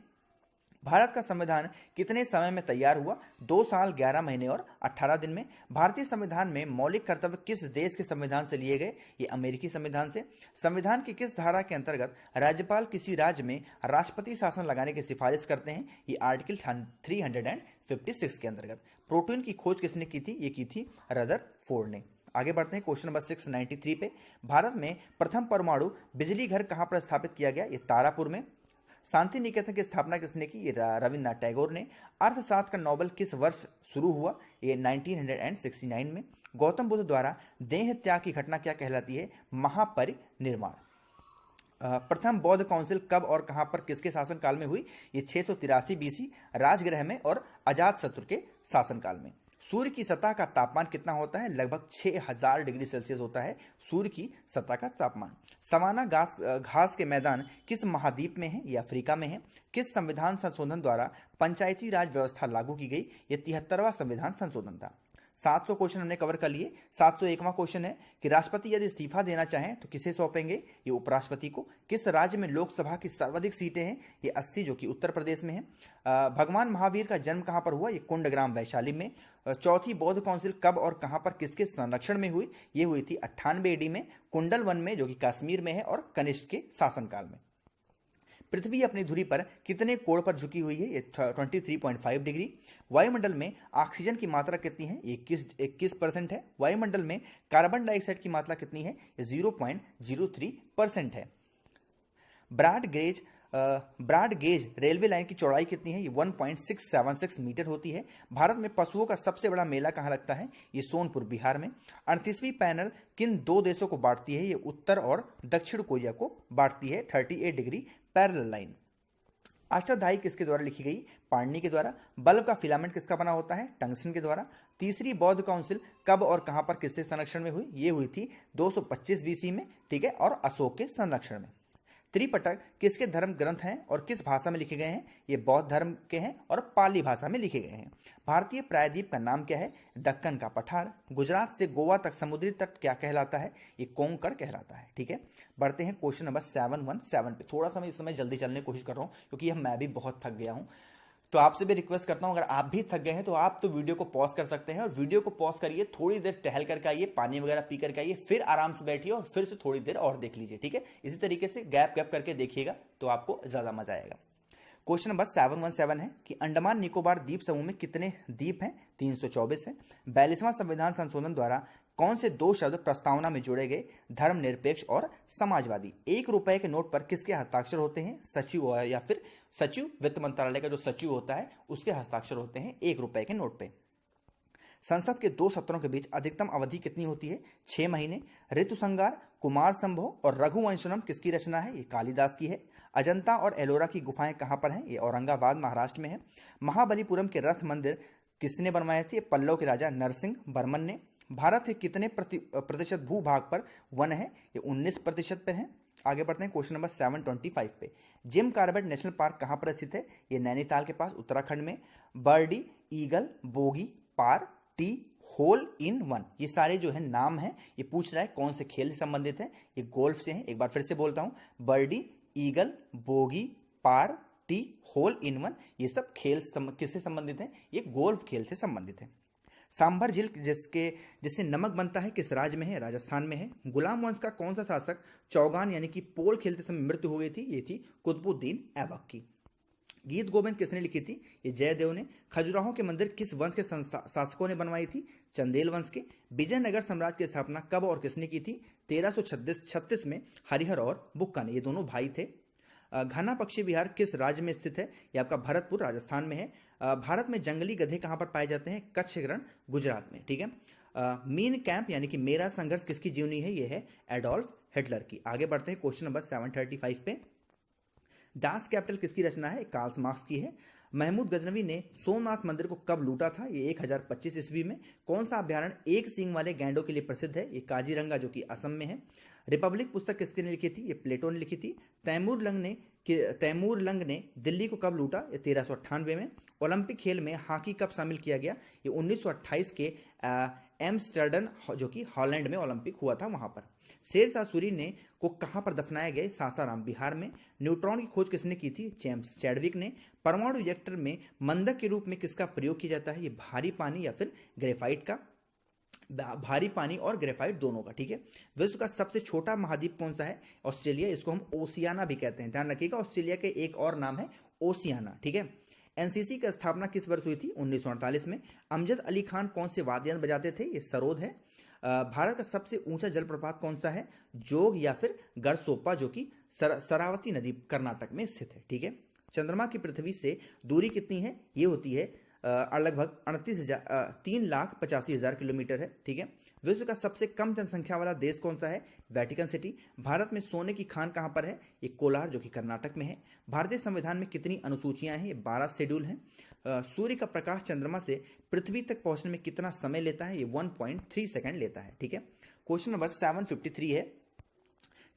A: भारत का संविधान कितने समय में तैयार हुआ? 2 साल 11 महीने और 18 दिन में। भारतीय संविधान में मौलिक कर्तव्य किस देश के संविधान से लिए गए? ये अमेरिकी संविधान से। संविधान की किस धारा के अंतर्गत राज्यपाल किसी राज्य में राष्ट्रपति शासन लगाने की सिफारिश करते हैं? ये आर्टिकल 356 के अंतर्गत। प्रोटीन की खोज किसने की थी? ये की थी रदरफोर्ड ने। आगे बढ़ते हैं क्वेश्चन नंबर 693 पे। भारत में प्रथम परमाणु बिजली घर कहां पर स्थापित किया गया? ये तारापुर में। शांति निकेतन की स्थापना किसने की? रविन्द्रनाथ टैगोर ने। अर्थशास्त्र का नोबेल किस वर्ष शुरू हुआ? ये 1969 में। गौतम बुद्ध द्वारा देह त्याग की घटना क्या कहलाती है? महापरिनिर्वाण। प्रथम बौद्ध काउंसिल कब और कहां पर किसके शासनकाल में हुई? ये 683 BC राजगृह में और अजातशत्रु के शासनकाल में। सूर्य की सतह का तापमान कितना होता है? लगभग 6000 डिग्री सेल्सियस होता है सूर्य की सतह का तापमान। सवाना घास के मैदान किस महाद्वीप में है? ये अफ्रीका में है। किस संविधान संशोधन द्वारा पंचायती राज व्यवस्था लागू की गई? ये 73वां संविधान संशोधन था। 700 क्वेश्चन हमने कवर कर लिए। 701वां क्वेश्चन है कि राष्ट्रपति यदि इस्तीफा देना चाहें तो किसे सौंपेंगे? ये उपराष्ट्रपति को। किस राज्य में लोकसभा की सर्वाधिक सीटें हैं? ये 80 जो कि उत्तर प्रदेश में है। भगवान महावीर का जन्म कहां पर हुआ? ये कुंडग्राम वैशाली में। चौथी बौद्ध काउंसिल कब और कहां पर किसके संरक्षण में हुई? ये हुई थी 98 AD में कुंडल वन में, जो कि कश्मीर में है, और कनिष्क के शासनकाल में। पृथ्वी अपनी धुरी पर कितने कोण पर झुकी हुई है? ये 23.5 डिग्री। वायुमंडल में ऑक्सीजन की मात्रा कितनी है? 21% है। वायुमंडल में कार्बन डाइऑक्साइड की मात्रा कितनी है? ये 0.03% है। ब्रॉड गेज रेलवे लाइन की चौड़ाई कितनी है? ये 1.676 मीटर होती है। भारत में पशुओं का सबसे बड़ा मेला कहाँ लगता है? ये सोनपुर बिहार में। 38वीं पैनल किन दो देशों को बांटती है? ये उत्तर और दक्षिण कोरिया को बांटती है। 38 डिग्री पैरेलल लाइन। अष्टधाई किसके द्वारा लिखी गई? पाणिनि के द्वारा। बल्ब का फिलामेंट किसका बना होता है? टंगस्टन के द्वारा। तीसरी बौद्ध काउंसिल कब और कहां पर किसके संरक्षण में हुई? ये हुई थी 225 BC में, ठीक है, और अशोक के संरक्षण में। त्रिपिटक किसके धर्म ग्रंथ हैं और किस भाषा में लिखे गए हैं? ये बौद्ध धर्म के हैं और पाली भाषा में लिखे गए हैं। भारतीय प्रायद्वीप का नाम क्या है? दक्कन का पठार। गुजरात से गोवा तक समुद्री तट क्या कहलाता है? ये कोंकण कहलाता है, ठीक है। बढ़ते हैं क्वेश्चन नंबर 717 पे। थोड़ा सा मैं इस समय जल्दी चलने की कोशिश कर रहा हूँ क्योंकि मैं भी बहुत थक गया हूँ। तो आपसे भी रिक्वेस्ट करता हूं, अगर आप भी थक गए हैं तो आप तो वीडियो को पॉज कर सकते हैं और वीडियो को पॉज करिए, थोड़ी देर टहल करके आइए, पानी वगैरह पी करके आइए, फिर आराम से बैठिए और फिर से थोड़ी देर और देख लीजिए, ठीक है। इसी तरीके से गैप गैप करके देखिएगा तो आपको ज्यादा मजा आएगा। क्वेश्चन नंबर 717 है कि अंडमान निकोबार द्वीप समूह में कितने द्वीप हैं? 324 है। 42वां संविधान संशोधन द्वारा कौन से दो शब्द प्रस्तावना में जोड़े गए? धर्मनिरपेक्ष और समाजवादी। 1 रुपए के नोट पर किसके हस्ताक्षर होते हैं? सचिव या फिर सचिव, वित्त मंत्रालय का जो सचिव होता है उसके हस्ताक्षर होते हैं 1 रुपए के नोट पे। संसद के 2 सत्रों के बीच अधिकतम अवधि कितनी होती है? 6 महीने। ऋतु संगार, कुमार संभव और रघुवंशनम किसकी रचना है? ये कालिदास की है। अजंता और एलोरा की गुफाएं कहां पर हैं? ये औरंगाबाद महाराष्ट्र में है। महाबलीपुरम के रथ मंदिर किसने बनवाए थे? पल्लव के राजा नरसिंह वर्मन ने। भारत के कितने प्रतिशत भूभाग पर वन है? ये 19% पे है। आगे बढ़ते हैं क्वेश्चन नंबर 725 पे। जिम कॉर्बेट नेशनल पार्क कहां पर स्थित है? ये नैनीताल के पास उत्तराखंड में। Birdie, eagle, bogey, par, tee, hole in one, ये सारे जो है नाम है, ये पूछ रहा है कौन से खेल से संबंधित है? ये गोल्फ से है। एक बार फिर से बोलता हूं, birdie, eagle, bogey, par, tee, hole in one, ये सब खेल किससे संबंधित है? ये गोल्फ खेल से संबंधित है। सांभर झील जिससे नमक बनता है किस राज्य में है? राजस्थान में है। गुलाम वंश का कौन सा शासक चौगान यानी कि पोल खेलते समय मृत्यु हो गई थी? ये थी कुतुबुद्दीन ऐबक की। गीत गोविंद किसने लिखी थी? ये जयदेव ने। खजुराहो के मंदिर किस वंश के शासकों ने बनवाई थी? चंदेल वंश के। विजयनगर साम्राज्य की स्थापना कब और किसने की थी? 1336 में हरिहर और बुक्का ने, ये दोनों भाई थे। घना पक्षी विहार किस राज्य में स्थित है? ये आपका भरतपुर राजस्थान में है। भारत में जंगली गधे कहां पर पाए जाते हैं? कच्छ रण गुजरात में, ठीक है। मीन कैंप यानी कि मेरा संघर्ष किसकी जीवनी है? ये है एडोल्फ हिटलर की। आगे बढ़ते हैं क्वेश्चन नंबर 735 पे। दास कैपिटल किसकी रचना है? कार्ल मार्क्स की है। महमूद गजनवी ने सोमनाथ मंदिर को कब लूटा था? ये 1025 ईस्वी में। कौन सा अभ्यारण्य एक सींग वाले गैंडों के लिए प्रसिद्ध है? ये काजीरंगा जो कि असम में है। रिपब्लिक पुस्तक किसने लिखी थी? ये प्लेटो ने लिखी थी। तैमूर लंग ने दिल्ली को कब लूटा? ये 1398 में। ओलंपिक खेल में हॉकी कब शामिल किया गया? ये 1928 के एम्स्टर्डम जो कि हॉलैंड में ओलंपिक हुआ था वहां पर। शेरशाह सूरी ने को कहां पर दफनाया गया? सासाराम बिहार में। न्यूट्रॉन की खोज किसने की थी? जेम्स चैडविक ने। परमाणु रिएक्टर में मंदक के रूप में किसका प्रयोग किया जाता है? ये भारी पानी या फिर ग्रेफाइट का। भारी पानी और ग्रेफाइट दोनों का, ठीक है। विश्व का सबसे छोटा महाद्वीप कौन सा है? ऑस्ट्रेलिया, इसको हम ओशियाना भी कहते हैं, ध्यान रखिएगा। ऑस्ट्रेलिया के एक और नाम है ओशियाना, ठीक है। एनसीसी की स्थापना किस वर्ष हुई थी? 1948 में। अमजद अली खान कौन से वाद्य यंत्र बजाते थे? ये सरोद है। भारत का सबसे ऊंचा जलप्रपात कौन सा है? जोग या फिर गरसोप्पा जो कि शरावती नदी कर्नाटक में स्थित है, ठीक है। चंद्रमा की पृथ्वी से दूरी कितनी है? ये होती है लगभग 3,85,000 किलोमीटर है, ठीक है। विश्व का सबसे कम जनसंख्या वाला देश कौन सा है? Vatican city. भारत में सोने की खान कहां पर है? ये कोलार जो कि कर्नाटक में है। भारतीय संविधान में कितनी अनुसूचियां हैं? ये 12 शेड्यूल हैं। सूर्य का प्रकाश चंद्रमा से पृथ्वी तक पहुंचने में कितना समय लेता है? ये 1.3 सेकंड लेता है, ठीक है। क्वेश्चन नंबर 753 है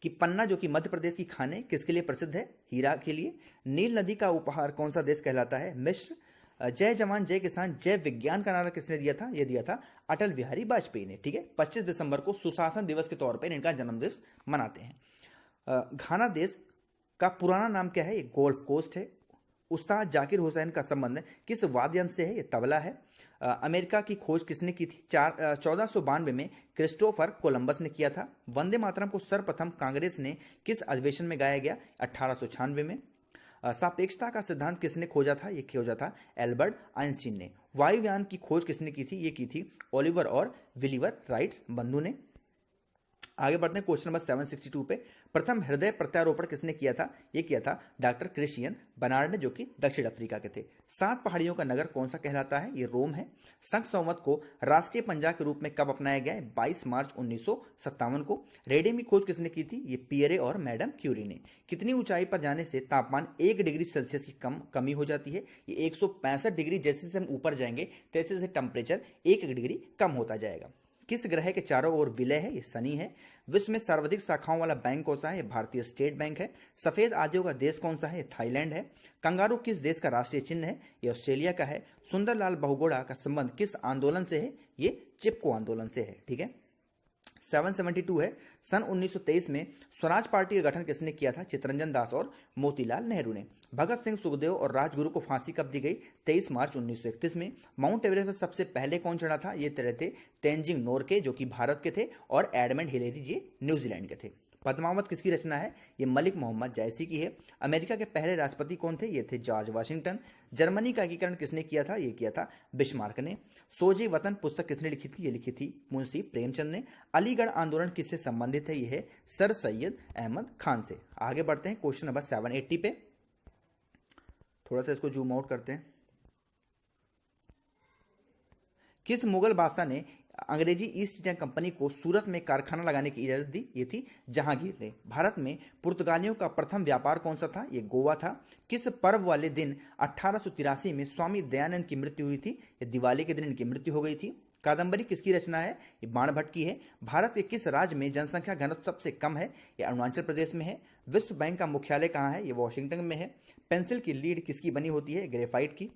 A: कि पन्ना जो कि मध्य प्रदेश की खानें किसके लिए प्रसिद्ध है? हीरा के लिए। नील नदी का उपहार कौन सा देश कहलाता है? मिस्र। जय जवान जय किसान जय विज्ञान का नारा किसने दिया था? ये दिया था अटल बिहारी वाजपेयी ने, ठीक है। 25 दिसंबर को सुशासन दिवस के तौर पर इनका जन्मदिवस मनाते हैं। घाना देश का पुराना नाम क्या है? ये गोल्फ कोस्ट है। उस्ताद जाकिर हुसैन का संबंध किस वाद्य यंत्र से है? ये तबला है। अमेरिका की खोज किसने की थी? 1492 में क्रिस्टोफर कोलंबस ने किया था। वंदे मातरम को सर्वप्रथम कांग्रेस ने किस अधिवेशन में गाया गया? 1896 में। सापेक्षता का सिद्धांत किसने खोजा था? ये खोजा था एल्बर्ट आइंस्टीन ने। वायुयान की खोज किसने की थी? ये की थी ओलिवर और विलिवर राइट्स बंधु ने। आगे बढ़ते हैं क्वेश्चन नंबर 762 पे। प्रथम हृदय प्रत्यारोपण किसने किया था? ये किया था डॉक्टर क्रिश्चियन बर्नार्ड ने, जो कि दक्षिण अफ्रीका के थे। 7 पहाड़ियों का नगर कौन सा कहलाता है? ये रोम है। संघ संवत को राष्ट्रीय पंजा के रूप में कब अपनाया गया है? 22 मार्च 1957 को। रेडियम की खोज किसने की थी? ये पियरे और मैडम क्यूरी ने। कितनी ऊंचाई पर जाने से तापमान 1 डिग्री सेल्सियस की कमी हो जाती है? ये 165 डिग्री। जैसे जैसे हम ऊपर जाएंगे तैसे तैसे टेम्परेचर 1 डिग्री कम होता जाएगा। किस ग्रह के चारों ओर विलय है? ये शनि है। विश्व में सर्वाधिक शाखाओं वाला बैंक कौन सा है? भारतीय स्टेट बैंक है। सफेद आदियों का देश कौन सा है? थाईलैंड है। कंगारू किस देश का राष्ट्रीय चिन्ह है? ये ऑस्ट्रेलिया का है। सुंदरलाल बहुगुणा का संबंध किस आंदोलन से है? ये चिपको आंदोलन से है, ठीक है। 772 है। सन 1923 में स्वराज पार्टी का गठन किसने किया था? चित्तरंजन दास और मोतीलाल नेहरू ने। भगत सिंह, सुखदेव और राजगुरु को फांसी कब दी गई? 23 मार्च 1931 में। माउंट एवरेस्ट पर सबसे पहले कौन चढ़ा था? ये तेरे थे तेंजिंग नोरके, जो कि भारत के थे, और एडमंड हिलेरी, ये न्यूजीलैंड के थे। पद्मावत किसकी रचना है? ये मलिक मोहम्मद जैसी की है। अमेरिका के पहले राष्ट्रपति कौन थे? ये थे जॉर्ज वाशिंगटन। जर्मनी का एकीकरण किसने किया था? ये किया था बिस्मार्क ने। सोजे वतन पुस्तक किसने लिखी थी? ये लिखी थी मुंशी प्रेमचंद ने। अलीगढ़ आंदोलन किससे संबंधित है? ये है सर सैयद अहमद खान से। आगे बढ़ते हैं क्वेश्चन नंबर 780 पे। थोड़ा सा इसको जूम आउट करते हैं। किस मुगल बादशाह ने अंग्रेजी ईस्ट इंडिया कंपनी को सूरत में कारखाना लगाने की इजाजत दी? ये थी जहांगीर ने। भारत में पुर्तगालियों का प्रथम व्यापार कौन सा था? ये गोवा था। किस पर्व वाले दिन 1883 में स्वामी दयानंद की मृत्यु हुई थी? ये दिवाली के दिन इनकी मृत्यु हो गई थी। कादंबरी किसकी रचना है? ये बाणभट्ट की है। भारत के किस राज्य में जनसंख्या घनत्व सबसे कम है? ये अरुणाचल प्रदेश में है। विश्व बैंक का मुख्यालय कहाँ है? ये वॉशिंगटन में है। पेंसिल की लीड किसकी बनी होती है? ग्रेफाइट की।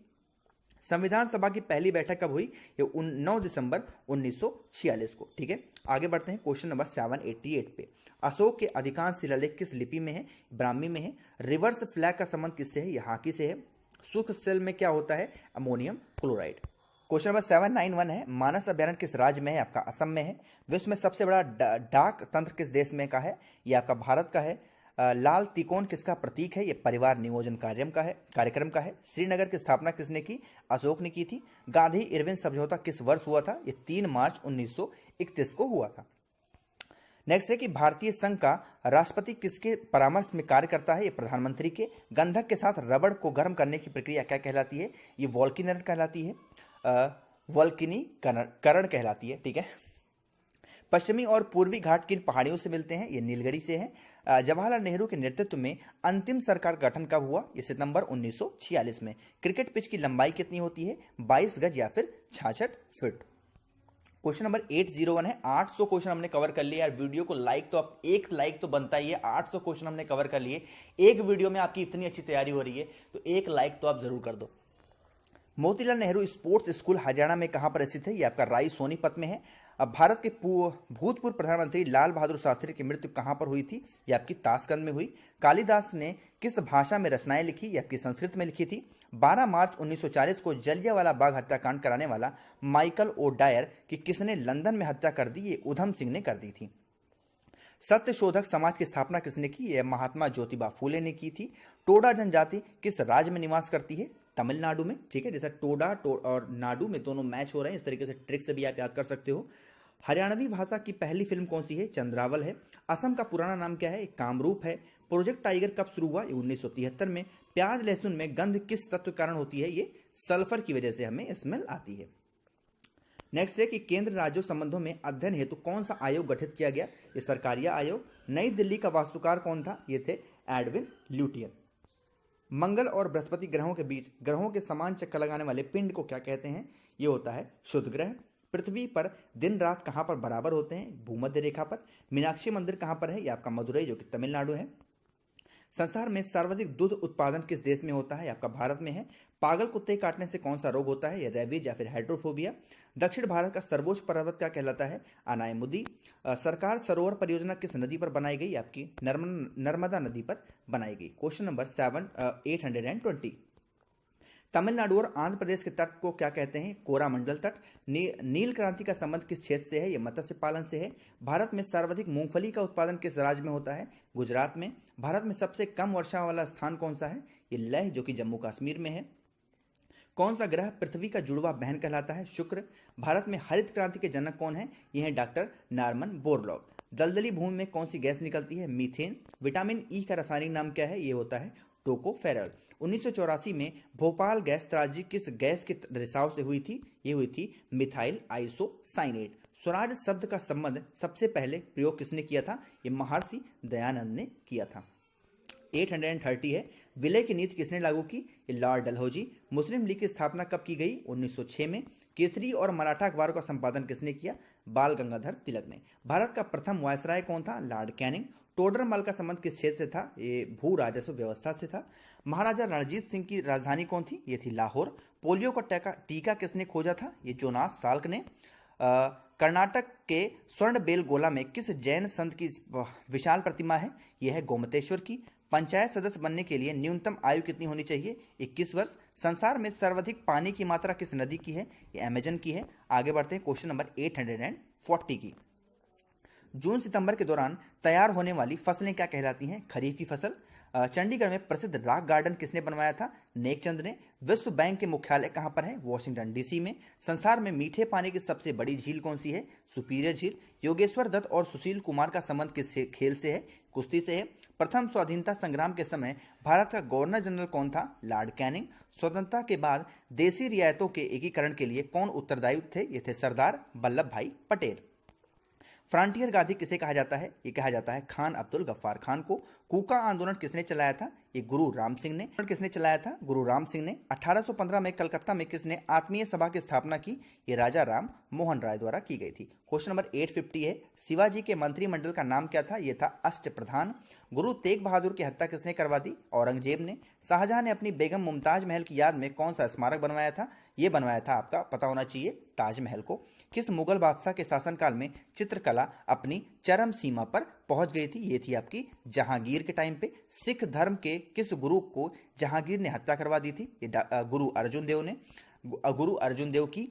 A: संविधान सभा की पहली बैठक कब हुई? ये 9 दिसंबर 1946 को, ठीक है। आगे बढ़ते हैं क्वेश्चन नंबर 788 पे। अशोक के अधिकांश शिलालेख किस लिपि में है? ब्राह्मी में है। रिवर्स फ्लैग का संबंध किससे है? ये हाकी से है। शुष्क सेल में क्या होता है? Ammonium chloride. क्वेश्चन नंबर 791 है। मानस अभ्यारण्य किस राज्य में है? आपका असम में है। विश्व में सबसे बड़ा डाक तंत्र किस देश में का है? ये आपका भारत का है। लाल तिकोन किसका प्रतीक है? ये परिवार नियोजन कार्यक्रम का है। श्रीनगर की स्थापना किसने की? अशोक ने की थी। गांधी इरविन समझौता किस वर्ष हुआ था? ये 3 मार्च 1931 को हुआ था। नेक्स्ट है कि भारतीय संघ का राष्ट्रपति किसके परामर्श में कार्य करता है? ये प्रधानमंत्री के। गंधक के साथ रबड़ को गर्म करने की प्रक्रिया क्या कहलाती है? ये वॉल्किनर कहलाती है। वॉल्किनीकरण कहलाती है, ठीक है। पश्चिमी और पूर्वी घाट किन पहाड़ियों से मिलते हैं? ये नीलगिरी से है। जवाहरलाल नेहरू के नेतृत्व में अंतिम सरकार गठन कब हुआ? ये सितंबर 1946 में। क्रिकेट पिच की लंबाई कितनी होती है? 22 गज या फिर 66 फीट। क्वेश्चन नंबर 801 है। 800 क्वेश्चन हमने कवर कर लिए यार। वीडियो को लाइक तो आप, एक लाइक तो बनता ही है। 800 क्वेश्चन हमने कवर कर लिए। एक वीडियो में आपकी इतनी अच्छी तैयारी हो रही है तो एक लाइक तो आप जरूर कर दो। मोतीलाल नेहरू स्पोर्ट्स स्कूल हरियाणा में कहां पर स्थित है? ये आपका राय सोनीपत में है। अब भारत के भूतपूर्व प्रधानमंत्री लाल बहादुर शास्त्री की मृत्यु कहां पर हुई थी? ये आपकी ताशकंद में हुई। कालिदास ने किस भाषा में रचनाएं लिखी? ये आपकी संस्कृत में लिखी थी। 12 मार्च 1940 को जलियांवाला बाग हत्याकांड कराने वाला माइकल ओ डायर की किसने लंदन में हत्या कर दी? ये उधम सिंह ने कर दी थी। सत्यशोधक समाज की स्थापना किसने की? यह महात्मा ज्योतिबा फूले ने की थी। टोडा जनजाति किस राज्य में निवास करती है? तमिलनाडु में, ठीक है। जैसा टोडा और नाडु में दोनों मैच हो रहे हैं, इस तरीके से ट्रिक से भी आप याद कर सकते हो। हरियाणवी भाषा की पहली फिल्म कौन सी है? चंद्रावल है। असम का पुराना नाम क्या है? कामरूप है। प्रोजेक्ट टाइगर कब शुरू हुआ? 1973 में। प्याज लहसुन में गंध किस तत्व के कारण होती है? ये सल्फर की वजह से हमें स्मेल आती है। नेक्स्ट है कि केंद्र राज्यों संबंधों में अध्ययन हेतु कौन सा आयोग गठित किया गया? ये सरकारिया आयोग। नई दिल्ली का वास्तुकार कौन था? ये थे एडविन ल्यूटियन। मंगल और बृहस्पति ग्रहों के बीच ग्रहों के समान चक्कर लगाने वाले पिंड को क्या कहते हैं? ये होता है शुद्ध ग्रह। पृथ्वी पर दिन रात कहाँ पर बराबर होते हैं? भूमध्य रेखा पर। मीनाक्षी मंदिर कहाँ पर है? ये आपका मदुरई, जो कि तमिलनाडु है। संसार में सर्वाधिक दूध उत्पादन किस देश में होता है? ये आपका भारत में है। पागल कुत्ते काटने से कौन सा रोग होता है? ये रेबीज या फिर हाइड्रोफोबिया। दक्षिण भारत का सर्वोच्च पर्वत क्या कहलाता है? अनायमुदी। सरकार सरोवर परियोजना किस नदी पर बनाई गई? आपकी नर्मदा नदी पर बनाई गई। Question number 820। तमिलनाडु और आंध्र प्रदेश के तट को क्या कहते हैं? कोरामंडल तट। नील क्रांति का संबंध किस क्षेत्र से है? यह मत्स्य पालन से है। भारत में सर्वाधिक मूंगफली का उत्पादन किस राज्य में होता है? गुजरात में। भारत में सबसे कम वर्षा वाला स्थान कौन सा है? ये लेह, जो कि जम्मू कश्मीर में है। कौन सा ग्रह पृथ्वी का जुड़वा बहन कहलाता है? शुक्र। भारत में हरित क्रांति के जनक कौन है? ये है डॉक्टर नॉर्मन बोरलॉग। दलदली भूमि में कौन सी गैस निकलती है? मीथेन। विटामिन ई का रासायनिक नाम क्या है? ये होता है टोकोफेरल। 1984 में भोपाल गैस त्रासदी किस गैस के रिसाव से हुई थी? ये हुई थी मिथाइल आइसोसाइनेट। स्वराज शब्द का संबंध सबसे पहले प्रयोग किसने किया था? ये महर्षि दयानंद ने किया था। 830 है। विलय की नीति किसने लागू की? लॉर्ड डलहौजी। मुस्लिम लीग की स्थापना कब की गई? 1906 में। केसरी और मराठा अखबारों का संपादन किसने किया? बाल गंगाधर तिलक ने। भारत का प्रथम वायसराय कौन था? Lord Canning. टोडरमल का संबंध किस क्षेत्र से था? ये भू राजस्व व्यवस्था से था। महाराजा रणजीत सिंह की राजधानी कौन थी? ये थी लाहौर। पोलियो का टीका किसने खोजा था? ये जोनास साल्क ने। कर्नाटक के स्वर्ण बेलगोला में किस जैन संत की विशाल प्रतिमा है? यह है गोमतेश्वर की। पंचायत सदस्य बनने के लिए न्यूनतम आयु कितनी होनी चाहिए? 21 वर्ष। संसार में सर्वाधिक पानी की मात्रा किस नदी की है? ये अमेजन की है। आगे बढ़ते हैं क्वेश्चन नंबर 840 की। जून सितंबर के दौरान तैयार होने वाली फसलें क्या कहलाती हैं? खरीफ की फसल। चंडीगढ़ में प्रसिद्ध रॉक गार्डन किसने बनवाया था? नेकचंद ने। विश्व बैंक के मुख्यालय कहां पर है? वॉशिंगटन डीसी में। संसार में मीठे पानी की सबसे बड़ी झील कौन सी है? सुपीरियर झील। योगेश्वर दत्त और सुशील कुमार का संबंध किस खेल से है? कुश्ती से है। प्रथम स्वाधीनता संग्राम के समय भारत का गवर्नर जनरल कौन था? Lord Canning. स्वतंत्रता के बाद देसी रियायतों के एकीकरण के लिए कौन उत्तरदायी थे? ये थे सरदार वल्लभ भाई पटेल। फ्रंटियर गांधी किसे कहा जाता है? ये कहा जाता है खान अब्दुल गफ्फार खान को। कूका आंदोलन किसने चलाया था? ये गुरु राम सिंह ने। किसने चलाया था? गुरु राम सिंह ने। 1815 में कलकत्ता में किसने आत्मीय सभा की स्थापना की? ये राजा राम मोहन राय द्वारा की गई थी। क्वेश्चन नंबर 850 है। शिवाजी के मंत्रिमंडल का नाम क्या था? ये था अष्टप्रधान। गुरु तेग बहादुर की हत्या किसने करवा दी? औरंगजेब ने। शाहजहां ने अपनी बेगम मुमताज महल की याद में कौन सा स्मारक बनवाया था? ये बनवाया था, आपका पता होना चाहिए, ताजमहल को। किस मुगल बादशाह के शासनकाल में चित्रकला अपनी चरम सीमा पर पहुंच गई थी? ये थी आपकी जहांगीर के टाइम पे। सिख धर्म के किस गुरु को जहांगीर ने हत्या करवा दी थी? ये गुरु अर्जुन देव ने। गुरु अर्जुन देव की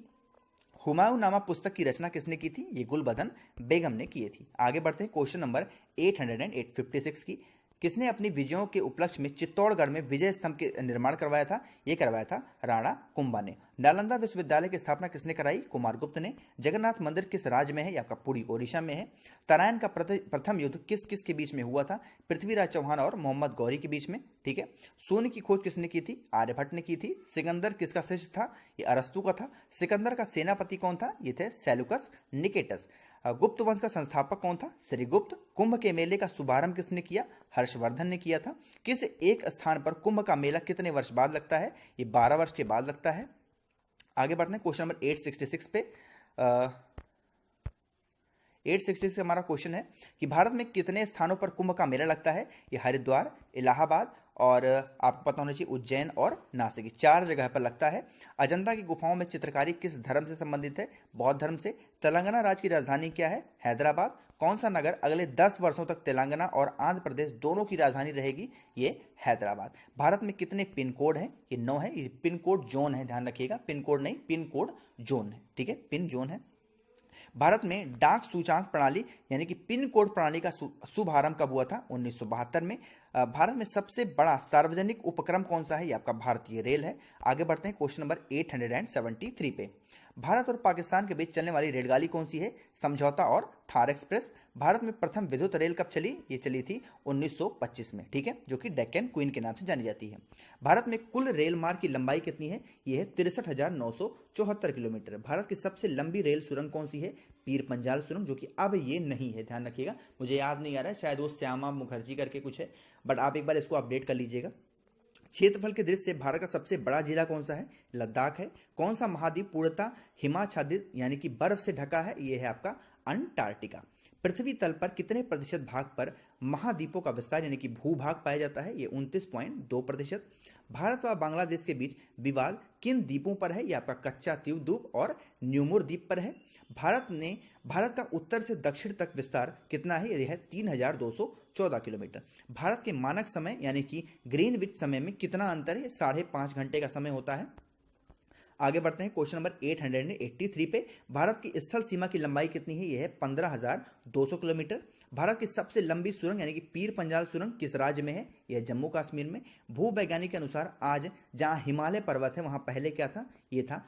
A: हुमायूं नामा पुस्तक की रचना किसने की थी? ये गुलबदन बेगम ने की थी। आगे बढ़ते हैं क्वेश्चन नंबर 856 की। किसने अपनी विजयों के उपलक्ष्य में चित्तौड़गढ़ में विजय स्तंभ के निर्माण करवाया था? ये करवाया था राणा कुंभा ने। नालंदा विश्वविद्यालय की स्थापना किसने कराई? कुमारगुप्त ने। जगन्नाथ मंदिर किस राज्य में है? या आपका पुरी ओडिशा में है। तराइन का प्रथम युद्ध किस किस के बीच में हुआ था? पृथ्वीराज चौहान और मोहम्मद गौरी के बीच में। ठीक है। शून्य की खोज किसने की थी? आर्यभट्ट ने की थी। सिकंदर किसका शिष्य था? ये अरस्तु का था। सिकंदर का सेनापति कौन था? ये थे सेलुकस निकेटस। गुप्त वंश का संस्थापक कौन था? श्रीगुप्त। कुंभ के मेले का शुभारंभ किसने किया? हर्षवर्धन ने किया था। किस एक स्थान पर कुंभ का मेला कितने वर्ष बाद लगता है? ये 12 वर्ष के बाद लगता है। आगे बढ़ते हैं क्वेश्चन नंबर 866 पे। 866 हमारा क्वेश्चन है कि भारत में कितने स्थानों पर कुंभ का मेला लगता है? ये हरिद्वार, इलाहाबाद और आपको पता होना चाहिए उज्जैन और नासिक, 4 जगह पर लगता है। अजंता की गुफाओं में चित्रकारी किस धर्म से संबंधित है? बौद्ध धर्म से। तेलंगाना राज्य की राजधानी क्या है? हैदराबाद। कौन सा नगर अगले 10 वर्षों तक तेलंगाना और आंध्र प्रदेश दोनों की राजधानी रहेगी? ये हैदराबाद। भारत में कितने पिन कोड हैं? ये 9 है। ये पिन कोड जोन है, ध्यान रखिएगा, पिन कोड नहीं, पिन कोड जोन है। ठीक है, पिन जोन है। भारत में डाक सूचकांक प्रणाली यानी कि पिन कोड प्रणाली का शुभारंभ कब हुआ था? 1972 में। भारत में सबसे बड़ा सार्वजनिक उपक्रम कौन सा है? ये आपका भारतीय रेल है। आगे बढ़ते हैं क्वेश्चन नंबर 873 पे। भारत और पाकिस्तान के बीच चलने वाली रेलगाड़ी कौन सी है? समझौता और थार एक्सप्रेस। भारत में प्रथम विद्युत रेल कब चली? ये चली थी 1925 में। ठीक है, जो कि डेक्कन क्वीन के नाम से जानी जाती है। भारत में कुल रेल मार्ग की लंबाई कितनी है? ये है 63,974 किलोमीटर। भारत की सबसे लंबी रेल सुरंग कौन सी है? पीर पंजाल सुरंग, जो कि अब ये नहीं है, ध्यान रखिएगा। मुझे याद नहीं आ रहा है, शायद वो श्यामा मुखर्जी करके कुछ है, बट आप एक बार इसको अपडेट कर लीजिएगा। क्षेत्रफल के दृष्टि से भारत का सबसे बड़ा जिला कौन सा है? लद्दाख है। कौन सा महाद्वीप पूर्णतः हिमाच्छादित यानी कि बर्फ से ढका है? यह है आपका अंटार्कटिका। पृथ्वी तल पर कितने प्रतिशत भाग पर महाद्वीपों का विस्तार यानी कि भूभाग पाया जाता है? ये 29.2%। भारत व बांग्लादेश के बीच विवाद किन द्वीपों पर है? ये आपका कच्चा द्वीप और न्यूमोर द्वीप पर है। भारत का उत्तर से दक्षिण तक विस्तार कितना है? यह है 3214 किलोमीटर। भारत के मानक समय यानी कि ग्रीनविच समय में कितना अंतर है? 5.5 घंटे का समय होता है। आगे बढ़ते हैं क्वेश्चन नंबर 883 पे। भारत की स्थल सीमा की लंबाई कितनी है? यह है 15,200 किलोमीटर। भारत की सबसे लंबी सुरंग यानी कि पीर पंजाल सुरंग किस राज्य में है? यह जम्मू कश्मीर में। भूवैज्ञानिक के अनुसार आज जहां हिमालय पर्वत है वहां पहले क्या था? ये था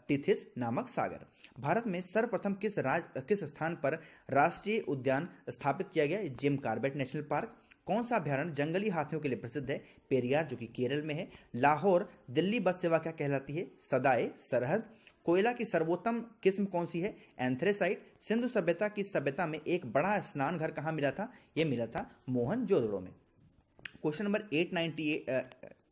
A: टिथिस नामक सागर। भारत में सर्वप्रथम किस स्थान पर राष्ट्रीय उद्यान स्थापित किया गया? Jim Corbett national park. कौन सा अभ्यारण्य जंगली हाथियों के लिए प्रसिद्ध है? पेरियार, जो कि केरल में है। लाहौर दिल्ली बस सेवा क्या कहलाती है? सदाए सरहद। कोयला की सर्वोत्तम किस्म कौन सी है? एंथ्रेसाइट। सिंधु सभ्यता की सभ्यता में एक बड़ा स्नान घर कहाँ मिला था? यह मिला था मोहनजोदड़ो में। क्वेश्चन नंबर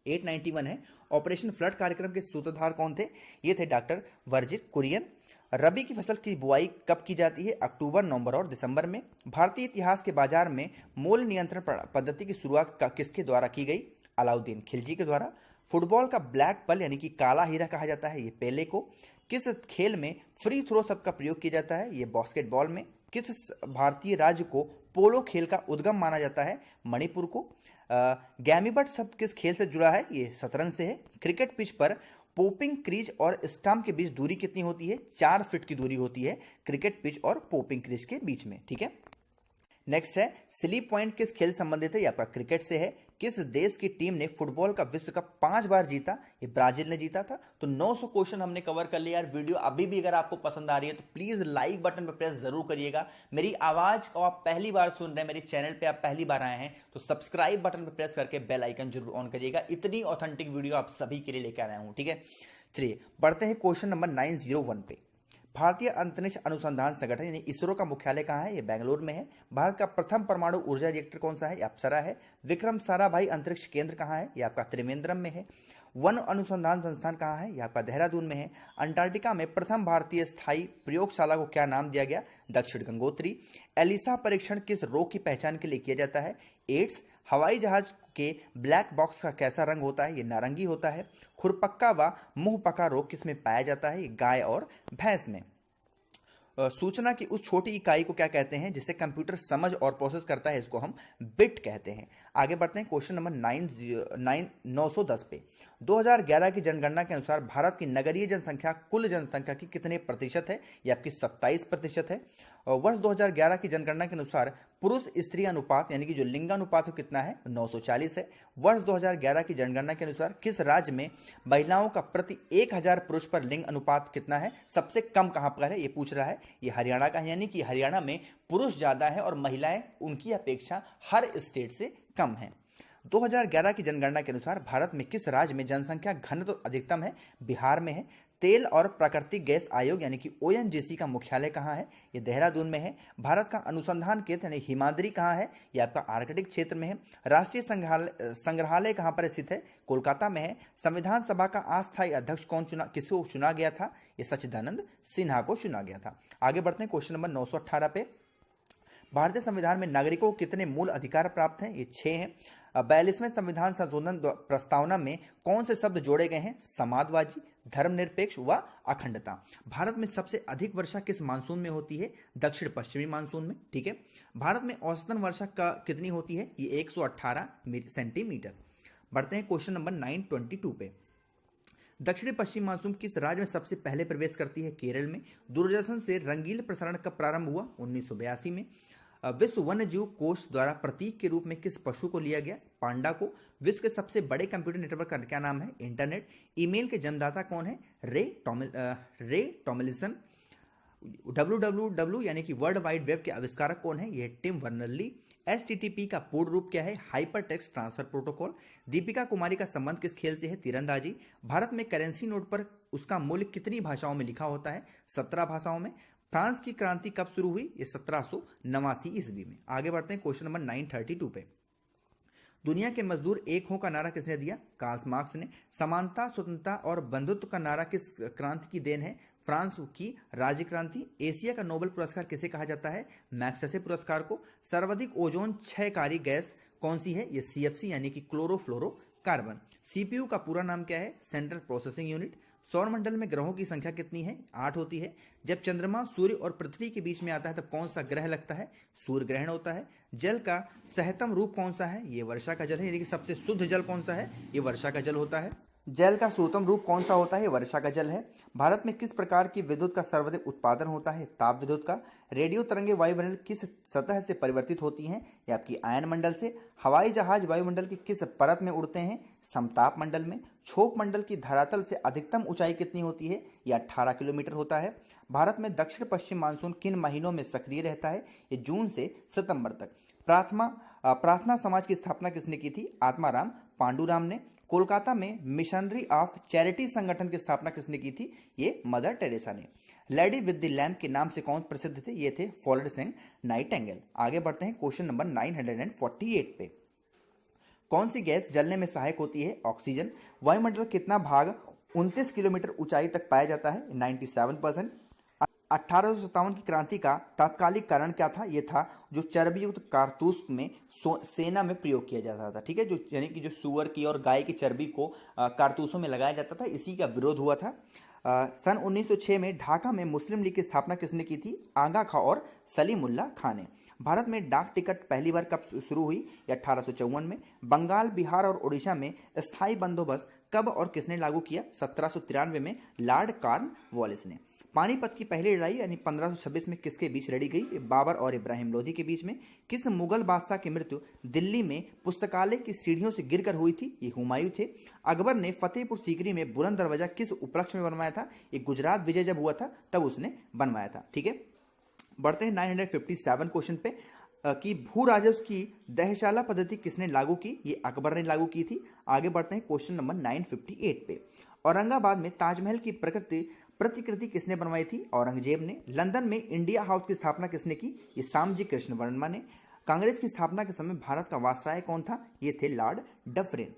A: 891 है। ऑपरेशन फ्लड कार्यक्रम के सूत्रधार कौन थे? ये थे डॉक्टर वर्जित कुरियन। रबी की फसल की बुआई कब की जाती है? अक्टूबर, नवंबर और दिसंबर में। भारतीय इतिहास के बाजार में मूल्य नियंत्रण पद्धति की शुरुआत किसके द्वारा की गई? अलाउद्दीन खिलजी के द्वारा। फुटबॉल का ब्लैक बल यानी कि काला हीरा कहा जाता है? ये पेले को। किस खेल में फ्री थ्रो शब्द का प्रयोग किया जाता है? ये बास्केटबॉल में। किस भारतीय राज्य को पोलो खेल का उद्गम माना जाता है? मणिपुर को। गैमीबट शब्द किस खेल से जुड़ा है? ये शतरंज से है। क्रिकेट पिच पर पोपिंग क्रीज और स्टंप के बीच दूरी कितनी होती है? 4 फीट की दूरी होती है क्रिकेट पिच और पोपिंग क्रीज के बीच में। ठीक है, नेक्स्ट है स्लीप पॉइंट किस खेल संबंधित है? ये आपका क्रिकेट से है। किस देश की टीम ने फुटबॉल का विश्व कप 5 बार जीता? ये ब्राजील ने जीता था। तो 900 क्वेश्चन हमने कवर कर लिया यार। वीडियो अभी भी अगर आपको पसंद आ रही है तो प्लीज लाइक बटन पर प्रेस जरूर करिएगा। मेरी आवाज को आप पहली बार सुन रहे हैं, मेरे चैनल पे आप पहली बार आए हैं तो सब्सक्राइब बटन पर प्रेस करके बेल आइकन जरूर ऑन करिएगा। इतनी ऑथेंटिक वीडियो आप सभी के लिए लेकर आया हूं। ठीक है, चलिए बढ़ते हैं क्वेश्चन नंबर 901 पे। भारतीय अंतरिक्ष अनुसंधान संगठन यानी इसरो का मुख्यालय कहाँ है? ये बेंगलुरु में है। भारत का प्रथम परमाणु ऊर्जा रिएक्टर कौन सा है? ये अप्सरा है। विक्रम साराभाई अंतरिक्ष केंद्र कहाँ है? ये आपका त्रिवेंद्रम में है। वन अनुसंधान संस्थान कहाँ है? ये आपका देहरादून में है। अंटार्कटिका में प्रथम भारतीय स्थायी प्रयोगशाला को क्या नाम दिया गया? दक्षिण गंगोत्री। एलिसा परीक्षण किस रोग की पहचान के लिए किया जाता है? एड्स। हवाई जहाज के ब्लैक बॉक्स का कैसा रंग होता है? ये नारंगी होता है। खुरपक्का व मुंहपका रोग किसमें पाया जाता है? गाय और भैंस में। सूचना की उस छोटी इकाई को क्या कहते हैं जिसे कंप्यूटर समझ और प्रोसेस करता है? इसको हम बिट कहते हैं। आगे बढ़ते हैं क्वेश्चन नंबर 910 पे। 2011 की जनगणना के अनुसार भारत की नगरीय जनसंख्या कुल जनसंख्या की कितने प्रतिशत है? ये आपकी 27% है। वर्ष 2011 की जनगणना के अनुसार पुरुष स्त्री अनुपात यानी कि जो लिंगानुपात है कितना है? 940 है। वर्ष 2011 की जनगणना के अनुसार किस राज्य में महिलाओं का प्रति 1000 पुरुष पर लिंग अनुपात कितना है? सबसे कम कहां पर है ये पूछ रहा है। ये हरियाणा का है, यानी कि हरियाणा में पुरुष ज्यादा है और महिलाएं उनकी अपेक्षा हर स्टेट से कम है। 2011 की जनगणना के अनुसार भारत में किस राज्य में जनसंख्या घनत्व अधिकतम है? बिहार में है। तेल और प्राकृतिक गैस आयोग यानी कि ओएनजीसी का मुख्यालय कहाँ है? ये देहरादून में है। भारत का अनुसंधान केंद्र यानी हिमाद्री कहाँ है? ये आपका आर्कटिक क्षेत्र में है। राष्ट्रीय संग्रहालय कहाँ पर स्थित है? कोलकाता में है। संविधान सभा का अस्थायी अध्यक्ष किसको चुना गया था? ये सच्चिदानंद सिन्हा को चुना गया था। आगे बढ़ते हैं क्वेश्चन नंबर 918 पे। भारतीय संविधान में नागरिकों को कितने मूल अधिकार प्राप्त हैं? ये 6 हैं। 42वें संविधान संशोधन प्रस्तावना में कौन से शब्द जोड़े गए हैं? समाजवादी, धर्मनिरपेक्ष व अखंडता। भारत में सबसे अधिक वर्षा किस मानसून में होती है? दक्षिण पश्चिमी मानसून में। ठीक है, भारत में औसतन वर्षा का कितनी होती है? ये 118 सेंटीमीटर। बढ़ते हैं क्वेश्चन नंबर 922 पे। दक्षिण पश्चिम मानसून किस राज्य में सबसे पहले प्रवेश करती है? केरल में। दूरदर्शन से रंगील प्रसारण कब प्रारंभ हुआ? 1982 में। विश्व वन्यजीव कोष द्वारा प्रतीक के रूप में किस पशु को लिया गया? पांडा को। विश्व के सबसे बड़े कंप्यूटर नेटवर्क का क्या नाम है? इंटरनेट। ईमेल के जन्मदाता कौन है? रे टॉमलिंसन। www यानी कि वर्ल्ड वाइड वेब के आविष्कारक कौन है? ये टिम वर्नर-ली। HTTP का पूर्ण रूप क्या है? Hyper text transfer protocol. Deepika Kumari का संबंध किस खेल से है? तीरंदाजी। भारत में करेंसी नोट पर उसका मूल्य कितनी भाषाओं में लिखा होता है? 17 भाषाओं में। फ्रांस की क्रांति कब शुरू हुई? ये 1789 ईस्वी में। आगे बढ़ते हैं क्वेश्चन नंबर 932 पे। दुनिया के मजदूर एक हों का नारा किसने दिया? कार्ल मार्क्स ने। समानता, स्वतंत्रता और बंधुत्व का नारा किस क्रांति की देन है? फ्रांस की राज्य क्रांति। एशिया का नोबेल पुरस्कार किसे कहा जाता है? मैग्सेसे पुरस्कार को। सर्वाधिक ओजोन क्षयकारी गैस कौन सी है? ये CFC यानी कि क्लोरोफ्लोरोकार्बन। CPU का पूरा नाम क्या है? Central processing unit. सौरमंडल में ग्रहों की संख्या कितनी है? 8 होती है। जब चंद्रमा, सूर्य और पृथ्वी के बीच में आता है तब कौन सा ग्रह लगता है? सूर्य ग्रहण होता है। जल का सहतम रूप कौन सा है? ये वर्षा का जल है। यानी कि सबसे शुद्ध जल कौन सा है? ये वर्षा का जल होता है। जल का शुद्धतम रूप कौन सा होता है? वर्षा का जल है। भारत में किस प्रकार की विद्युत का सर्वाधिक उत्पादन होता है? ताप विद्युत का। रेडियो तरंगे वायुमंडल किस सतह से परिवर्तित होती हैं? ये आपकी आयन मंडल से। हवाई जहाज वायुमंडल की किस परत में उड़ते हैं? समताप मंडल में। क्षोभ मंडल की धरातल से अधिकतम ऊंचाई कितनी होती है? यह 18 किलोमीटर होता है। भारत में दक्षिण पश्चिम मानसून किन महीनों में सक्रिय रहता है? ये जून से सितंबर तक। प्रार्थना समाज की स्थापना किसने की थी? आत्माराम पांडुराम ने। कोलकाता में मिशनरी ऑफ चैरिटी संगठन की स्थापना किसने की थी? ये मदर टेरेसा ने। लेडी विद द लैम्प के नाम से कौन प्रसिद्ध थे? ये थे फ्लोरेंस नाइटिंगेल। आगे बढ़ते हैं क्वेश्चन नंबर 948 पे। कौन सी गैस जलने में सहायक होती है? ऑक्सीजन। वायुमंडल कितना भाग 29 किलोमीटर ऊंचाई तक पाया जाता है? 97%। 1857 की क्रांति का तात्कालिक कारण क्या था? यह था जो चर्बीयुक्त कारतूस में सेना में प्रयोग किया जाता था। ठीक है, जो यानी कि जो सुअर की और गाय की चर्बी को कारतूसों में लगाया जाता था, इसी का विरोध हुआ था। सन 1906 में ढाका में मुस्लिम लीग की स्थापना किसने की थी? आगा खां और सलीमुल्लाह खां ने। भारत में डाक टिकट पहली बार कब शुरू हुई? 1854 में। बंगाल, बिहार और उड़ीसा में स्थायी बंदोबस्त कब और किसने लागू किया? 1793 में लॉर्ड कॉर्नवालिस ने। पानीपत की पहली लड़ाई यानी 1526 में किसके बीच लड़ी गई? बाबर और इब्राहिम लोधी के बीच में। किस मुगल बादशाह की मृत्यु दिल्ली में पुस्तकालय की सीढ़ियों से गिरकर हुई थी? ये हुमायूं थे। अकबर ने फतेहपुर सीकरी में बुलंद दरवाजा किस उपलक्ष्य में बनवाया था? ये गुजरात विजय जब हुआ था तब उसने बनवाया था। ठीक है, बढ़ते हैं 957 क्वेश्चन पे कि भू राजस्व की दहशाला पद्धति किसने लागू की? ये अकबर ने लागू की थी। आगे बढ़ते हैं क्वेश्चन नंबर 958 पे। औरंगाबाद में ताजमहल की प्रतिकृति किसने बनवाई थी? औरंगजेब ने। लंदन में इंडिया हाउस की स्थापना किसने की? ये सामजी कृष्ण वर्मा ने। कांग्रेस की स्थापना के समय भारत का वायसराय कौन था? ये थे लॉर्ड डफरिन।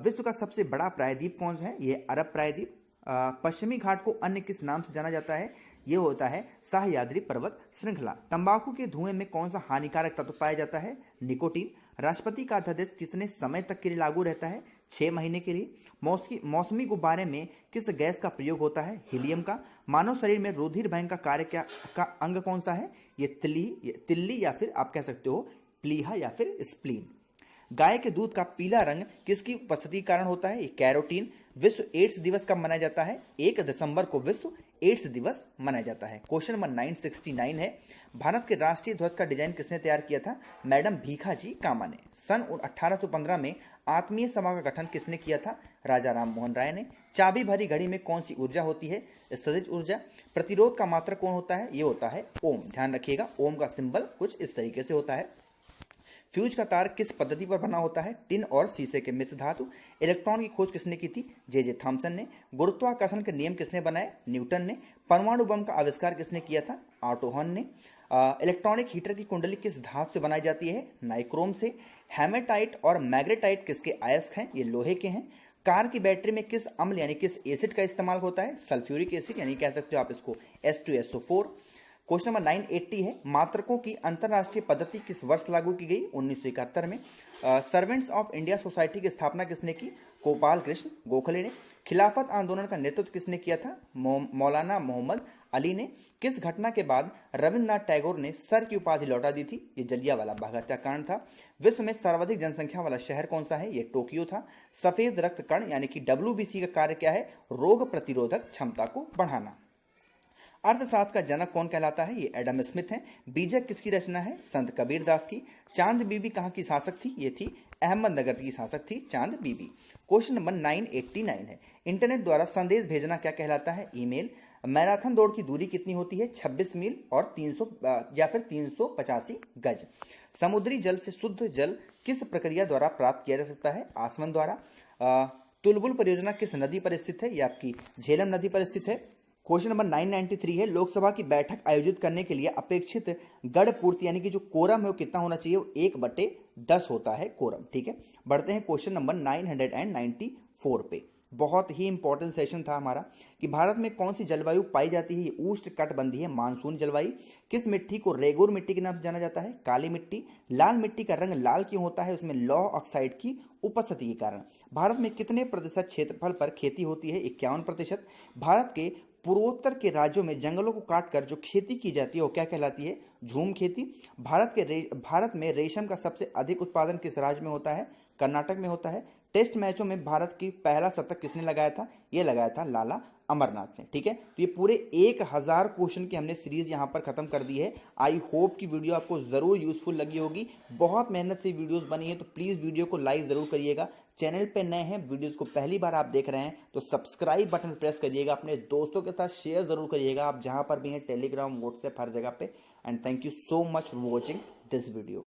A: विश्व का सबसे बड़ा प्रायद्वीप कौन सा है? ये अरब प्रायद्वीप। पश्चिमी घाट को अन्य किस नाम से जाना जाता है? ये होता है सह्याद्री पर्वत श्रृंखला। तंबाकू के धुएं में कौन सा हानिकारक तत्व पाया जाता है? निकोटीन। राष्ट्रपति का अध्यादेश कितने समय तक के लिए लागू रहता है? 6 महीने के लिए। मौसमी गुब्बारे में किस गैस का प्रयोग होता है? हीलियम का। मानव शरीर में रुधिर बैंक का कार्य का अंग कौन सा है? ये तिल्ली या फिर आप कह सकते हो प्लीहा या फिर स्प्लीन। गाय के दूध का पीला रंग किसकी उपस्थिति के कारण होता है? ये कैरोटीन। विश्व एड्स दिवस कब मनाया जाता है? 1 दिसंबर को विश्व एड्स दिवस मनाया जाता है। क्वेश्चन नंबर 969 है। भारत के राष्ट्रीय ध्वज का डिजाइन किसने तैयार किया था? मैडम भीखाजी कामा ने। सन 1815 में आत्मीय सभा का गठन किसने किया था? राजा राम मोहन राय ने। चाबी भरी घड़ी में कौन सी ऊर्जा होती है? स्थितिज ऊर्जा। प्रतिरोध का मात्रक कौन होता है? ये होता है ओम। ध्यान रखिएगा, ओम का सिंबल कुछ इस तरीके से होता है। फ्यूज का तार किस पद्धति पर बना होता है? टिन और शीशे के मिश्र धातु। इलेक्ट्रॉन की खोज किसने की थी? जे थॉमसन ने। गुरुत्वाकर्षण के नियम किसने बनाए? न्यूटन ने। परमाणु बम का आविष्कार किसने किया था? ऑटो हॉर्न ने। इलेक्ट्रॉनिक हीटर की कुंडली किस धातु से बनाई जाती है? नाइक्रोम से। हेमेटाइट और मैग्नेटाइट किसके अयस्क हैं? ये लोहे के हैं। कार की बैटरी में किस अम्ल यानी किस एसिड का इस्तेमाल होता है? सल्फ्यूरिक एसिड, यानी कह सकते हो आप इसको H2SO4। क्वेश्चन नंबर 980 है। मात्रकों की अंतरराष्ट्रीय पद्धति किस वर्ष लागू की गई? 1971 में। सर्वेंट्स ऑफ इंडिया सोसाइटी की स्थापना किसने की? गोपाल कृष्ण गोखले ने। खिलाफत आंदोलन का नेतृत्व किसने किया था? मौलाना मोहम्मद अली ने। किस घटना के बाद रविन्द्रनाथ टैगोर ने सर की उपाधि लौटा दी थी? ये जलियांवाला बाग हत्याकांड था। विश्व में सर्वाधिक जनसंख्या वाला शहर कौन सा है? ये टोक्यो था। सफेद रक्त कण यानी कि WBC का कार्य क्या है? रोग प्रतिरोधक क्षमता को बढ़ाना। अर्थशास्त्र का जनक कौन कहलाता है? ये एडम स्मिथ हैं। बीजक किसकी रचना है? संत कबीर दास की। चांद बीबी कहाँ की शासक थी? ये थी अहमदनगर की शासक थी चांद बीबी। क्वेश्चन नंबर 989 है। इंटरनेट द्वारा संदेश भेजना क्या कहलाता है? ईमेल। मैराथन दौड़ की दूरी कितनी होती है? 26 मील और 300 या फिर 385 गज। समुद्री जल से शुद्ध जल किस प्रक्रिया द्वारा प्राप्त किया जा सकता है? आसवन द्वारा। तुलबुल परियोजना किस नदी पर स्थित है? यह आपकी झेलम नदी पर स्थित है। क्वेश्चन नंबर 993 है, लोकसभा की बैठक आयोजित करने के लिए अपेक्षित गढ़ पूर्ति यानी कि जो कोरम है वो कितना होना चाहिए, वो 1/10 होता है कोरम। ठीक है, बढ़ते हैं क्वेश्चन नंबर 994 पे। बहुत ही इंपॉर्टेंट सेशन था हमारा कि भारत में कौन सी जलवायु पाई जाती है, ये उष्णकटिबंधीय मानसून जलवायु। किस मिट्टी को रेगुर मिट्टी के नाम से जाना जाता है, काली मिट्टी। लाल मिट्टी का रंग लाल क्यों होता है, उसमें लौह ऑक्साइड की उपस्थिति के कारण। भारत में कितने प्रतिशत क्षेत्रफल पर खेती होती है, 51%। भारत के पूर्वोत्तर के राज्यों में जंगलों को काटकर जो खेती की जाती है वो क्या कहलाती है, झूम खेती। भारत में रेशम का सबसे अधिक उत्पादन किस राज्य में होता है, कर्नाटक में होता है। टेस्ट मैचों में भारत की पहला शतक किसने लगाया था, ये लगाया था लाला अमरनाथ ने। ठीक है, तो ये पूरे 1000 क्वेश्चन की हमने सीरीज यहाँ पर खत्म कर दी है। आई होप कि वीडियो आपको जरूर यूजफुल लगी होगी। बहुत मेहनत से वीडियोस बनी है, तो प्लीज वीडियो को लाइक जरूर करिएगा। चैनल पे नए हैं, वीडियोस को पहली बार आप देख रहे हैं तो सब्सक्राइब बटन प्रेस करिएगा, अपने दोस्तों के साथ शेयर जरूर करिएगा, आप जहां पर भी हैं, टेलीग्राम, व्हाट्सएप, हर जगह पे। And thank you so much for watching this video.